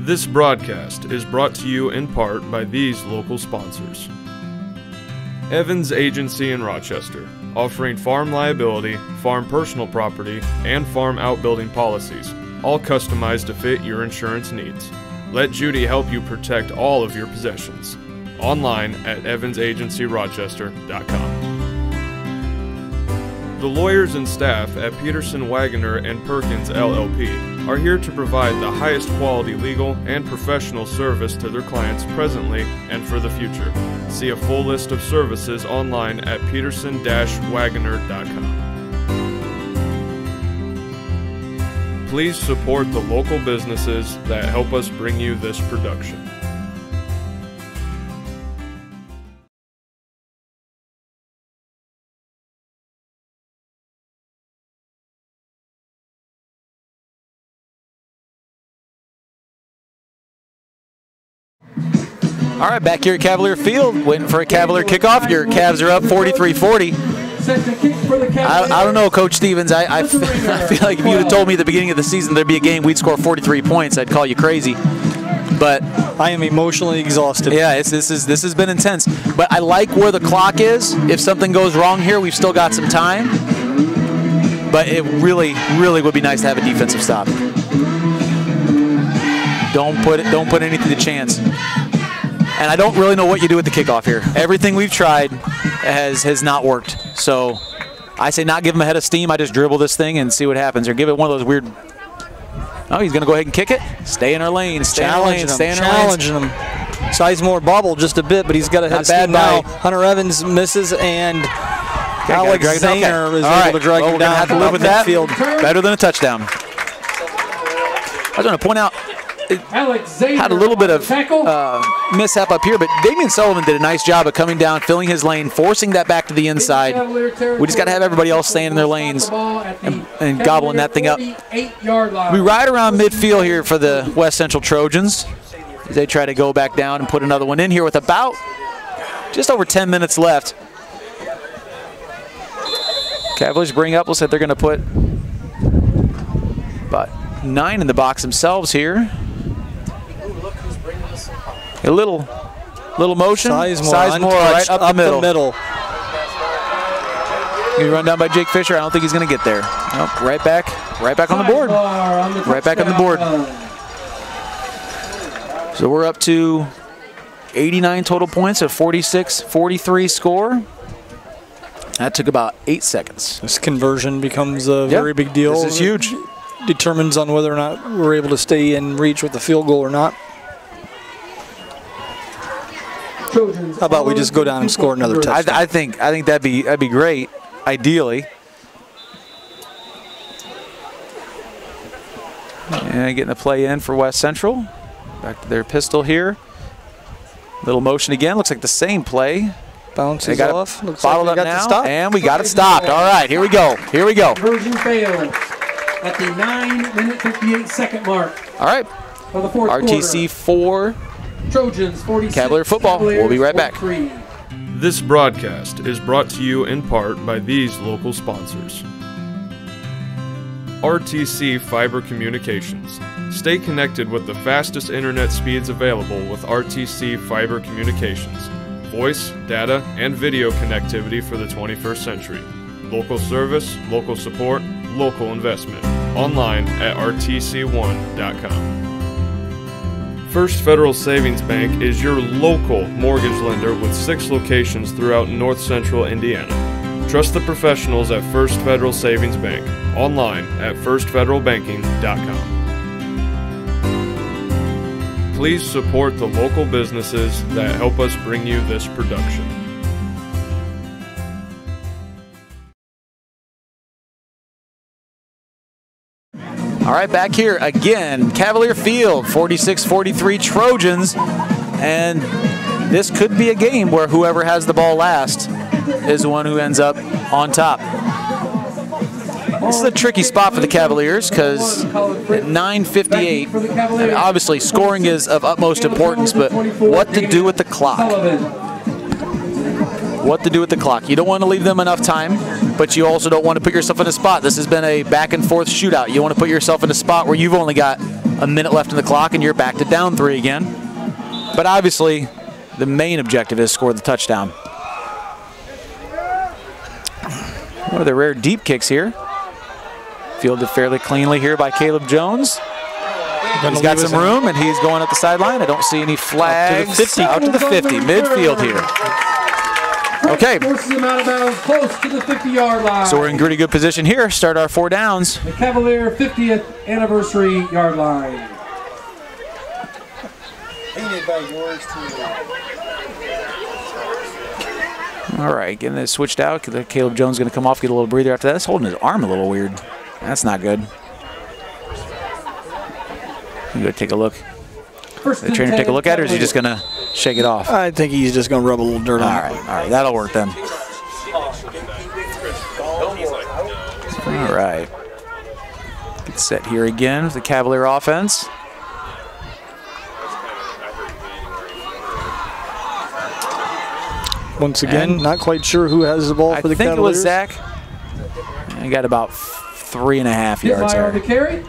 This broadcast is brought to you in part by these local sponsors. Evans Agency in Rochester, offering farm liability, farm personal property, and farm outbuilding policies, all customized to fit your insurance needs. Let Judy help you protect all of your possessions. Online at evansagencyrochester.com. The lawyers and staff at Peterson, Wagoner & Perkins LLP are here to provide the highest quality legal and professional service to their clients presently and for the future. See a full list of services online at peterson-wagoner.com. Please support the local businesses that help us bring you this production. All right, back here at Cavalier Field, waiting for a Cavalier kickoff. Your Cavs are up 43-40. I don't know, Coach Stevens. I feel like if you had told me at the beginning of the season there'd be a game we'd score 43 points, I'd call you crazy. But I am emotionally exhausted. Yeah, this has been intense. But I like where the clock is. If something goes wrong here, we've still got some time. But it really, really would be nice to have a defensive stop. Don't put anything to chance. And I don't really know what you do with the kickoff here. Everything we've tried has not worked. So I say not give him a head of steam. I just dribble this thing and see what happens. Or give it one of those weird. Oh, he's going to go ahead and kick it. Stay in our lane. Stay in our lane. Stay in our lane. Challenging him. Sizemore bobbled just a bit, but he's got a head of steam now. Hunter Evans misses, and Alex Zahner is able to drag him down. Have to live with that. Better than a touchdown. I was going to point out, had a little bit of mishap up here, but Damian Sullivan did a nice job of coming down, filling his lane, forcing that back to the inside. We just got to have everybody else staying in their lanes and gobbling that thing up. We ride around midfield here for the West Central Trojans. They try to go back down and put another one in here with about just over 10 minutes left. Cavaliers bring up, looks like they're going to put about 9 in the box themselves here. A little motion. Sizemore right up the middle. He run down by Jake Fisher. I don't think he's going to get there. Nope, right back on the board. Right back on the board. So we're up to 89 total points, a 46-43 score. That took about 8 seconds. This conversion becomes a very big deal. This is huge. Determines on whether or not we're able to stay in reach with the field goal or not. How about we just go down and score another touchdown? I think that'd be great, ideally. And getting a play in for West Central. Back to their pistol here. Little motion again. Looks like the same play. Bounces off. Looks like we got to stop. And we got it stopped. All right, here we go. Here we go. Conversion failed at the 9-minute 58-second mark. All right. For the fourth RTC 4. Trojans 46. Cavalier football. We'll be right back. This broadcast is brought to you in part by these local sponsors. RTC Fiber Communications. Stay connected with the fastest internet speeds available with RTC Fiber Communications. Voice, data, and video connectivity for the 21st century. Local service, local support, local investment. Online at rtc1.com. First Federal Savings Bank is your local mortgage lender with 6 locations throughout North Central Indiana. Trust the professionals at First Federal Savings Bank. Online at firstfederalbanking.com. Please support the local businesses that help us bring you this production. All right, back here again, Cavalier Field, 46-43 Trojans, and this could be a game where whoever has the ball last is the one who ends up on top. This is a tricky spot for the Cavaliers because at 9:58, I mean, obviously scoring is of utmost importance, but what to do with the clock? What to do with the clock? You don't want to leave them enough time, but you also don't want to put yourself in a spot. This has been a back and forth shootout. You want to put yourself in a spot where you've only got a minute left in the clock and you're back to down 3 again. But obviously, the main objective is score the touchdown. One of the rare deep kicks here. Fielded fairly cleanly here by Caleb Jones. He's got some room, and he's going up the sideline. I don't see any flags. Out to the 50, midfield here. Okay. Forces him out of bounds, close to the 50-yard line. So we're in pretty good position here. Start our 4 downs. The Cavalier 50th anniversary yard line. All right, getting this switched out. Caleb Jones is going to come off, get a little breather after that. That's holding his arm a little weird. That's not good. You go take a look. The trainer take a look at it, or is he just going to shake it off? I think he's just going to rub a little dirt on it. All right, that'll work then. All right. Get set here again with the Cavalier offense. Once again, not quite sure who has the ball for the Cavaliers. I think it was Zach. He got about 3.5 yards there. The carry. A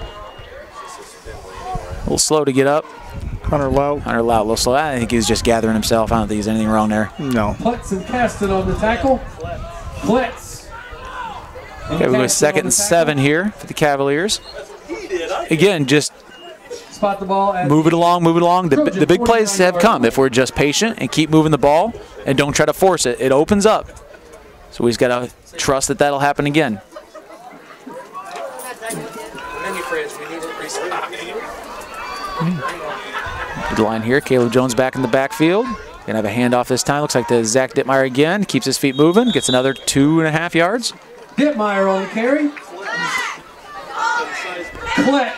little slow to get up. Hunter Lout. A little slow. I think he was just gathering himself. I don't think there's anything wrong there. No. Pletz and Caston on the tackle. Pletz. Okay, we go 2nd and 7 here for the Cavaliers. Again, just spot the ball. Move it along, move it along. The big plays have come if we're just patient and keep moving the ball and don't try to force it. It opens up. So we just got to trust that that'll happen again. Good line here. Caleb Jones back in the backfield. Gonna have a handoff this time. Looks like to Zach Dittmeyer again. Keeps his feet moving. Gets another 2.5 yards. Dittmeyer on the carry.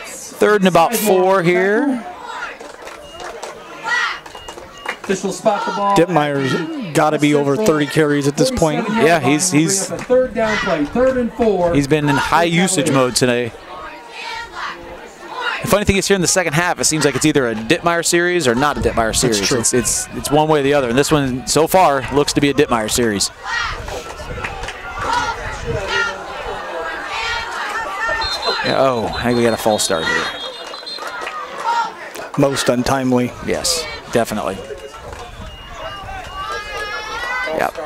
Third and about 4 here. This will spot the ball. Dittmeyer's got to be over 30 carries at this point. Yeah, he's third down play, 3rd and 4. He's been in high usage mode today. The funny thing is here in the second half, it seems like it's either a Dittmeyer series or not a Dittmeyer series. That's true. It's one way or the other. And this one, so far, looks to be a Dittmeyer series. Oh, I think we got a false start here. Most untimely. Yes, definitely. Yep.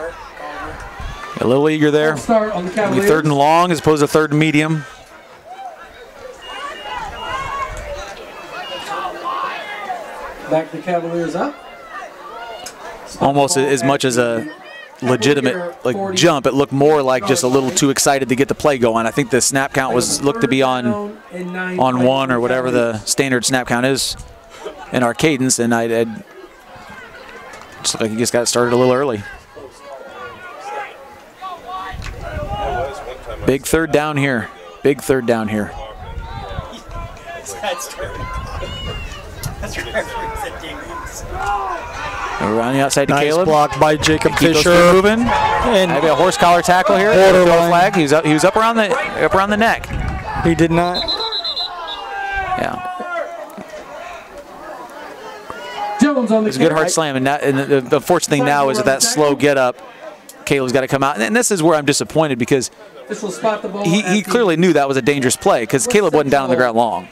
A little eager there. Maybe 3rd and long as opposed to 3rd and medium. Back the Cavaliers up. Almost as much as a legitimate jump, it looked more like just a little too excited to get the play going. I think the snap count looked to be on 1 or whatever the standard snap count is in our cadence, and I just looked like he just got started a little early. Big 3rd down here. Big 3rd down here. Around the outside to nice Caleb. Block by Jacob Fisher. Moving. And maybe a horse collar tackle here. Flag. He was up around the neck. He did not. Yeah. Jones on the It's a good hard slam, and the unfortunate thing now is that slow get up. Caleb's got to come out, and this is where I'm disappointed because he clearly knew that was a dangerous play because Caleb wasn't down on the ground long.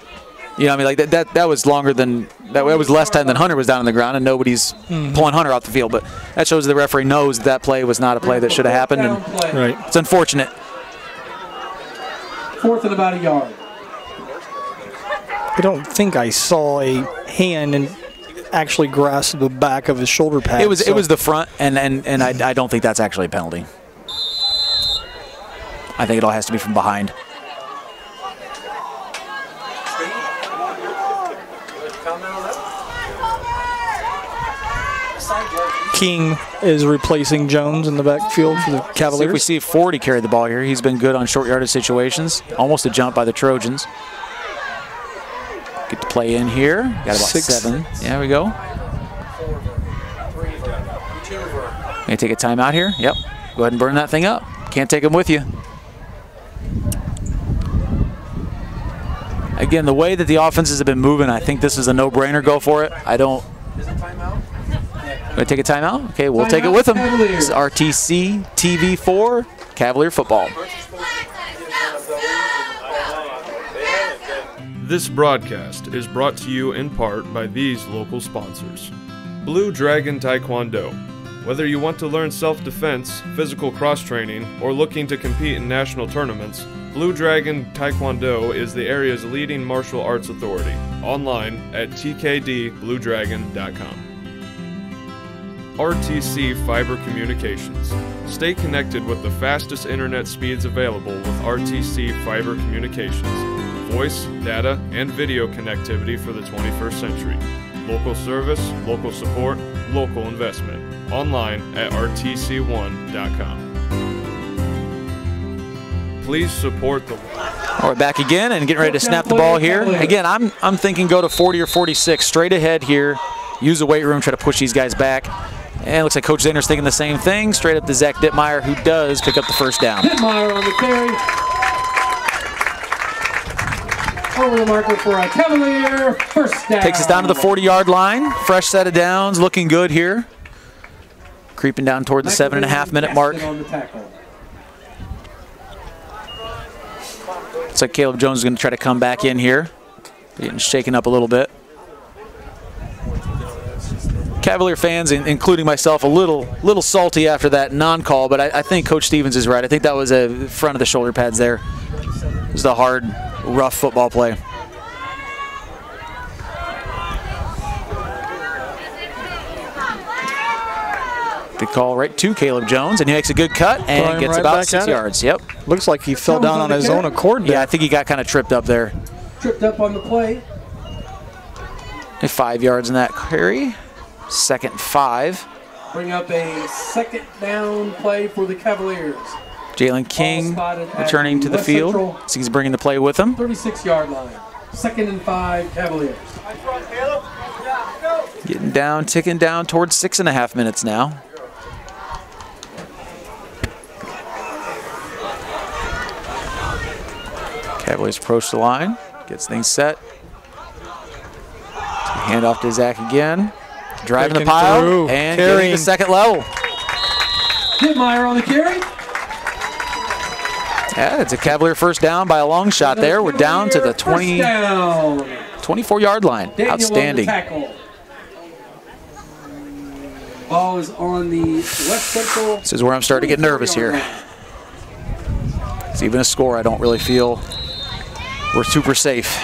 You know what I mean? Like that was longer than that. Was less time than Hunter was down on the ground, and nobody's pulling Hunter off the field. But that shows the referee knows that play was not a play that should have happened, and right. It's unfortunate. 4th and about a yard. I don't think I saw a hand and actually grasp the back of his shoulder pad. It was the front, and I don't think that's actually a penalty. I think it all has to be from behind. King is replacing Jones in the backfield for the Cavaliers. See if we see Forty carry the ball here. He's been good on short yardage situations. Almost a jump by the Trojans. Get the play in here. Got about 7. There we go. May take a timeout here. Yep. Go ahead and burn that thing up. Can't take them with you. Again, the way that the offenses have been moving, I think this is a no-brainer. Go for it. I don't. Is it timeout? Going to take a timeout? Okay, we'll take it with them. This is RTC TV4 Cavalier football. This broadcast is brought to you in part by these local sponsors. Blue Dragon Taekwondo. Whether you want to learn self-defense, physical cross-training, or looking to compete in national tournaments, Blue Dragon Taekwondo is the area's leading martial arts authority. Online at tkdbluedragon.com. RTC Fiber Communications. Stay connected with the fastest internet speeds available with RTC Fiber Communications. Voice, data, and video connectivity for the 21st century. Local service, local support, local investment. Online at rtc1.com. Please support the... All right, back again and getting ready to snap the ball here. Again, I'm thinking go to 40 or 46, straight ahead here. Use the weight room, try to push these guys back. And it looks like Coach Zahner's thinking the same thing. Straight up to Zach Dittmeyer, who does pick up the first down. Dittmeyer on the carry. Over the marker for a Cavalier first down. Takes us down to the 40-yard line. Fresh set of downs, looking good here. Creeping down toward the 7.5-minute mark. Looks like Caleb Jones is going to try to come back in here. Getting shaken up a little bit. Cavalier fans, including myself, a little salty after that non-call, but I think Coach Stevens is right. I think that was a front of the shoulder pads there. It was the hard, rough football play. The call right to Caleb Jones, and he makes a good cut and gets about 6 yards. Yep. Looks like he fell down on his own accord there. Yeah, I think he got kind of tripped up there. Tripped up on the play. 5 yards in that carry. 2nd and 5. Bring up a 2nd down play for the Cavaliers. Jalen King returning to the field. So he's bringing the play with him. 36-yard line. 2nd and 5, Cavaliers. Getting down, ticking down towards 6.5 minutes now. Cavaliers approach the line, gets things set. Hand off to Zach again. Driving the pile and getting the 2nd level. Dittmeyer on the carry. Yeah, it's a Cavalier 1st down by a long shot there. We're down to the 24-yard line. Outstanding. Ball is on the West Central. This is where I'm starting to get nervous here. It's even a score I don't really feel we're super safe.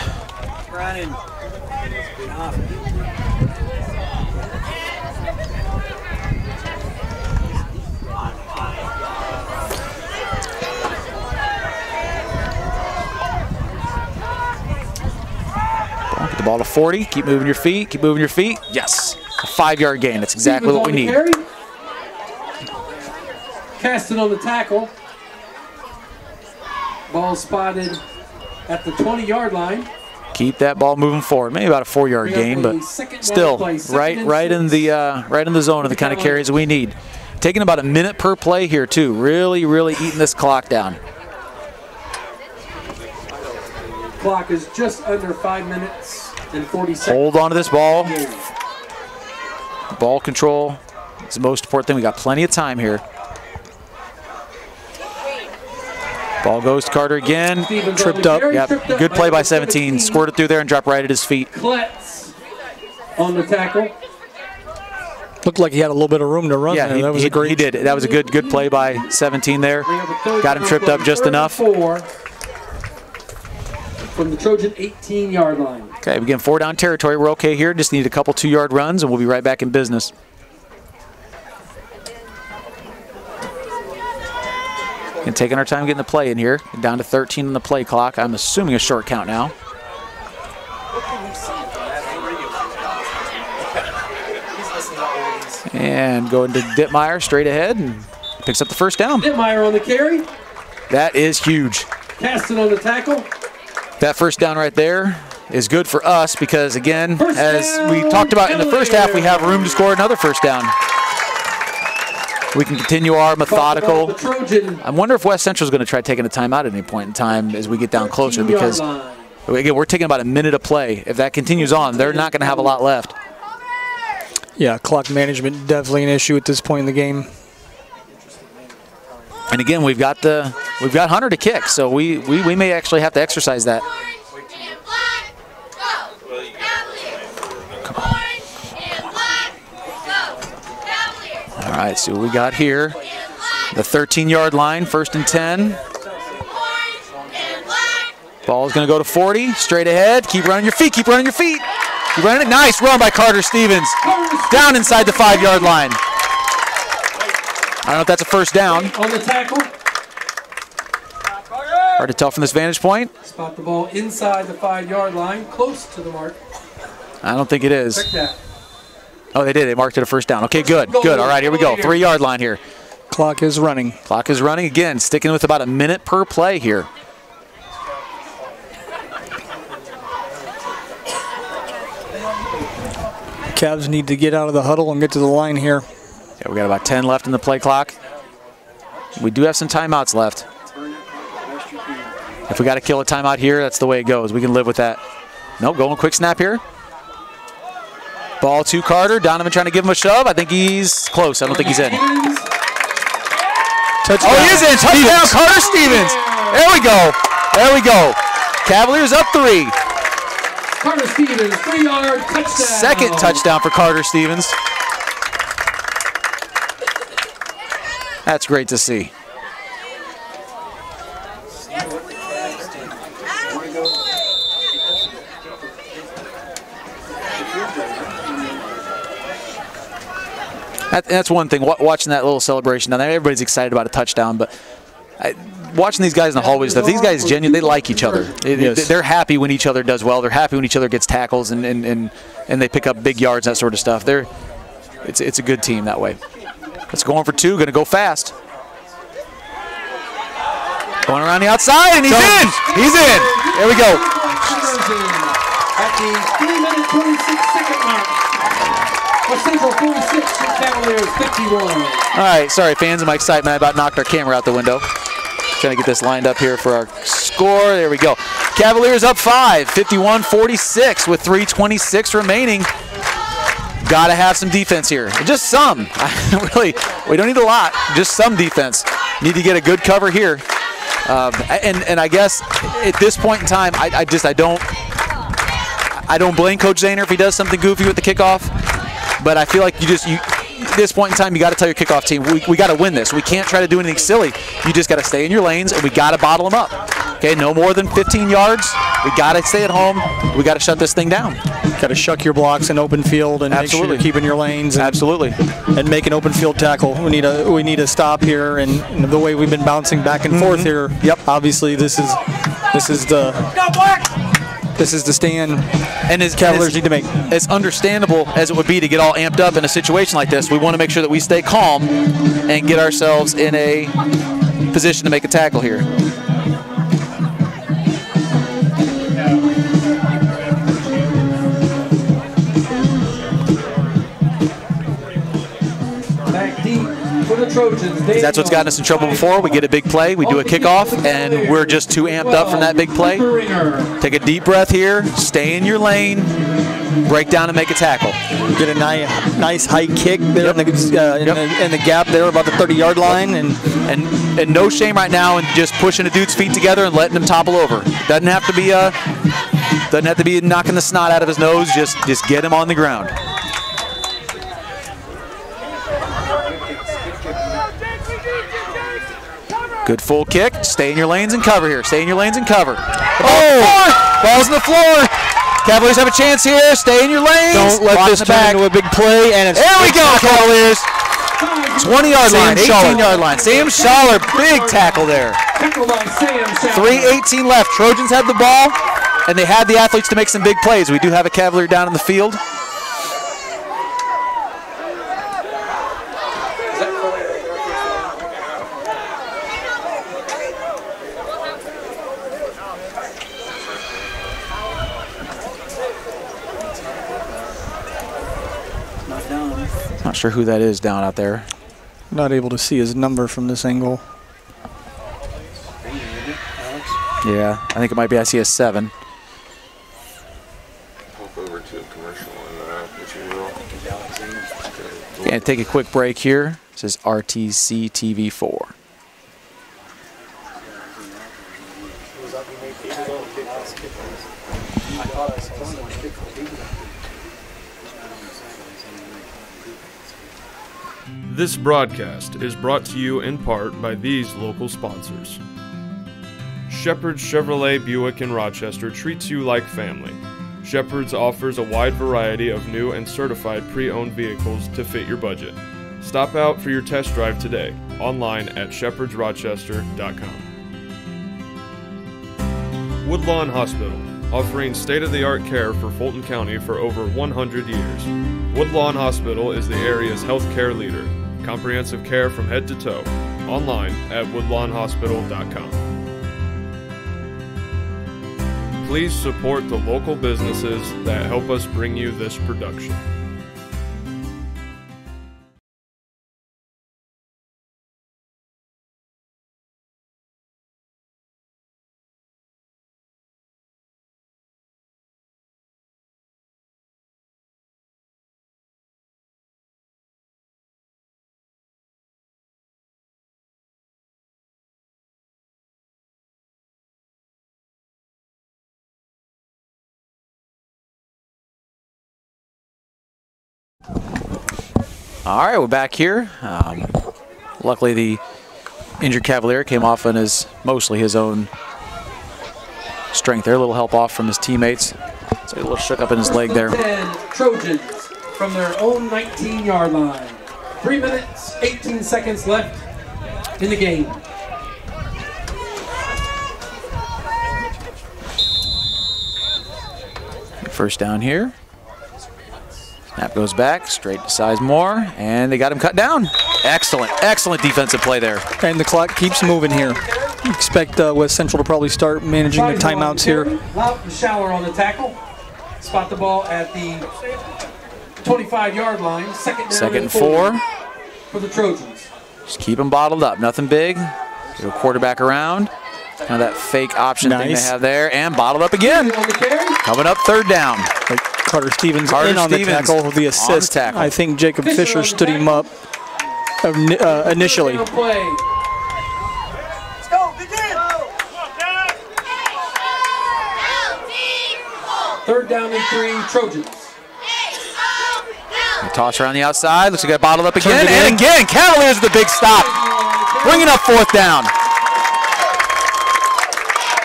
Get the ball to 40. Keep moving your feet. Keep moving your feet. Yes. A 5-yard gain. That's exactly what we need. Casting on the tackle. Ball spotted at the 20-yard line. Keep that ball moving forward. Maybe about a 4-yard gain, but still right in the zone of the kind of carries we need. Taking about a minute per play here too. Really eating this clock down. Clock is just under 5 minutes and 40 seconds. Hold on to this ball. Ball control is the most important thing. We got plenty of time here. Ball goes to Carter again. Tripped up. Yep. Good play by 17. Squirted through there and dropped right at his feet. Kletz on the tackle. Looked like he had a little bit of room to run there. That was a great. He did. That was a good play by 17 there. Got him tripped up just enough. From the Trojan 18-yard line. Okay, we get 4-down territory. We're okay here. Just need a couple 2-yard runs, and we'll be right back in business. And taking our time getting the play in here. Down to 13 on the play clock. I'm assuming a short count now. And going to Dittmeyer straight ahead and picks up the 1st down. Dittmeyer on the carry. That is huge. Casting on the tackle. That 1st down right there is good for us because, again, as we talked about in the 1st half, we have room to score another 1st down. We can continue our methodical. I wonder if West Central is going to try taking a timeout at any point in time as we get down closer because, again, we're taking about a minute of play. If that continues on, they're not going to have a lot left. Yeah, clock management definitely an issue at this point in the game. And again, we've got Hunter to kick, so we may actually have to exercise that. Come on. All right, so what we got here, the 13-yard line, 1st and 10. Ball is going to go to 40, straight ahead. Keep running your feet, keep running your feet. Keep running it. Nice run by Carter Stevens. Down inside the 5-yard line. I don't know if that's a 1st down. On the tackle. Hard to tell from this vantage point. Spot the ball inside the 5-yard line, close to the mark. I don't think it is. Check that. Oh, they did. They marked it a 1st down. Okay, good. Good. All right, here we go. 3-yard line here. Clock is running. Clock is running again, sticking with about a minute per play here. Cavs need to get out of the huddle and get to the line here. Yeah, we got about 10 left in the play clock. We do have some timeouts left. If we got to kill a timeout here, that's the way it goes. We can live with that. Nope, going quick snap here. Ball to Carter. Donovan trying to give him a shove. I think he's close. I don't think he's in. Touchdown. Oh, he is in. Touchdown, Carter Stevens. There we go. There we go. Cavaliers up 3. Carter Stevens, 3-yard touchdown. 2nd touchdown for Carter Stevens. That's great to see. That's one thing. Watching that little celebration down there, everybody's excited about a touchdown, but watching these guys in the hallways stuff, these guys genuinely, they like each other. They're happy when each other does well. They're happy when each other gets tackles and they pick up big yards, that sort of stuff. It's a good team that way. Let's go on for two. Going to go fast. Going around the outside, and he's in. He's in. There we go. At the 3-minute 26-second mark. West Central 46, Cavaliers 51. All right, sorry fans, of my excitement, I about knocked our camera out the window. Trying to get this lined up here for our score. There we go. Cavaliers up 5, 51-46 with 3:26 remaining. Got to have some defense here. Just some. Really, we don't need a lot. Just some defense. Need to get a good cover here. And I guess at this point in time, I don't blame Coach Zahner if he does something goofy with the kickoff. But I feel like at this point in time, you got to tell your kickoff team, we got to win this. We can't try to do anything silly. You just got to stay in your lanes, and we got to bottle them up. Okay, no more than 15 yards. We got to stay at home. We got to shut this thing down. Got to shuck your blocks in open field and make sure you're keeping your lanes. And make an open field tackle. We need a stop here, and the way we've been bouncing back and forth here. Yep. Obviously, this is the stand, and as Cavaliers need to make. As understandable as it would be to get all amped up in a situation like this, we want to make sure that we stay calm and get ourselves in a position to make a tackle here. For the Trojans, that's what's gotten us in trouble before. We get a big play, we do a kickoff, and we're just too amped up from that big play. Take a deep breath here, stay in your lane, break down and make a tackle. Get a nice high kick there in the gap there about the 30-yard line, and no shame right now in just pushing a dude's feet together and letting him topple over. Doesn't have to be knocking the snot out of his nose. Just get him on the ground. Good full kick. Stay in your lanes and cover here. Stay in your lanes and cover. Ball's on the floor. Cavaliers have a chance here. Stay in your lanes. Don't let this turn into a big play. And there we go, Cavaliers. 20-yard line, 18-yard line. Sam Schaller, big tackle there. 3:18 left. Trojans have the ball, and they have the athletes to make some big plays. We do have a Cavalier down in the field. Not sure who that is down out there. Not able to see his number from this angle. Yeah, I think it might be. I see a 7. Hop over to a commercial if you will. Okay, take a quick break here. This is RTC TV4. This broadcast is brought to you in part by these local sponsors. Shepherd's Chevrolet Buick in Rochester treats you like family. Shepherd's offers a wide variety of new and certified pre-owned vehicles to fit your budget. Stop out for your test drive today, online at shepherdsrochester.com. Woodlawn Hospital, offering state-of-the-art care for Fulton County for over 100 years. Woodlawn Hospital is the area's healthcare leader. Comprehensive care from head to toe. Online at woodlawnhospital.com. Please support the local businesses that help us bring you this production. All right, we're back here. Luckily, the injured Cavalier came off on mostly his own strength there. A little help off from his teammates. So a little shook up in his leg there. 10 Trojans from their own 19-yard line. 3 minutes, 18 seconds left in the game. First down here. Snap goes back, straight to Sizemore, and they got him cut down. Excellent, excellent defensive play there. And the clock keeps moving here. You expect West Central to probably start managing the timeouts here. Lout the shower on the tackle. Spot the ball at the 25-yard line. Second and 4 for the Trojans. Just keep them bottled up. Nothing big. Get a quarterback around. Kind of that fake option thing they have there. And bottled up again. Coming up third down. Carter Stevens in on the tackle with the assist. I think Jacob Fisher stood him up initially. Third down and 3, Trojans. Toss around the outside. Looks like it bottled up again. And again, Cavaliers with a big stop. Bringing up fourth down.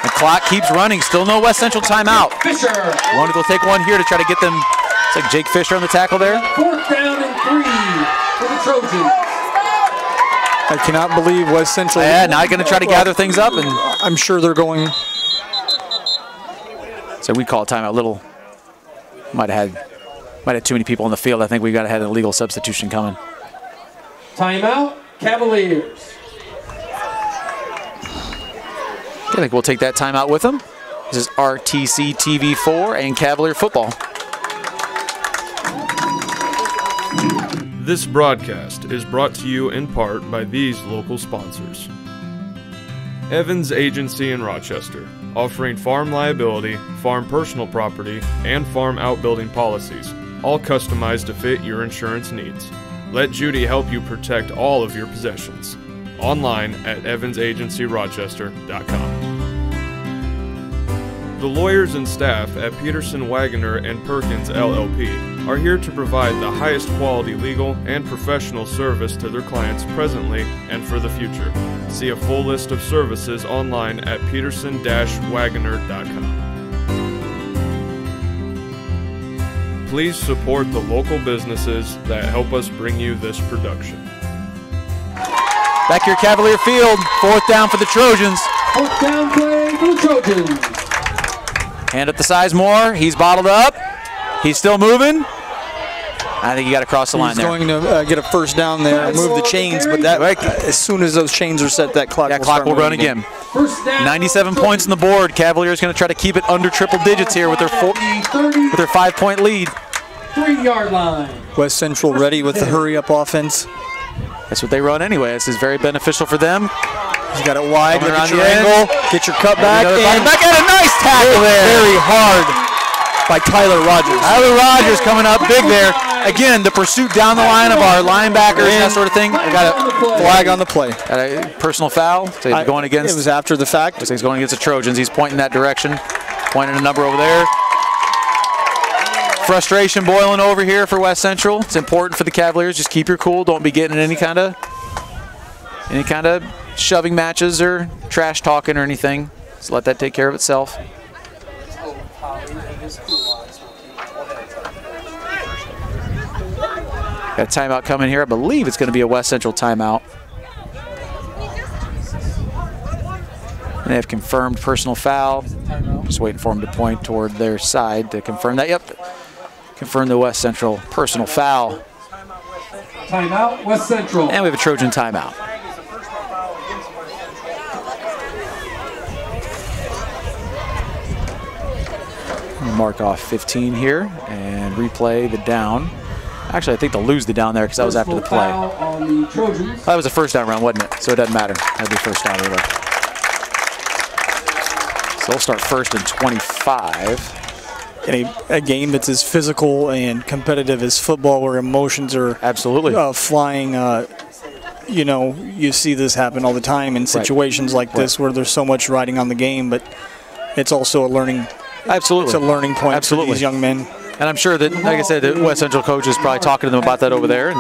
The clock keeps running. Still no West Central timeout. Fisher. Wonder if they'll take one here to try to get them. It's like Jake Fisher on the tackle there. Fourth down and 3 for the Trojans. I cannot believe West Central. Yeah, now going to try to gather things up, and I'm sure they're going. So we call a timeout. Little might have too many people on the field. I think we got to have an illegal substitution coming. Timeout, Cavaliers. I think we'll take that timeout with them. This is RTC TV4 and Cavalier football. This broadcast is brought to you in part by these local sponsors. Evans Agency in Rochester, offering farm liability, farm personal property, and farm outbuilding policies, all customized to fit your insurance needs. Let Judy help you protect all of your possessions. Online at evansagencyrochester.com. The lawyers and staff at Peterson, Wagoner & Perkins LLP are here to provide the highest quality legal and professional service to their clients presently and for the future. See a full list of services online at peterson-wagoner.com. Please support the local businesses that help us bring you this production. Back here, Cavalier Field, fourth down for the Trojans. Fourth down play for the Trojans. Hand up to Sizemore. He's bottled up. He's still moving. I think you got to cross the line there. He's going to get a first down there, move the chains, but that as soon as those chains are set, that clock will run again. 97 points on the board. Cavaliers going to try to keep it under triple digits here with their 5-point lead. 3-yard line. West Central ready with the hurry-up offense. That's what they run anyway. This is very beneficial for them. He's got it wide, look at your angle, get your cut back, and back at a nice tackle there. Very hard by Tyler Rogers. Tyler Rogers coming up big there. Again, the pursuit down the line of our linebackers and that sort of thing. I got a flag on the play. Got a personal foul. So he's going against. It was after the fact. He's going against the Trojans. He's pointing that direction, pointing a number over there. Frustration boiling over here for West Central. It's important for the Cavaliers. Just keep your cool. Don't be getting any kind of shoving matches or trash talking or anything. Just let that take care of itself. Got a timeout coming here. I believe it's going to be a West Central timeout. And they have confirmed personal foul. Just waiting for them to point toward their side to confirm that. Yep. Confirm the West Central personal foul. Timeout, West Central. And we have a Trojan timeout. Mark off 15 here and replay the down. Actually, I think they'll lose the down there because that was after the play. On the Trojans. That was a first down run, wasn't it? So it doesn't matter. That'd be first down either. So they'll start first and 25. In a game that's as physical and competitive as football, where emotions are absolutely flying. You know, you see this happen all the time in situations like this where there's so much riding on the game, but it's also a learning. Absolutely, it's a learning point for these young men. And I'm sure that, like I said, the West Central coach is probably talking to them about that over there. And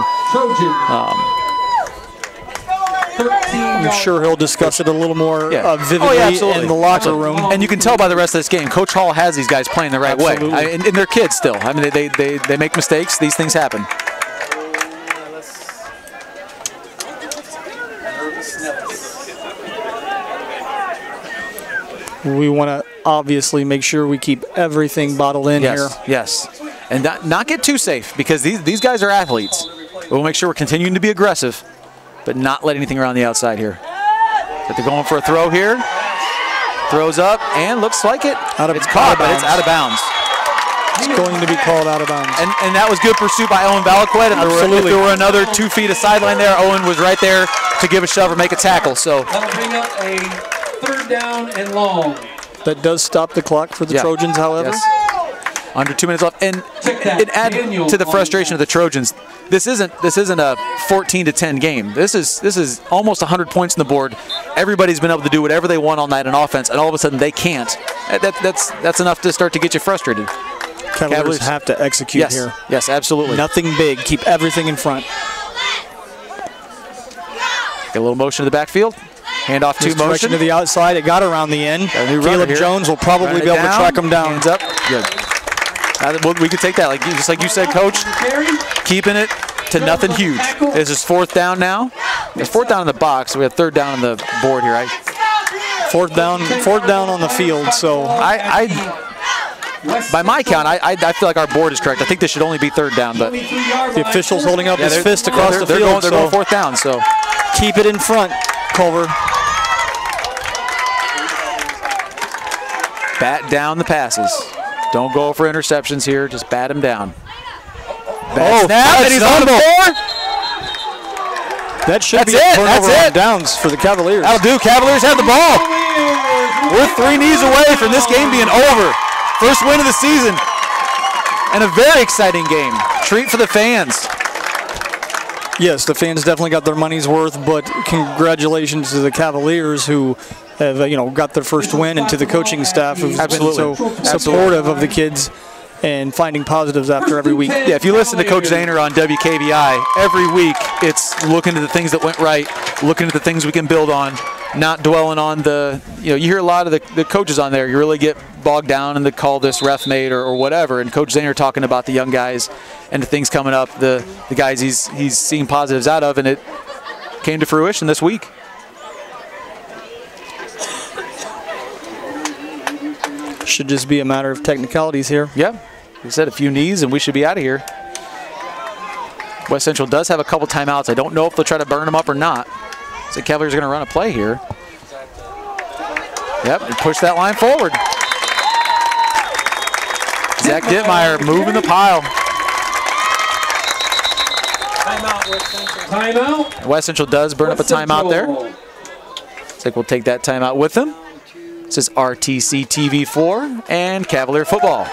I'm sure he'll discuss it a little more vividly in the locker room. And you can tell by the rest of this game, Coach Hall has these guys playing the right way. And they're kids still. I mean, they make mistakes. These things happen. We want to obviously make sure we keep everything bottled in here. Yes, and not get too safe, because these guys are athletes. We'll make sure we're continuing to be aggressive, but not let anything around the outside here. But they're going for a throw here. Throws up, and looks like it's caught, but it's out of bounds. It's going to be called out of bounds. And that was good pursuit by Owen Valaquet. If there were another 2 feet of sideline there, Owen was right there to give a shove or make a tackle. So that'll bring up a 3rd down and long. That does stop the clock for the Trojans, however. Yes. Under 2 minutes left, and it adds to the frustration of the Trojans. This isn't a 14-10 game. This is almost 100 points on the board. Everybody's been able to do whatever they want all night on offense, and all of a sudden they can't. That's enough to start to get you frustrated. Cavaliers have to execute here. Yes, absolutely. Nothing big. Keep everything in front. Get a little motion to the backfield. Handoff to motion to the outside. It got around the end. Caleb Jones will probably be able to track him down. Hands up. Good. We could take that, just like you said, Coach. Keeping it to nothing huge. This is 4th down now. It's 4th down in the box. We have 3rd down on the board here, right? 4th down on the field. So by my count, I feel like our board is correct. I think this should only be 3rd down, but the official's holding up his fist across the field. They're going 4th down, so keep it in front, Culver. Bat down the passes. Don't go for interceptions here. Just bat him down. Snap, and he's on the board. That should be a turnover on downs for the Cavaliers. That'll do. Cavaliers have the ball. We're 3 knees away from this game being over. First win of the season. And a very exciting game. Treat for the fans. Yes, the fans definitely got their money's worth, but congratulations to the Cavaliers who have got their first win, and to the coaching staff who've been so supportive of the kids and finding positives after every week. Yeah, if you listen to Coach Zahner on WKVI, every week it's looking at the things that went right, looking at the things we can build on, not dwelling on the, you hear a lot of the coaches on there, you really get bogged down in the call this ref made or whatever, and Coach Zahner talking about the young guys and the things coming up, the guys he's seeing positives out of, and it came to fruition this week. Should just be a matter of technicalities here. Yeah, we said a few knees and we should be out of here. West Central does have a couple timeouts. I don't know if they'll try to burn them up or not. So the Cavaliers are going to run a play here. Yep, and push that line forward. Zach Dittmeyer moving the pile. Timeout. West Central does burn up a timeout there. Looks like we'll take that timeout with them. This is RTC TV4 and Cavalier football.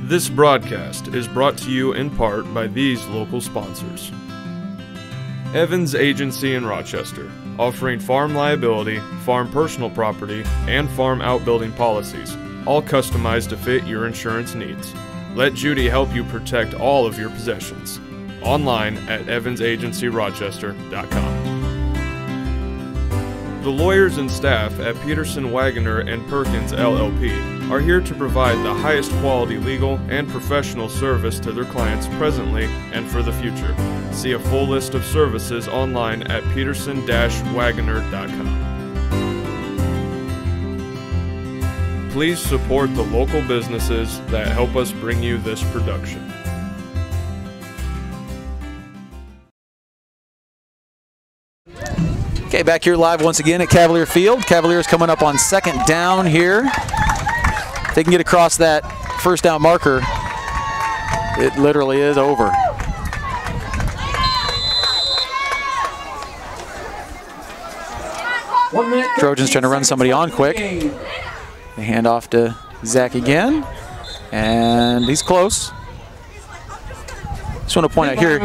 This broadcast is brought to you in part by these local sponsors. Evans Agency in Rochester, offering farm liability, farm personal property, and farm outbuilding policies, all customized to fit your insurance needs. Let Judy help you protect all of your possessions. Online at evansagencyrochester.com. The lawyers and staff at Peterson, Wagoner & Perkins LLP are here to provide the highest quality legal and professional service to their clients presently and for the future. See a full list of services online at peterson-wagoner.com. Please support the local businesses that help us bring you this production. Okay, back here live once again at Cavalier Field. Cavaliers coming up on 2nd down here. If they can get across that 1st down marker, it literally is over. Trojans trying to run somebody on quick. They hand off to Zach again, and he's close. Just want to point out here,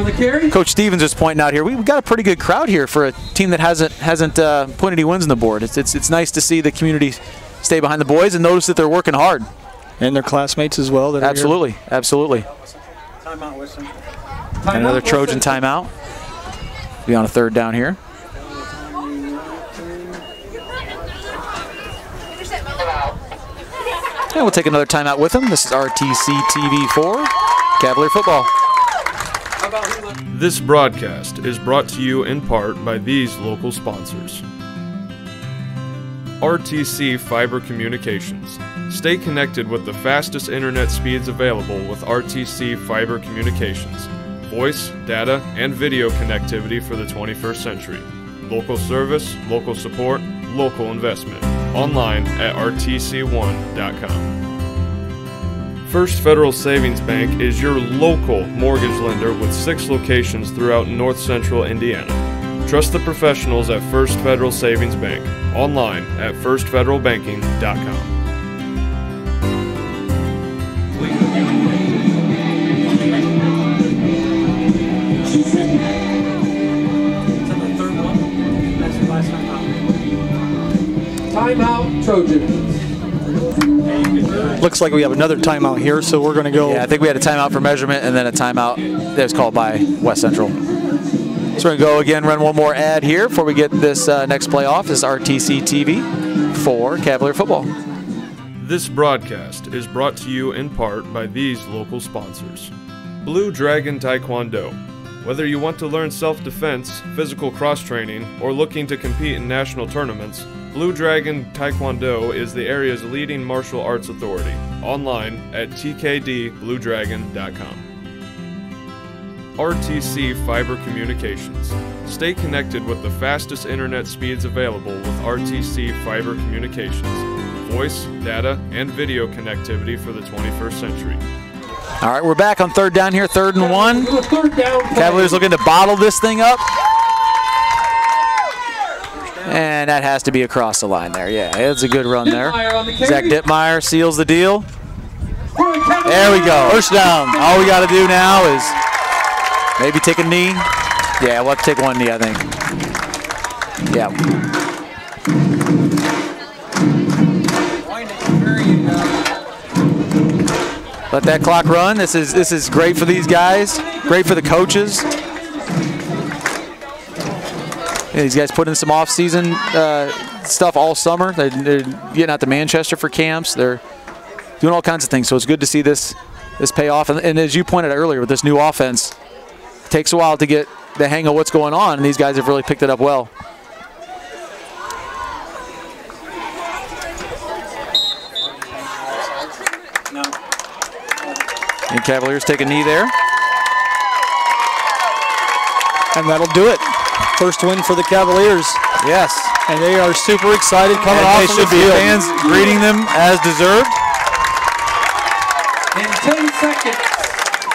Coach Stevens is pointing out here, we've got a pretty good crowd here for a team that hasn't put any wins on the board. It's nice to see the community stay behind the boys and notice that they're working hard. And their classmates as well. Absolutely, absolutely. Timeout, Wilson. Another Trojan timeout. Be on a 3rd down here. And we'll take another timeout with them. This is RTC TV4, Cavalier football. This broadcast is brought to you in part by these local sponsors. RTC Fiber Communications. Stay connected with the fastest internet speeds available with RTC Fiber Communications. Voice, data, and video connectivity for the 21st century. Local service, local support, local investment. Online at rtc1.com. First Federal Savings Bank is your local mortgage lender with 6 locations throughout North Central Indiana. Trust the professionals at First Federal Savings Bank. Online at firstfederalbanking.com. Timeout, Trojans. Looks like we have another timeout here, so we're going to go. Yeah, I think we had a timeout for measurement and then a timeout that was called by West Central. So we're going to go again, run one more ad here before we get this next play off. This is RTC TV for Cavalier football. This broadcast is brought to you in part by these local sponsors. Blue Dragon Taekwondo. Whether you want to learn self-defense, physical cross-training, or looking to compete in national tournaments, Blue Dragon Taekwondo is the area's leading martial arts authority. Online at tkdbluedragon.com. RTC Fiber Communications. Stay connected with the fastest internet speeds available with RTC Fiber Communications. Voice, data, and video connectivity for the 21st century. All right, we're back on third down here, 3rd and 1. Cavaliers looking to bottle this thing up. And that has to be across the line there. Yeah, it's a good run there. Zach Dittmeyer seals the deal. There we go. First down. All we got to do now is maybe take a knee. Yeah, we'll have to take one knee, I think. Yeah. Let that clock run. This is great for these guys. Great for the coaches. Yeah, these guys put in some off-season stuff all summer. They're getting out to Manchester for camps. They're doing all kinds of things. So it's good to see this pay off. And as you pointed out earlier, with this new offense, it takes a while to get the hang of what's going on, and these guys have really picked it up well. And Cavaliers take a knee there. And that'll do it. First win for the Cavaliers. Yes. And they are super excited coming off of the field. Fans greeting them as deserved. In 10 seconds.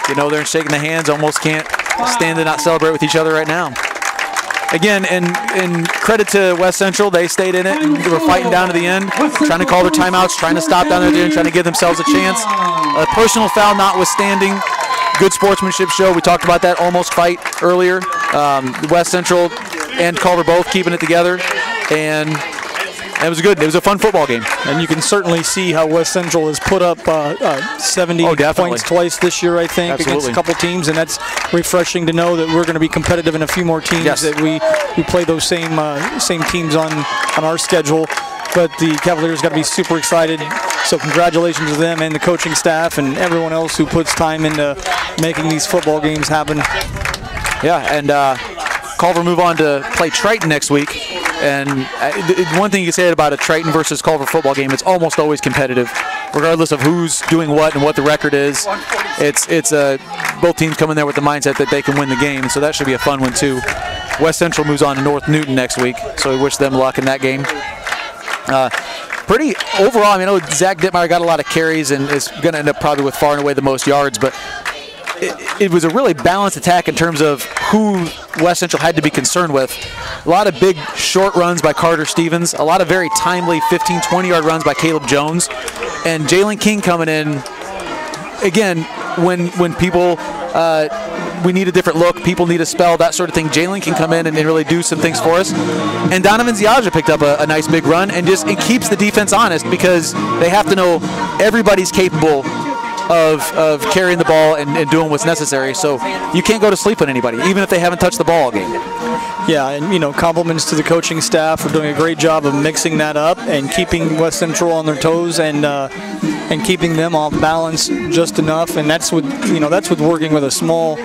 You know, they're shaking the hands, almost can't stand to not celebrate with each other right now. Again, and credit to West Central, they stayed in it. They were fighting down to the end, trying to call their timeouts, trying to stop down there at the end, trying to give themselves a chance. A personal foul notwithstanding, good sportsmanship show. We talked about that almost fight earlier. West Central and Culver both keeping it together, and it was good. It was a fun football game. And you can certainly see how West Central has put up 70 points twice this year, I think, against a couple teams, and that's refreshing to know that we're going to be competitive in a few more teams, that we play those same teams on our schedule. But the Cavaliers got to be super excited. So congratulations to them and the coaching staff and everyone else who puts time into making these football games happen. Yeah, and Culver move on to play Triton next week. And one thing you can say about a Triton versus Culver football game, it's almost always competitive, regardless of who's doing what and what the record is. It's both teams come in there with the mindset that they can win the game, so that should be a fun one too. West Central moves on to North Newton next week, so we wish them luck in that game. Pretty overall, I mean, I know Zach Dittmeyer got a lot of carries and is going to end up probably with far and away the most yards, but it was a really balanced attack in terms of who West Central had to be concerned with. A lot of big short runs by Carter Stevens, a lot of very timely 15, 20-yard runs by Caleb Jones, and Jalen King coming in. Again, when people, we need a different look, people need a spell, that sort of thing, Jalen can come in and really do some things for us. And Donovan Ziaja picked up a nice big run, and it keeps the defense honest, because they have to know everybody's capable of carrying the ball and doing what's necessary. So you can't go to sleep on anybody, even if they haven't touched the ball all game. Yeah, and compliments to the coaching staff for doing a great job of mixing that up and keeping West Central on their toes. And and keeping them off balance just enough. And that's with working with a small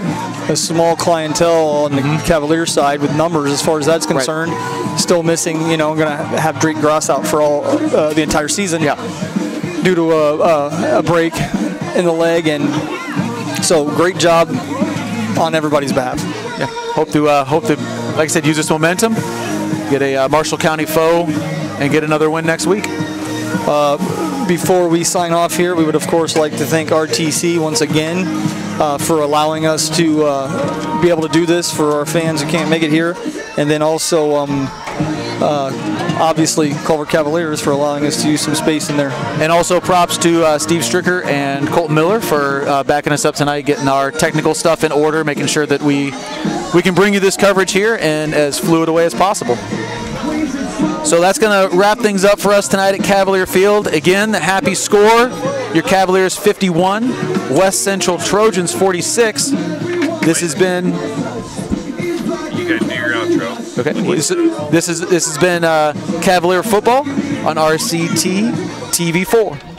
clientele on the Cavalier side with numbers as far as that's concerned. Right. Still missing, going to have Drake Gross out for all the entire season. Yeah. Due to a break in the leg, and so great job on everybody's behalf. Yeah. Hope to like I said, use this momentum, get a Marshall County foe, and get another win next week. Before we sign off here, we would of course like to thank RTC once again for allowing us to be able to do this for our fans who can't make it here, and then also obviously Culver Cavaliers for allowing us to use some space in there. And also props to Steve Stricker and Colton Miller for backing us up tonight, getting our technical stuff in order, making sure that we can bring you this coverage here and as fluid a way as possible. So that's going to wrap things up for us tonight at Cavalier Field. Again, the happy score, your Cavaliers 51, West Central Trojans 46. This has been... You guys do your outro. Okay. This has been Cavalier Football on RCT TV4.